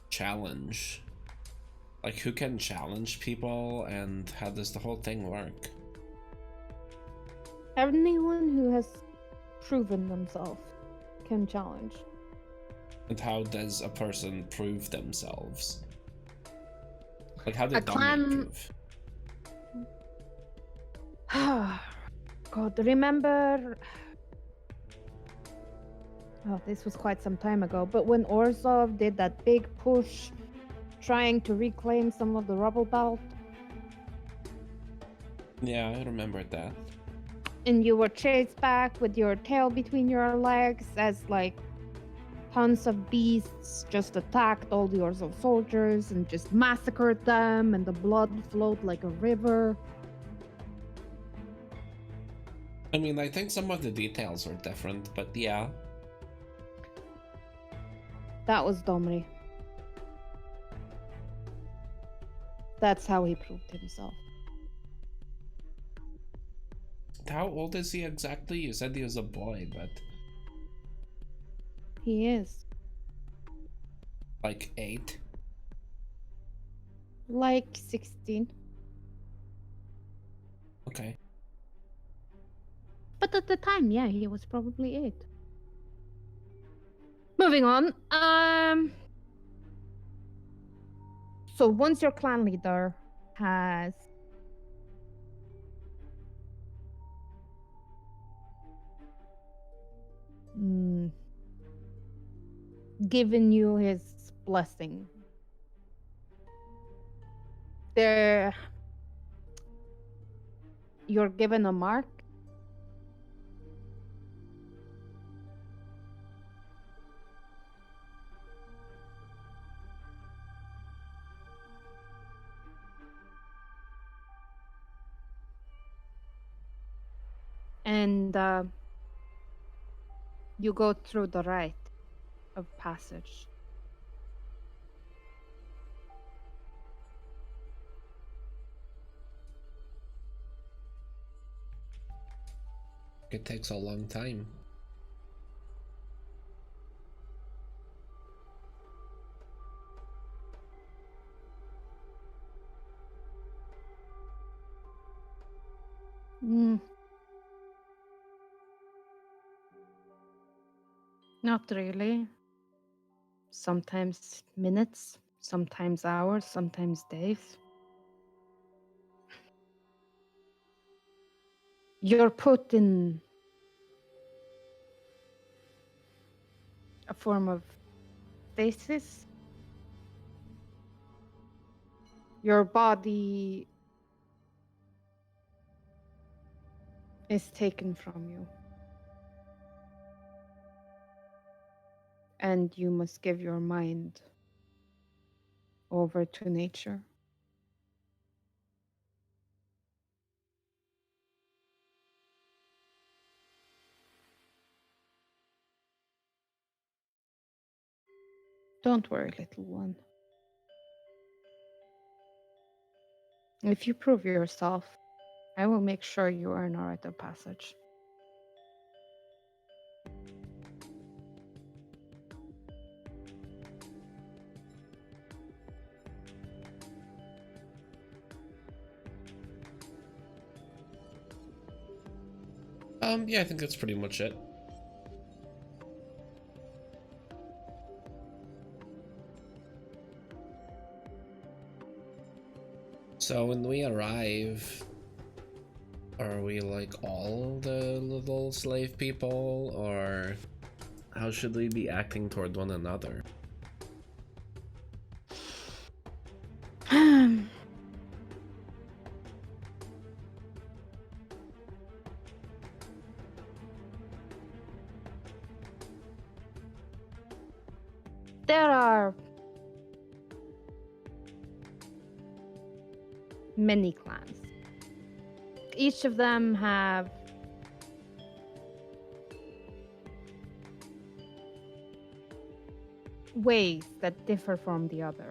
challenge? Like, who can challenge people, and how does the whole thing work? Anyone who has proven themselves can challenge. And how does a person prove themselves? Like, how A did Dominic clan- prove? God, remember? Oh, this was quite some time ago. But when Orzhov did that big push, trying to reclaim some of the rubble belt, Yeah, I remembered that. and you were chased back with your tail between your legs as like tons of beasts just attacked all the Orzhov soldiers and just massacred them, and the blood flowed like a river. I mean, I think some of the details are different, but yeah. That was Domri. That's how he proved himself. How old is he exactly? You said he was a boy, but He is. like 8? Like 16. Okay. But at the time, yeah, he was probably 8. Moving on. So once your clan leader has given you his blessing, you're given a mark. And you go through the rite of passage. It takes a long time. Not really. Sometimes minutes, sometimes hours, sometimes days. You're put in a form of stasis. Your body is taken from you. And you must give your mind over to nature. Don't worry, little one. If you prove yourself, I will make sure you earn a rite of passage. Yeah, I think that's pretty much it. So when we arrive, are we like all the little slave people, or how should we be acting toward one another? There are many clans. Each of them have ways that differ from the other.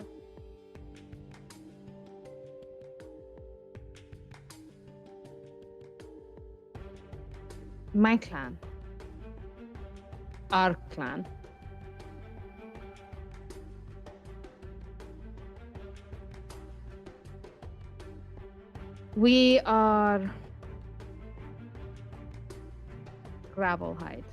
My clan, our clan, we are Gravelhide.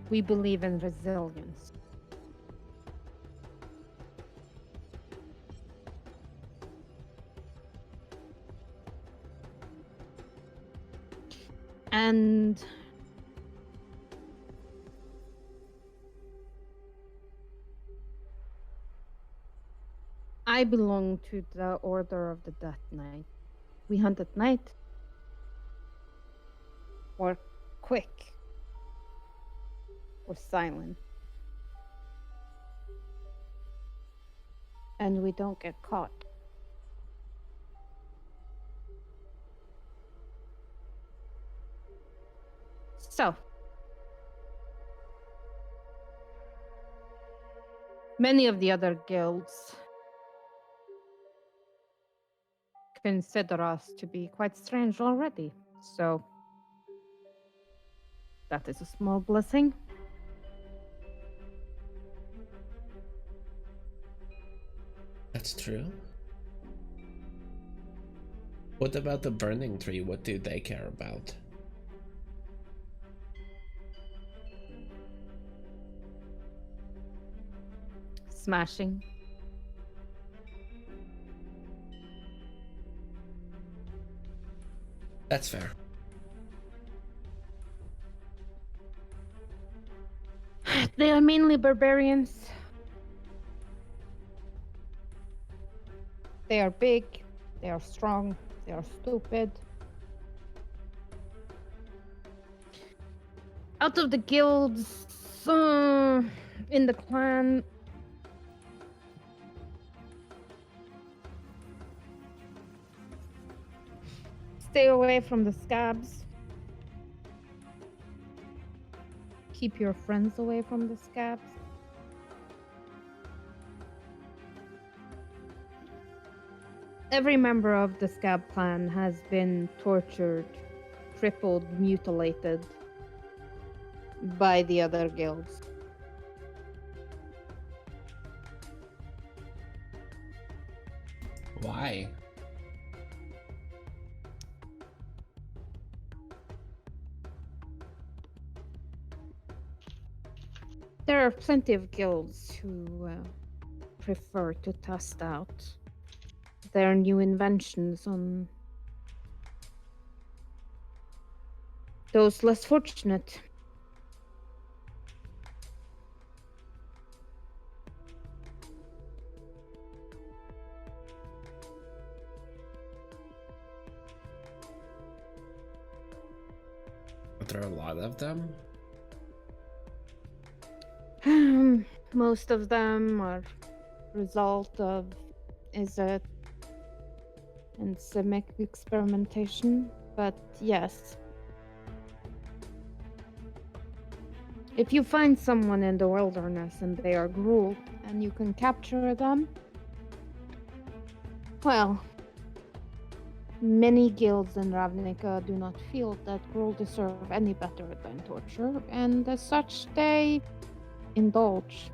We believe in resilience. And I belong to the Order of the Death Knight. We hunt at night. We're quick. We're silent. And we don't get caught. So, many of the other guilds consider us to be quite strange already. So, that is a small blessing. That's true. What about the burning tree? What do they care about? Smashing. That's fair. They are mainly barbarians. They are big, they are strong, they are stupid. Out of the guilds in the clan, stay away from the scabs. Keep your friends away from the scabs. Every member of the scab clan has been tortured, crippled, mutilated by the other guilds. Why? There are plenty of guilds who prefer to test out their new inventions on those less fortunate. But there are a lot of them. Most of them are result of it enzymic experimentation, but yes. If you find someone in the wilderness and they are Gruul and you can capture them, well, many guilds in Ravnica do not feel that Gruul deserve any better than torture, and as such, they indulge.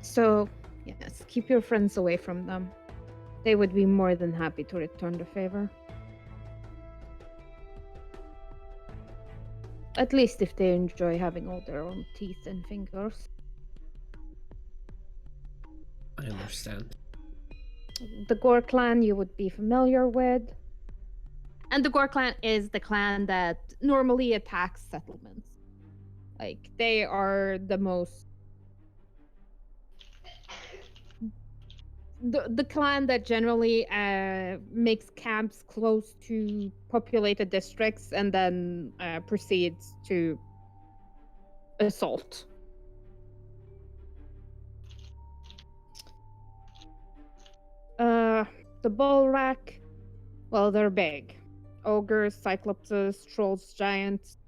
So, yes, keep your friends away from them. They would be more than happy to return the favor. At least if they enjoy having all their own teeth and fingers. I understand. The Gore clan you would be familiar with. And the Gore clan is the clan that normally attacks settlements. Like, they are the most... The clan that generally makes camps close to populated districts and then proceeds to assault. The bull rack, well, they're big. Ogres, cyclopses, trolls, giants.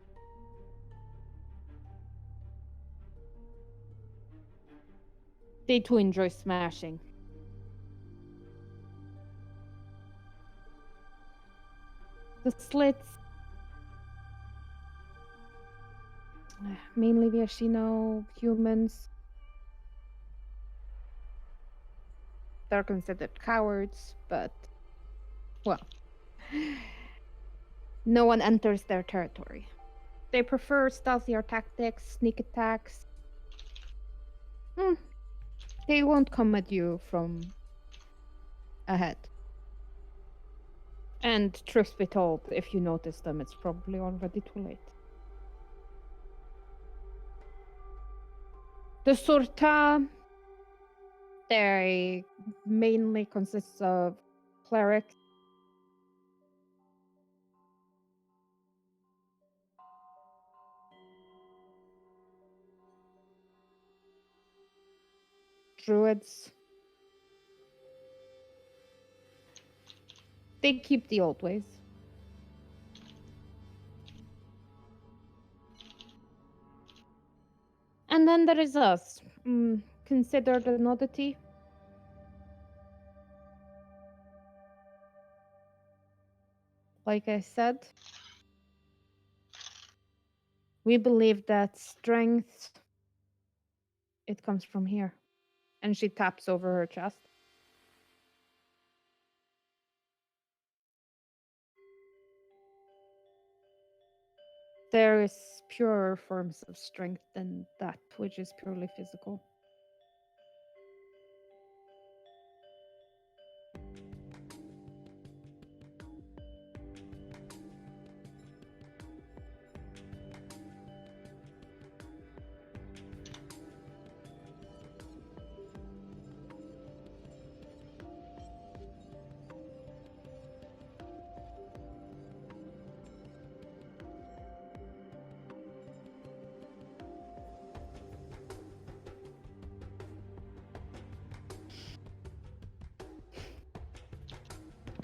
They too enjoy smashing. The slits, mainly Viashino humans. They're considered cowards, but, well, no one enters their territory. They prefer stealthier tactics, sneak attacks. They won't come at you from ahead. And truth be told, if you notice them, it's probably already too late. The Surta, they mainly consists of clerics. Druids. They keep the old ways. And then there is us, considered an oddity. Like I said, we believe that strength, it comes from here. And she taps over her chest. There is purer forms of strength than that, which is purely physical.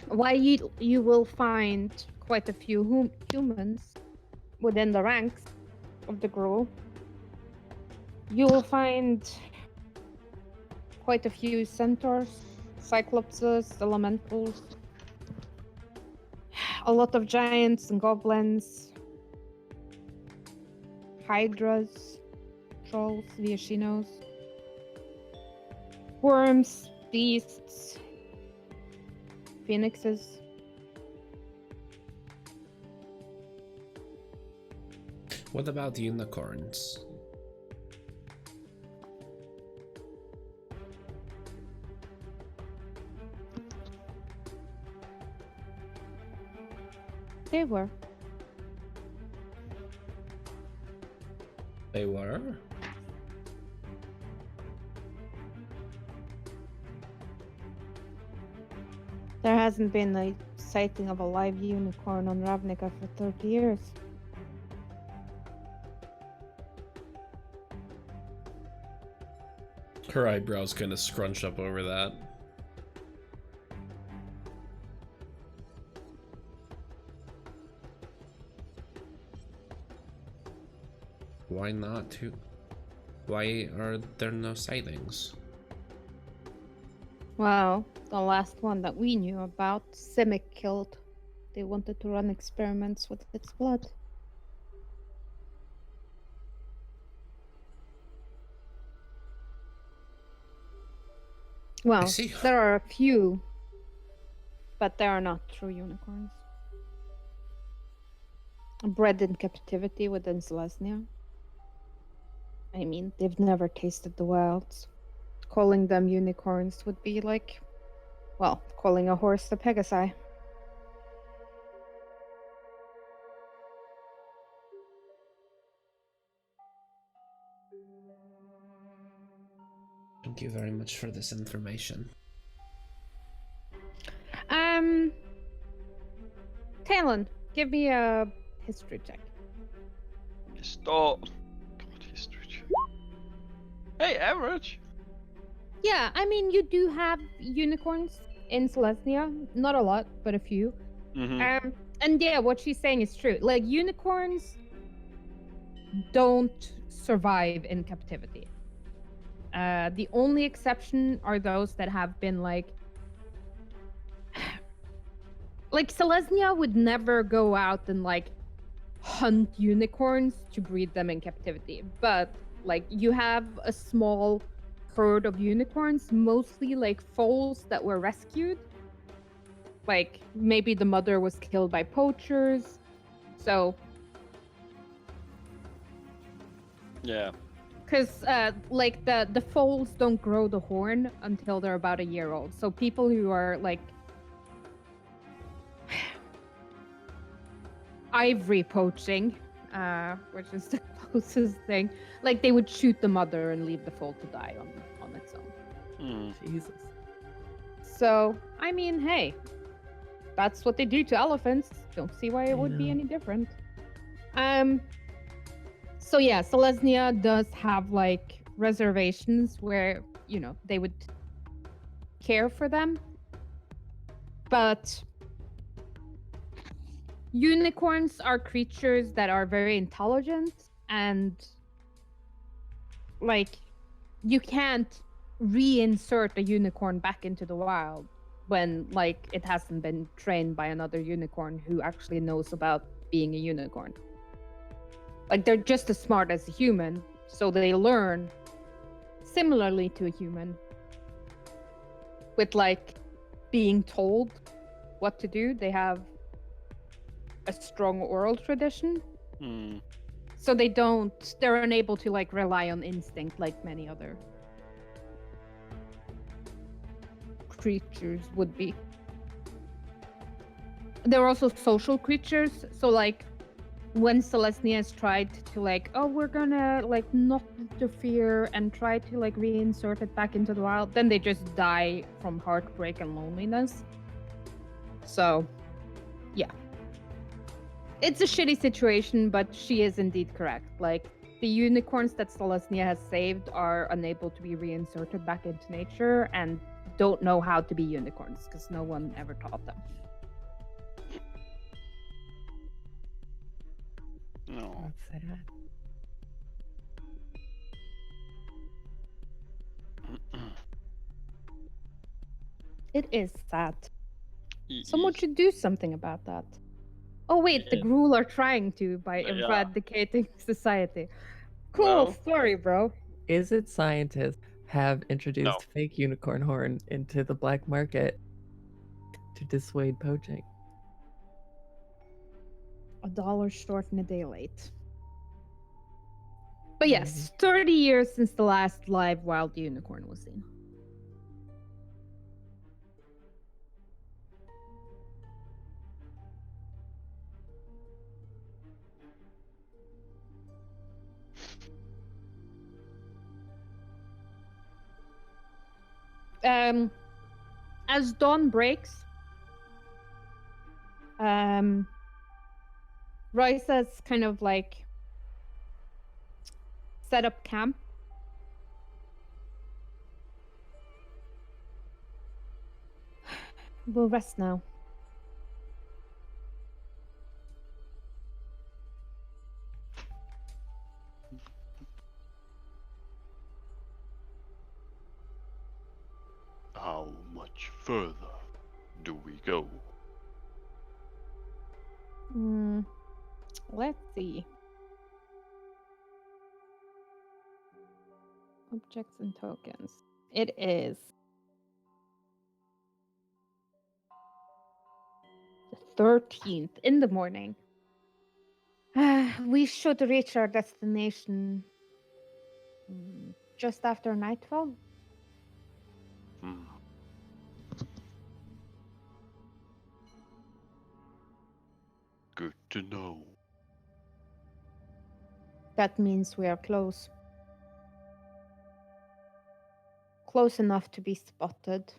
While you will find quite a few humans within the ranks of the Gruul, you will find quite a few centaurs, cyclopses, elementals, a lot of giants and goblins, hydras, trolls, viashinos, worms, beasts, phoenixes. What about unicorns? They were. They were? There hasn't been a sighting of a live unicorn on Ravnica for 30 years. Her eyebrows kind of scrunch up over that. Why not? Why are there no sightings? Well, the last one that we knew about, Simic killed. They wanted to run experiments with its blood. Well, see. there are a few, but they are not true unicorns. Bred in captivity within Selesnya. I mean, they've never tasted the wilds. Calling them unicorns would be like, well, calling a horse a Pegasi. Thank you very much for this information. Talon, give me a history check. Stop. God, history. Hey, average. Yeah, I mean, you do have unicorns in Selesnya. Not a lot, but a few. Mm-hmm. And yeah, what she's saying is true. Like, unicorns don't survive in captivity. The only exception are those that have been like Selesnya would never go out and like hunt unicorns to breed them in captivity. But like you have a small herd of unicorns, mostly like foals that were rescued. Like maybe the mother was killed by poachers. So Yeah. because like the foals don't grow the horn until they're about a year old. So people who are like ivory poaching, which is the closest thing, like they would shoot the mother and leave the foal to die on its own. Jesus. So I mean, hey, that's what they do to elephants. Don't see why it would be know. any different. So yeah, Selesnya does have like reservations where, you know, they would care for them. But unicorns are creatures that are very intelligent, and like you can't reinsert a unicorn back into the wild when like it hasn't been trained by another unicorn who actually knows about being a unicorn. Like they're just as smart as a human, so they learn similarly to a human with like being told what to do. They have a strong oral tradition. So they're unable to like rely on instinct like many other creatures would be. They're also social creatures, so like when Selesnya has tried to like, oh, we're gonna like not interfere and try to like reinsert it back into the wild, then they just die from heartbreak and loneliness. So yeah, it's a shitty situation, but she is indeed correct. Like the unicorns that Selesnya has saved are unable to be reinserted back into nature and don't know how to be unicorns because no one ever taught them. No. That's sad. It is sad. Someone should do something about that. Oh wait, the Yeah. Gruul are trying to by Yeah. eradicating society. Cool Well. story, bro. Is it scientists have introduced No. fake unicorn horn into the black market to dissuade poaching? $1 short and a day late. But yes, 30 years since the last live wild unicorn was seen. As dawn breaks, Royce has kind of like set up camp. We'll rest now. How much further do we go? Let's see. Objects and tokens. It is the 13th in the morning. We should reach our destination just after nightfall. Good to know. That means we are close. Close enough to be spotted.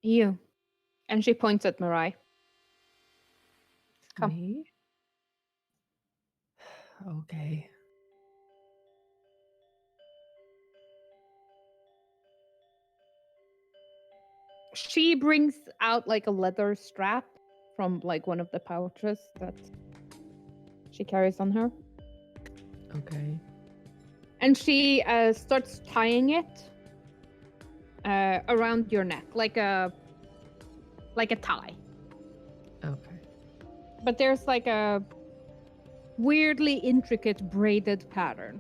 You. And she points at Mirai. Come. Me? Okay. She brings out like a leather strap from like one of the pouches that she carries on her. Okay. And she starts tying it around your neck, like a tie. Okay. But there's like a weirdly intricate braided pattern.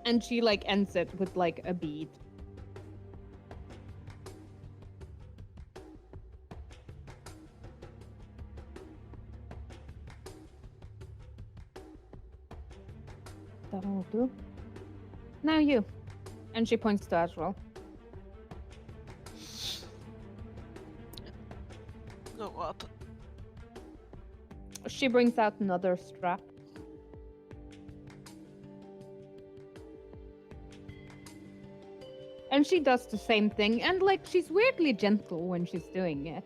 And she like ends it with like a bead. That'll do. Now you. And she points to Azrael. Go up. She brings out another strap. And she does the same thing, and like she's weirdly gentle when she's doing it.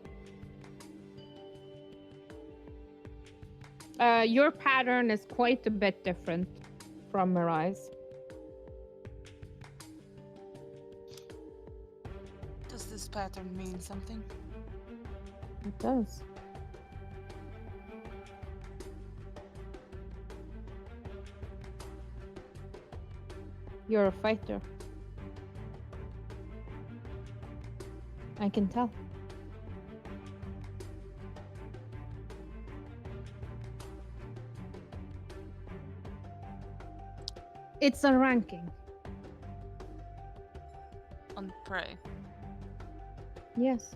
Your pattern is quite a bit different from Mirai's. Does this pattern mean something? It does. You're a fighter. I can tell. It's a ranking. On prey. Yes.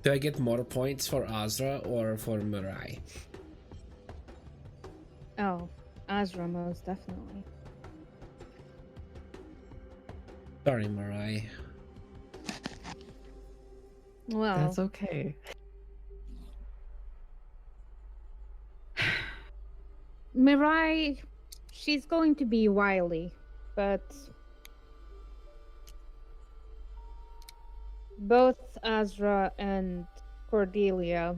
Do I get more points for Azra or for Mirai? Oh, Azra most definitely. Sorry, Mirai. Well, That's okay. Mirai, she's going to be wily, but both Azra and Cordelia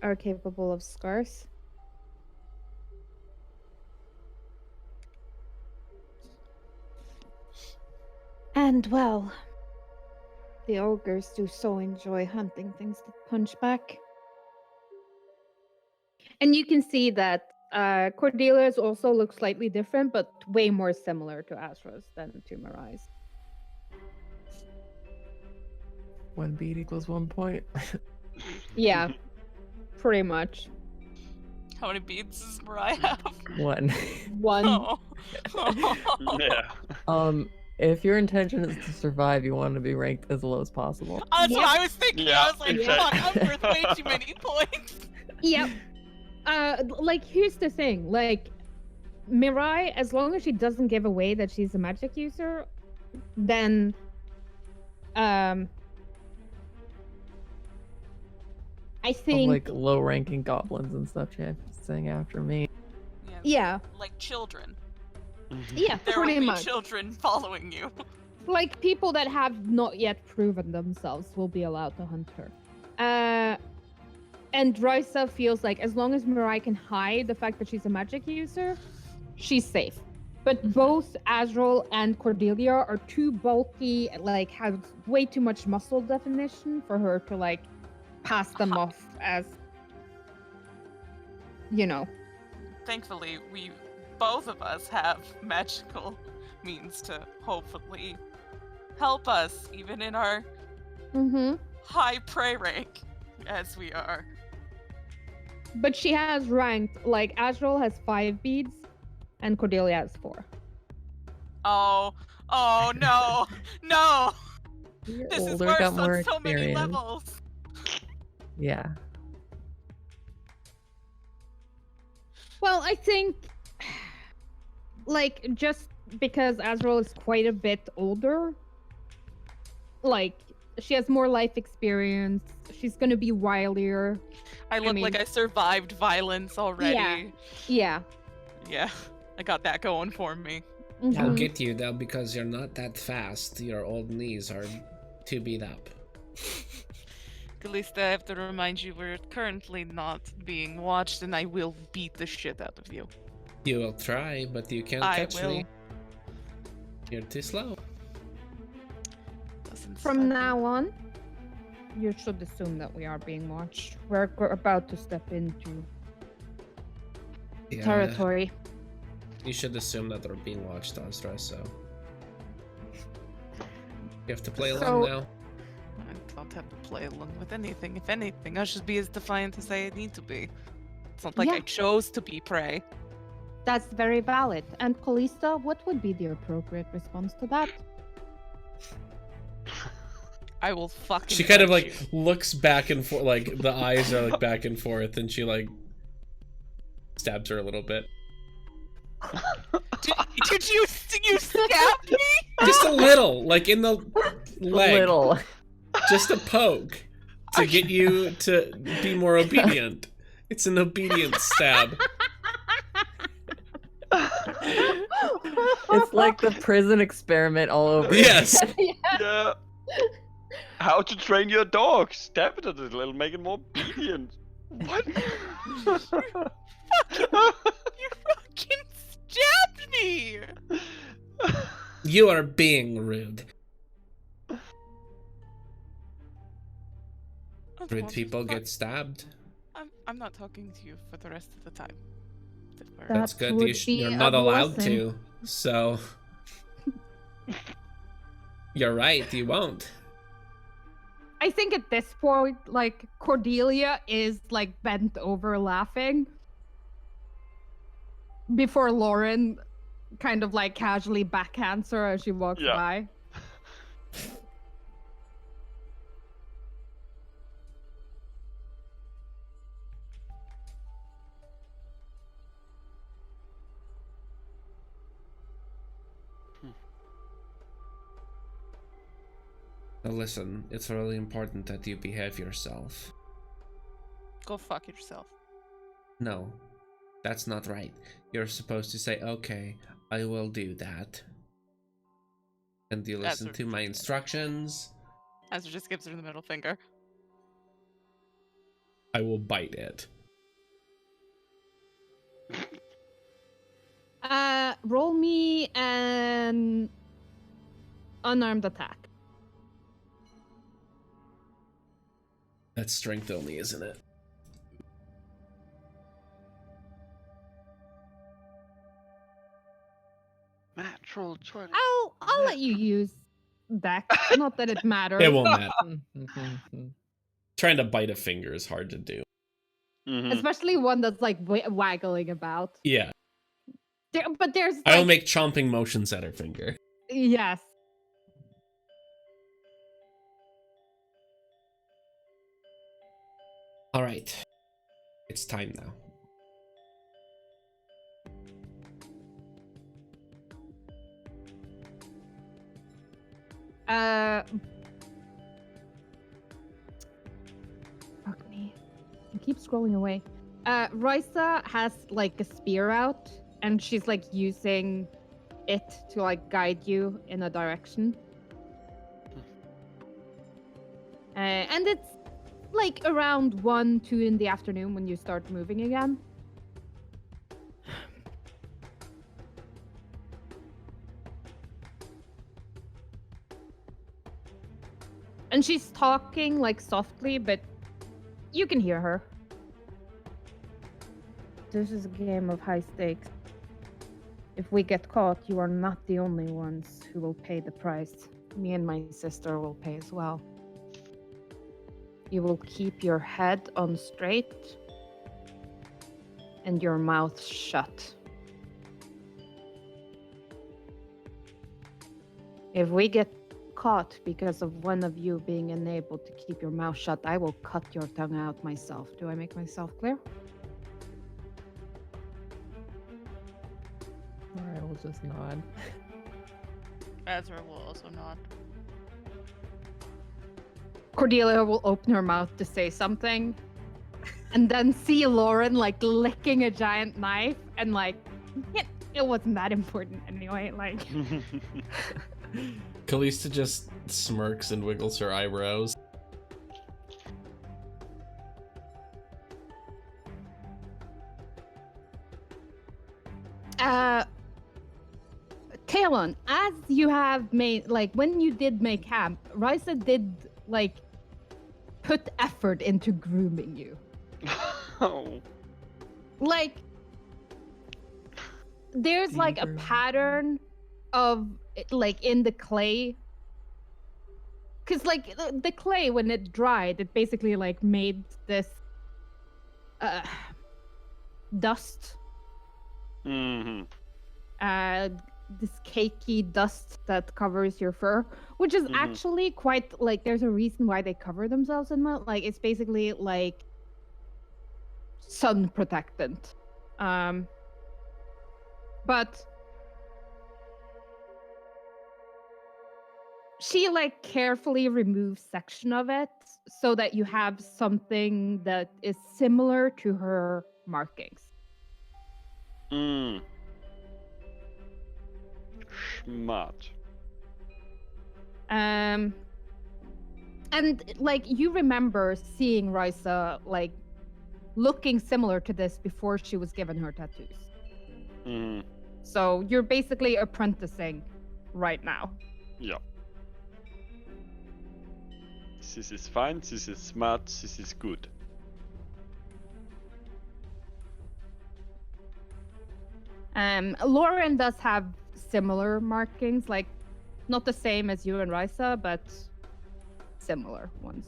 are capable of scars. And well, the ogres do so enjoy hunting things that punch back. And you can see that Cordelia's also looks slightly different, but way more similar to Azra's than to Mirai's. 1 beat equals 1 point. Yeah, pretty much. How many beads does Mariah have? 1. One. Oh. Yeah. If your intention is to survive, you want to be ranked as low as possible. That's Yep. what I was thinking. Yeah, I was like, exactly. fuck, I'm worth way too many points. Yep. Like, here's the thing. Like, Mirai, as long as she doesn't give away that she's a magic user, then, I Of, think, like low-ranking goblins and stuff saying after me. yeah, Like children. yeah, There will pretty be much. children following you. Like, people that have not yet proven themselves will be allowed to hunt her. And Drysa feels like as long as Mirai can hide the fact that she's a magic user, she's safe. But both Azrael and Cordelia are too bulky, like have way too much muscle definition for her to like pass them off as, you know. Thankfully, both of us have magical means to hopefully help us, even in our high prey rank as we are. But she has ranked, like Azrael has 5 beads and Cordelia has 4. Oh no, no! You're This is older, worse got more on so many experience. levels. Yeah. Well, I think, like, just because Azrael is quite a bit older, like, she has more life experience, she's gonna be wilier. I look like mean- I survived violence already. Yeah. Yeah, I got that going for me. I'll Mhm. get you though because you're not that fast. Your old knees are too beat up. Kalista, I have to remind you we're currently not being watched, and I will beat the shit out of you. You will try, but you can't I catch will. me. You're too slow. Doesn't From stop me. now on, you should assume that we are being watched. We're about to step into Yeah, territory. you should assume that we're being watched, Azra, so... You have to play along So- now. I don't have to play along with anything. If anything, I should be as defiant as I need to be. It's not like I Yeah. chose to be prey. That's very valid. And Kalista, what would be the appropriate response to that? I will fucking. She kind of punch like you. looks back and forth, like the eyes are like back and forth, and she like stabs her a little bit. Did you stab me? Just a little, like in the leg. Little. Just a poke to get you to be more obedient. It's an obedience stab. It's like the prison experiment all over. Yes. Yeah. How to train your dog? Stab it a little, it'll make it more obedient. What? You fucking stabbed me. You are being rude. Rude people get stabbed. I'm not talking to you for the rest of the time. That's That good. would You be you're a not allowed blessing. to. So you're right. You won't. I think at this point, like, Cordelia is, like, bent over laughing. Before Lauren kind of, like, casually backhands her as she walks Yeah. by. Now listen, it's really important that you behave yourself. Go fuck yourself. No, that's not right. You're supposed to say, okay, I will do that. And you That's listen what to you my said. instructions. Azra just gives her the middle finger. I will bite it. Roll me an unarmed attack. That's strength only, isn't it? Natural 20. I'll let you use Dex. Not that it matters. It won't matter. Mhm. Trying to bite a finger is hard to do. Mhm. Especially one that's like waggling about. Yeah. But there's I will like, make chomping motions at her finger. yes. All right, it's time now. Fuck me. I keep scrolling away. Risa has like a spear out, and she's like using it to like guide you in a direction. And it's like around 1, 2 in the afternoon when you start moving again. And she's talking like softly, but you can hear her. This is a game of high stakes. If we get caught, you are not the only ones who will pay the price. Me and my sister will pay as well. You will keep your head on straight and your mouth shut. If we get caught because of one of you being unable to keep your mouth shut, I will cut your tongue out myself. Do I make myself clear? I will just nod. Ezra will also nod. Cordelia will open her mouth to say something and then see Lauren like licking a giant knife and like, it wasn't that important anyway. Like, Kalista just smirks and wiggles her eyebrows. Talon, as you have made, like, when you did make camp, Risa did like put effort into grooming you. Oh. Like, there's like a pattern of like in the clay, because like the clay, when it dried, it basically like made this dust, this cakey dust that covers your fur, which is actually quite like, there's a reason why they cover themselves in mud. Like, it's basically like sun protectant. But she like carefully removes section of it so that you have something that is similar to her markings. Smart. And like, you remember seeing Risa like looking similar to this before she was given her tattoos. So you're basically apprenticing right now. Yeah. This is fine, this is smart, this is good. Lauren does have similar markings, like not the same as you and Risa, but similar ones.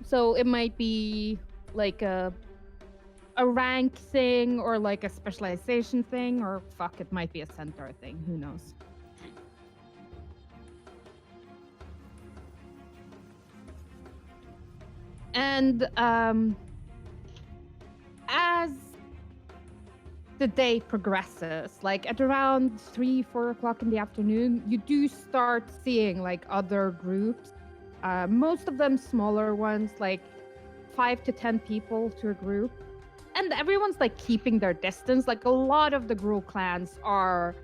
So it might be like a rank thing, or like a specialization thing, or fuck, it might be a centaur thing. Who knows? And as the day progresses, like at around 3-4 o'clock in the afternoon, you do start seeing like other groups, most of them smaller ones, like 5 to 10 people to a group, and everyone's like keeping their distance. Like, a lot of the Gruul clans are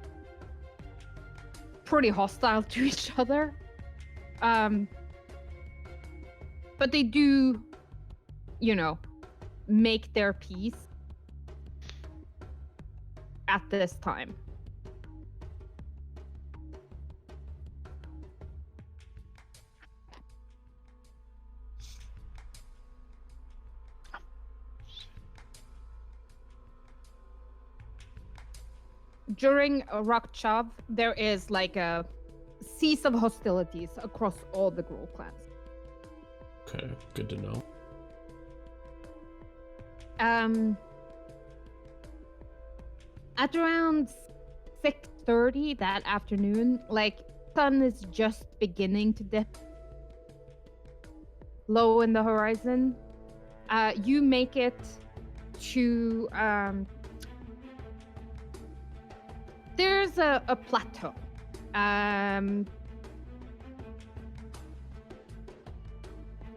pretty hostile to each other, but they do, you know, make their peace at this time. During Orzhov, there is like a cease of hostilities across all the Gruul clans. Okay, good to know. At around 6:30 that afternoon, like, sun is just beginning to dip low in the horizon. You make it to there's a plateau.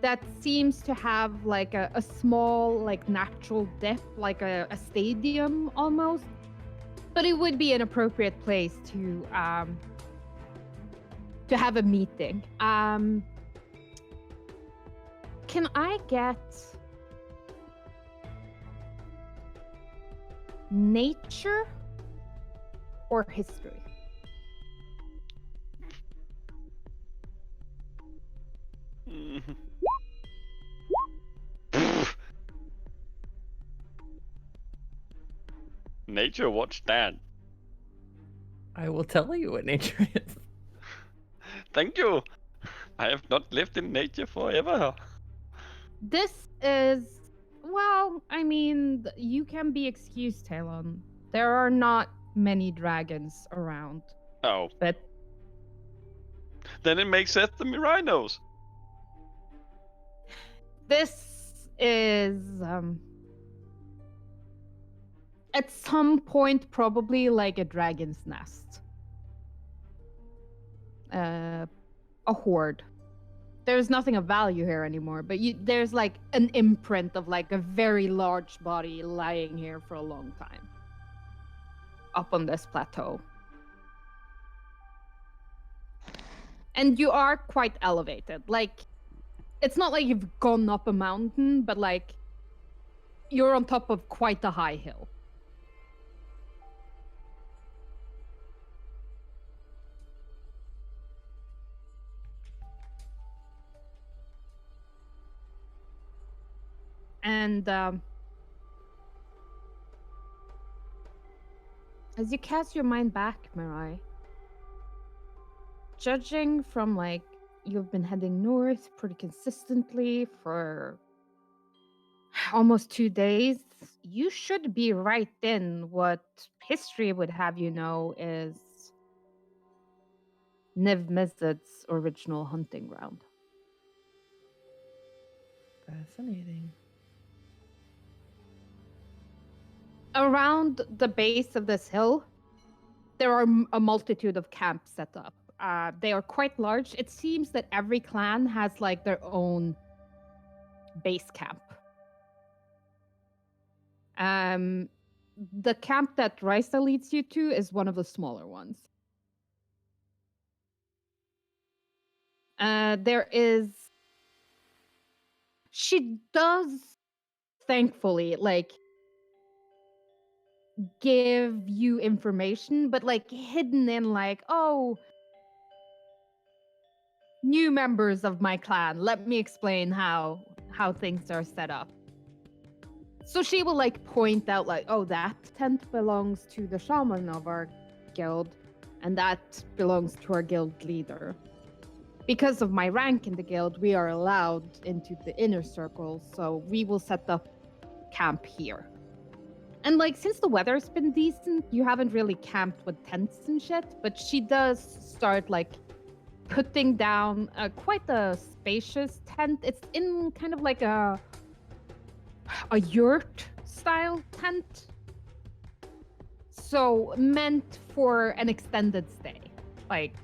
That seems to have like a small like natural dip, like a stadium almost. But it would be an appropriate place to have a meeting. Can I get nature or history? Mhm. Nature, what's that? I will tell you what nature is. Thank you. I have not lived in nature forever. This is, well, I mean, you can be excused, Talon. There are not many dragons around, Oh, but then it makes sense to me rhinos. this is at some point probably like a dragon's nest. A hoard. There's nothing of value here anymore, but there's like an imprint of like a very large body lying here for a long time. Up on this plateau. And you are quite elevated. Like, it's not like you've gone up a mountain, but like you're on top of quite a high hill. And as you cast your mind back, Mirai, judging from like you've been heading north pretty consistently for almost 2 days, you should be right in what history would have you know is Niv Mizzet's original hunting ground. Fascinating. Around the base of this hill, there are a multitude of camps set up. They are quite large. It seems that every clan has like their own base camp. The camp that Risa leads you to is one of the smaller ones. There is. She does, thankfully, like give you information, but like hidden in like, oh, new members of my clan. Let me explain how things are set up. So she will like point out like, oh, that tent belongs to the shaman of our guild, and that belongs to our guild leader. Because of my rank in the guild, we are allowed into the inner circle, so we will set up camp here. And like, since the weather's been decent, you haven't really camped with tents and shit, but she does start like putting down quite a spacious tent. It's in kind of like a yurt style tent. So meant for an extended stay. Like,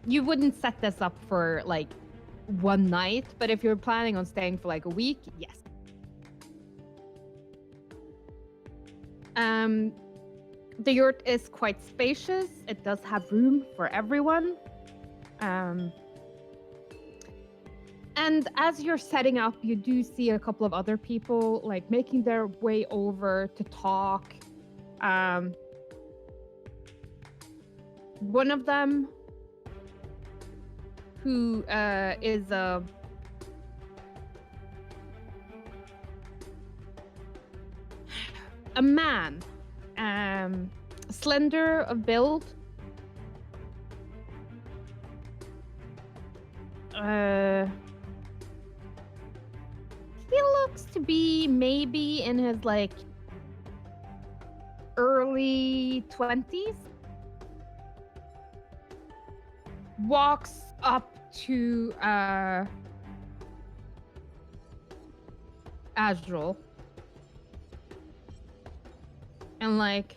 you wouldn't set this up for like one night, but if you're planning on staying for like a week, yes. The yurt is quite spacious. It does have room for everyone. And as you're setting up, you do see a couple of other people like making their way over to talk. One of them, who is a man, slender of build. He looks to be maybe in his like early 20s, walks up to Azrael and like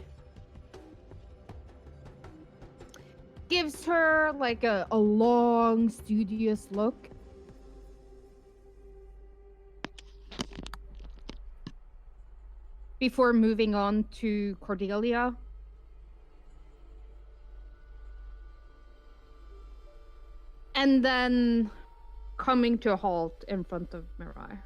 gives her like a long, studious look. Before moving on to Cordelia. And then coming to a halt in front of Mirai.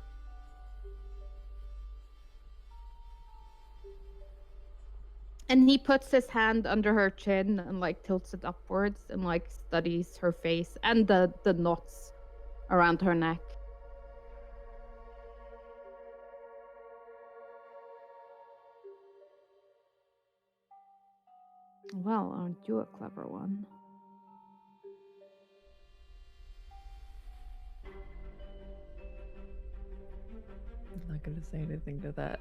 And he puts his hand under her chin and like tilts it upwards and like studies her face and the knots around her neck. Well, aren't you a clever one? I'm not gonna say anything to that.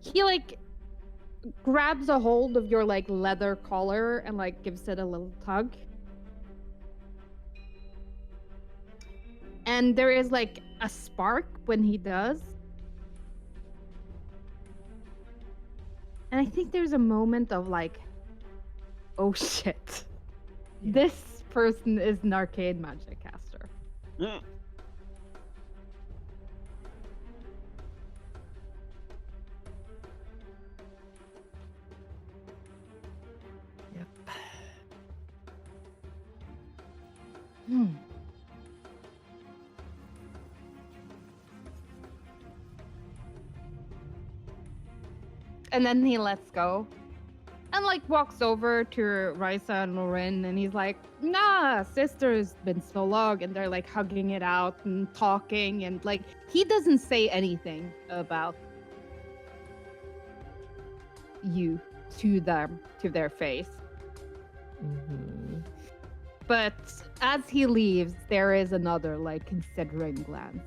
He like grabs a hold of your like leather collar and like gives it a little tug. And there is like a spark when he does. And I think there's a moment of like, oh shit. Yeah. This person is an arcane magic caster. Mm. Yep. Hmm. And then he lets go and like walks over to Risa and Lauren and he's like, nah, sister's been so long, and they're like hugging it out and talking, and like he doesn't say anything about you to them, to their face. Mm-hmm. But as he leaves, there is another like considering glance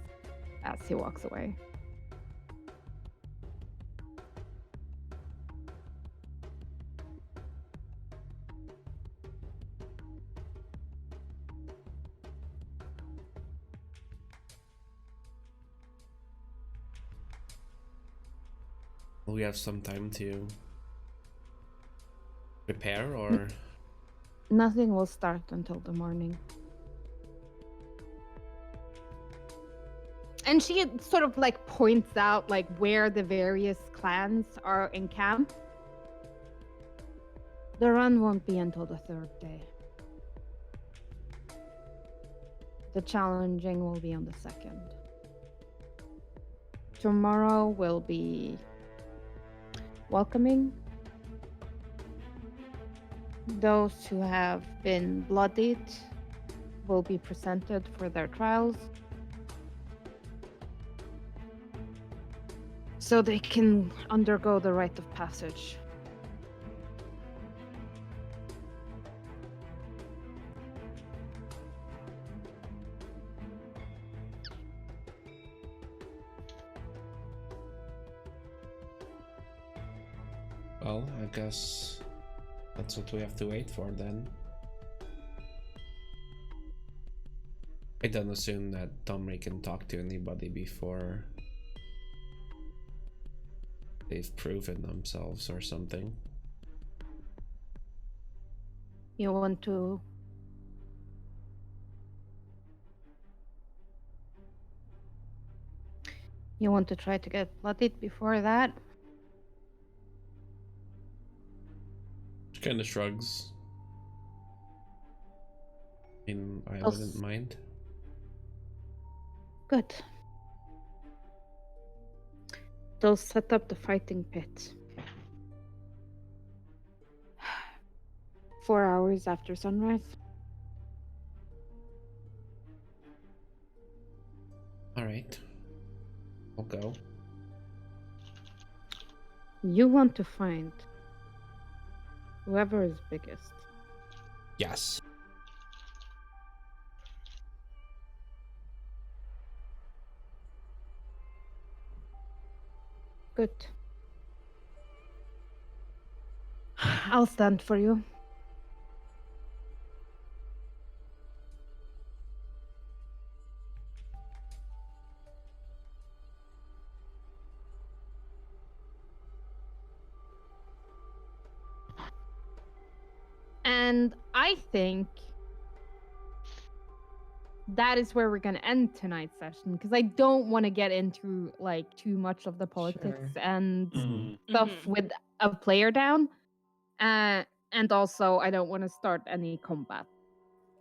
as he walks away. We have some time to prepare, or Nothing will start until the morning. And she sort of like points out like where the various clans are in camp. The run won't be until the third day. The challenging will be on the second. Tomorrow will be welcoming those who have been bloodied will be presented for their trials so they can undergo the rite of passage. well, I guess that's what we have to wait for then. I don't assume that Tomry can talk to anybody before they've proven themselves or something. You want to try to get bloodied before that? She kind of shrugs. I mean, I I'll wouldn't mind. Good. They'll set up the fighting pit. 4 hours after sunrise. Alright. I'll go. You want to find whoever is biggest. Yes. Good. I'll stand for you. And I think that is where we're going to end tonight's session because I don't want to get into like too much of the politics Sure. and Mm. stuff Mhm. with a player down. And also, I don't want to start any combat.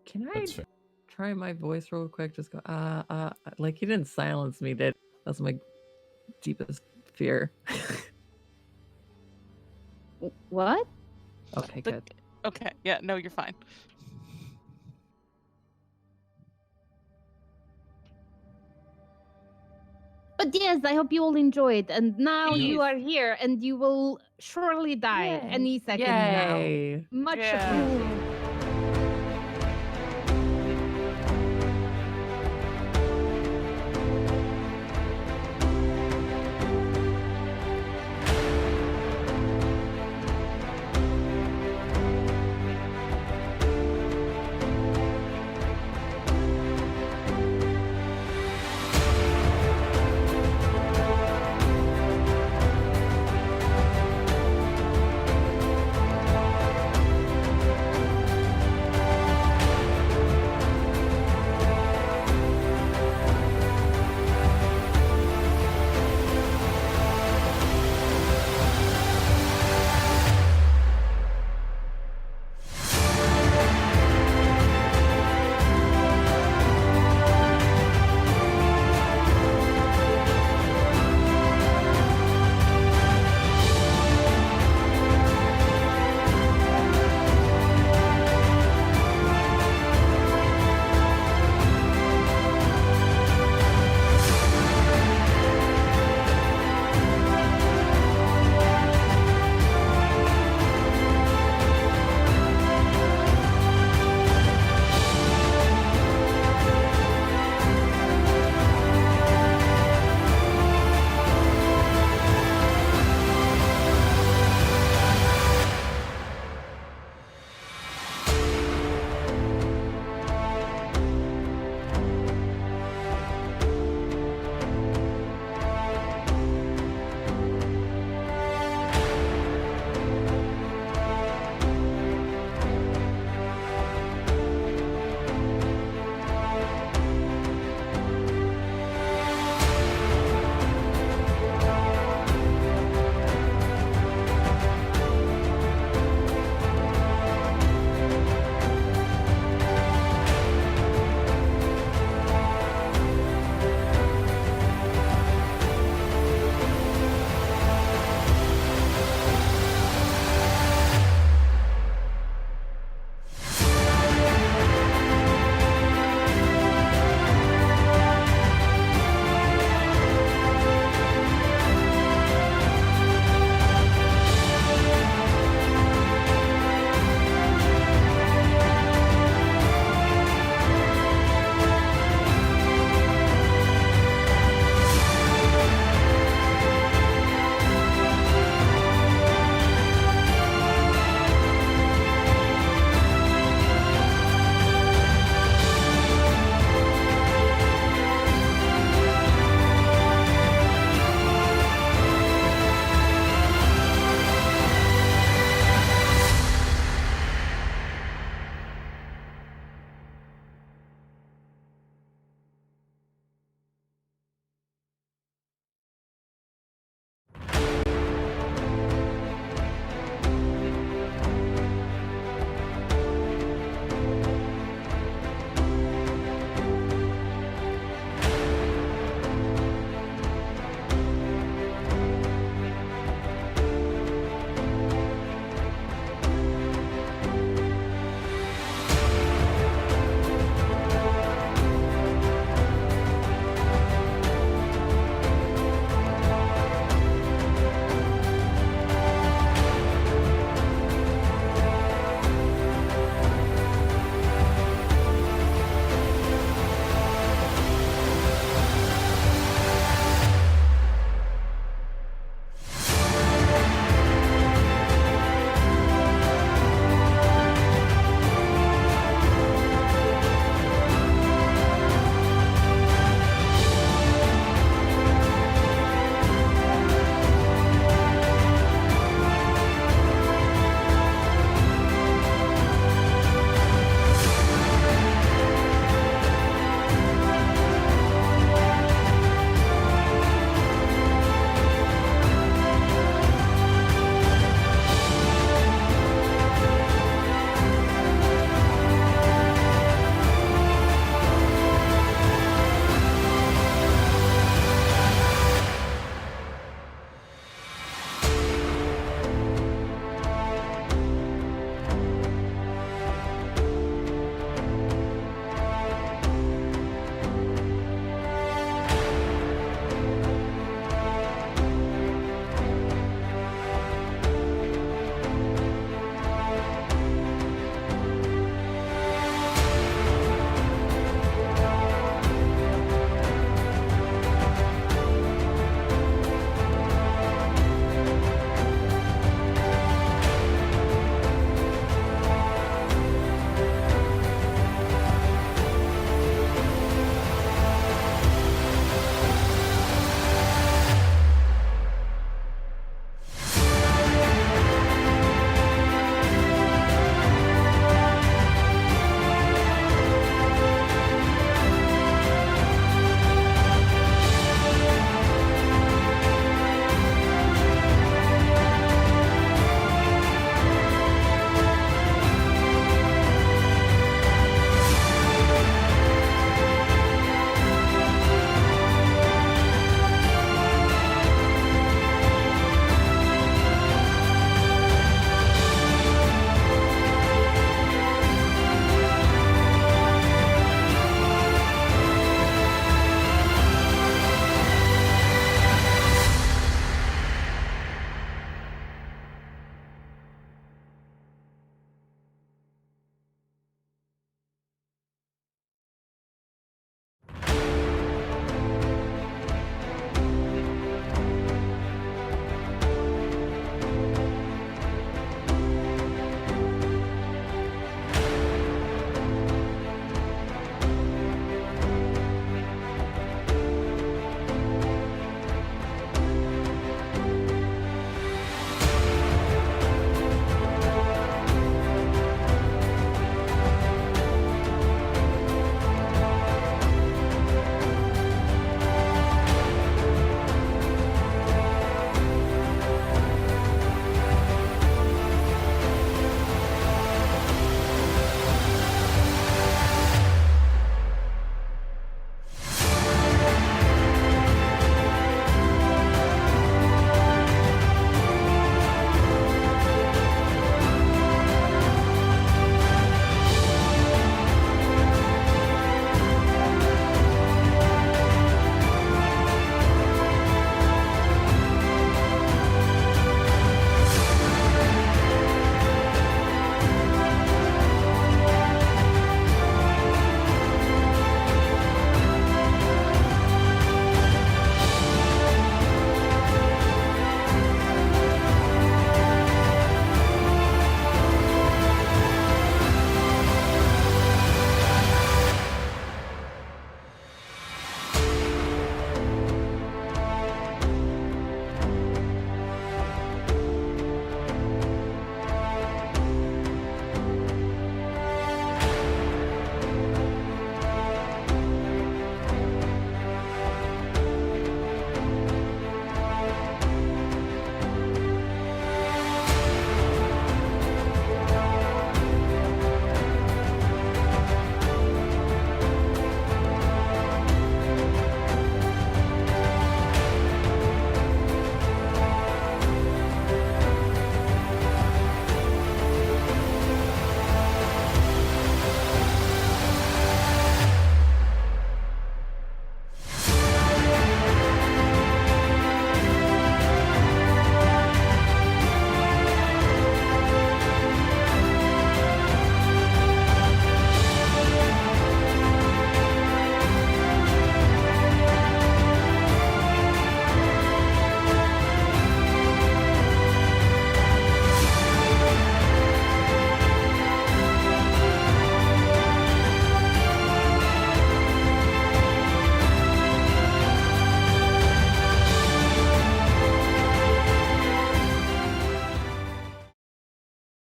Can I That's fair. try my voice real quick? Just go, like you didn't silence me, did? That's my deepest fear. What? Okay, The- good. Okay, yeah, no, you're fine. But yes, I hope you all enjoyed. And now you Yes. are here, and you will surely die Yay. any second now. Yay. Much Yeah. appreciated.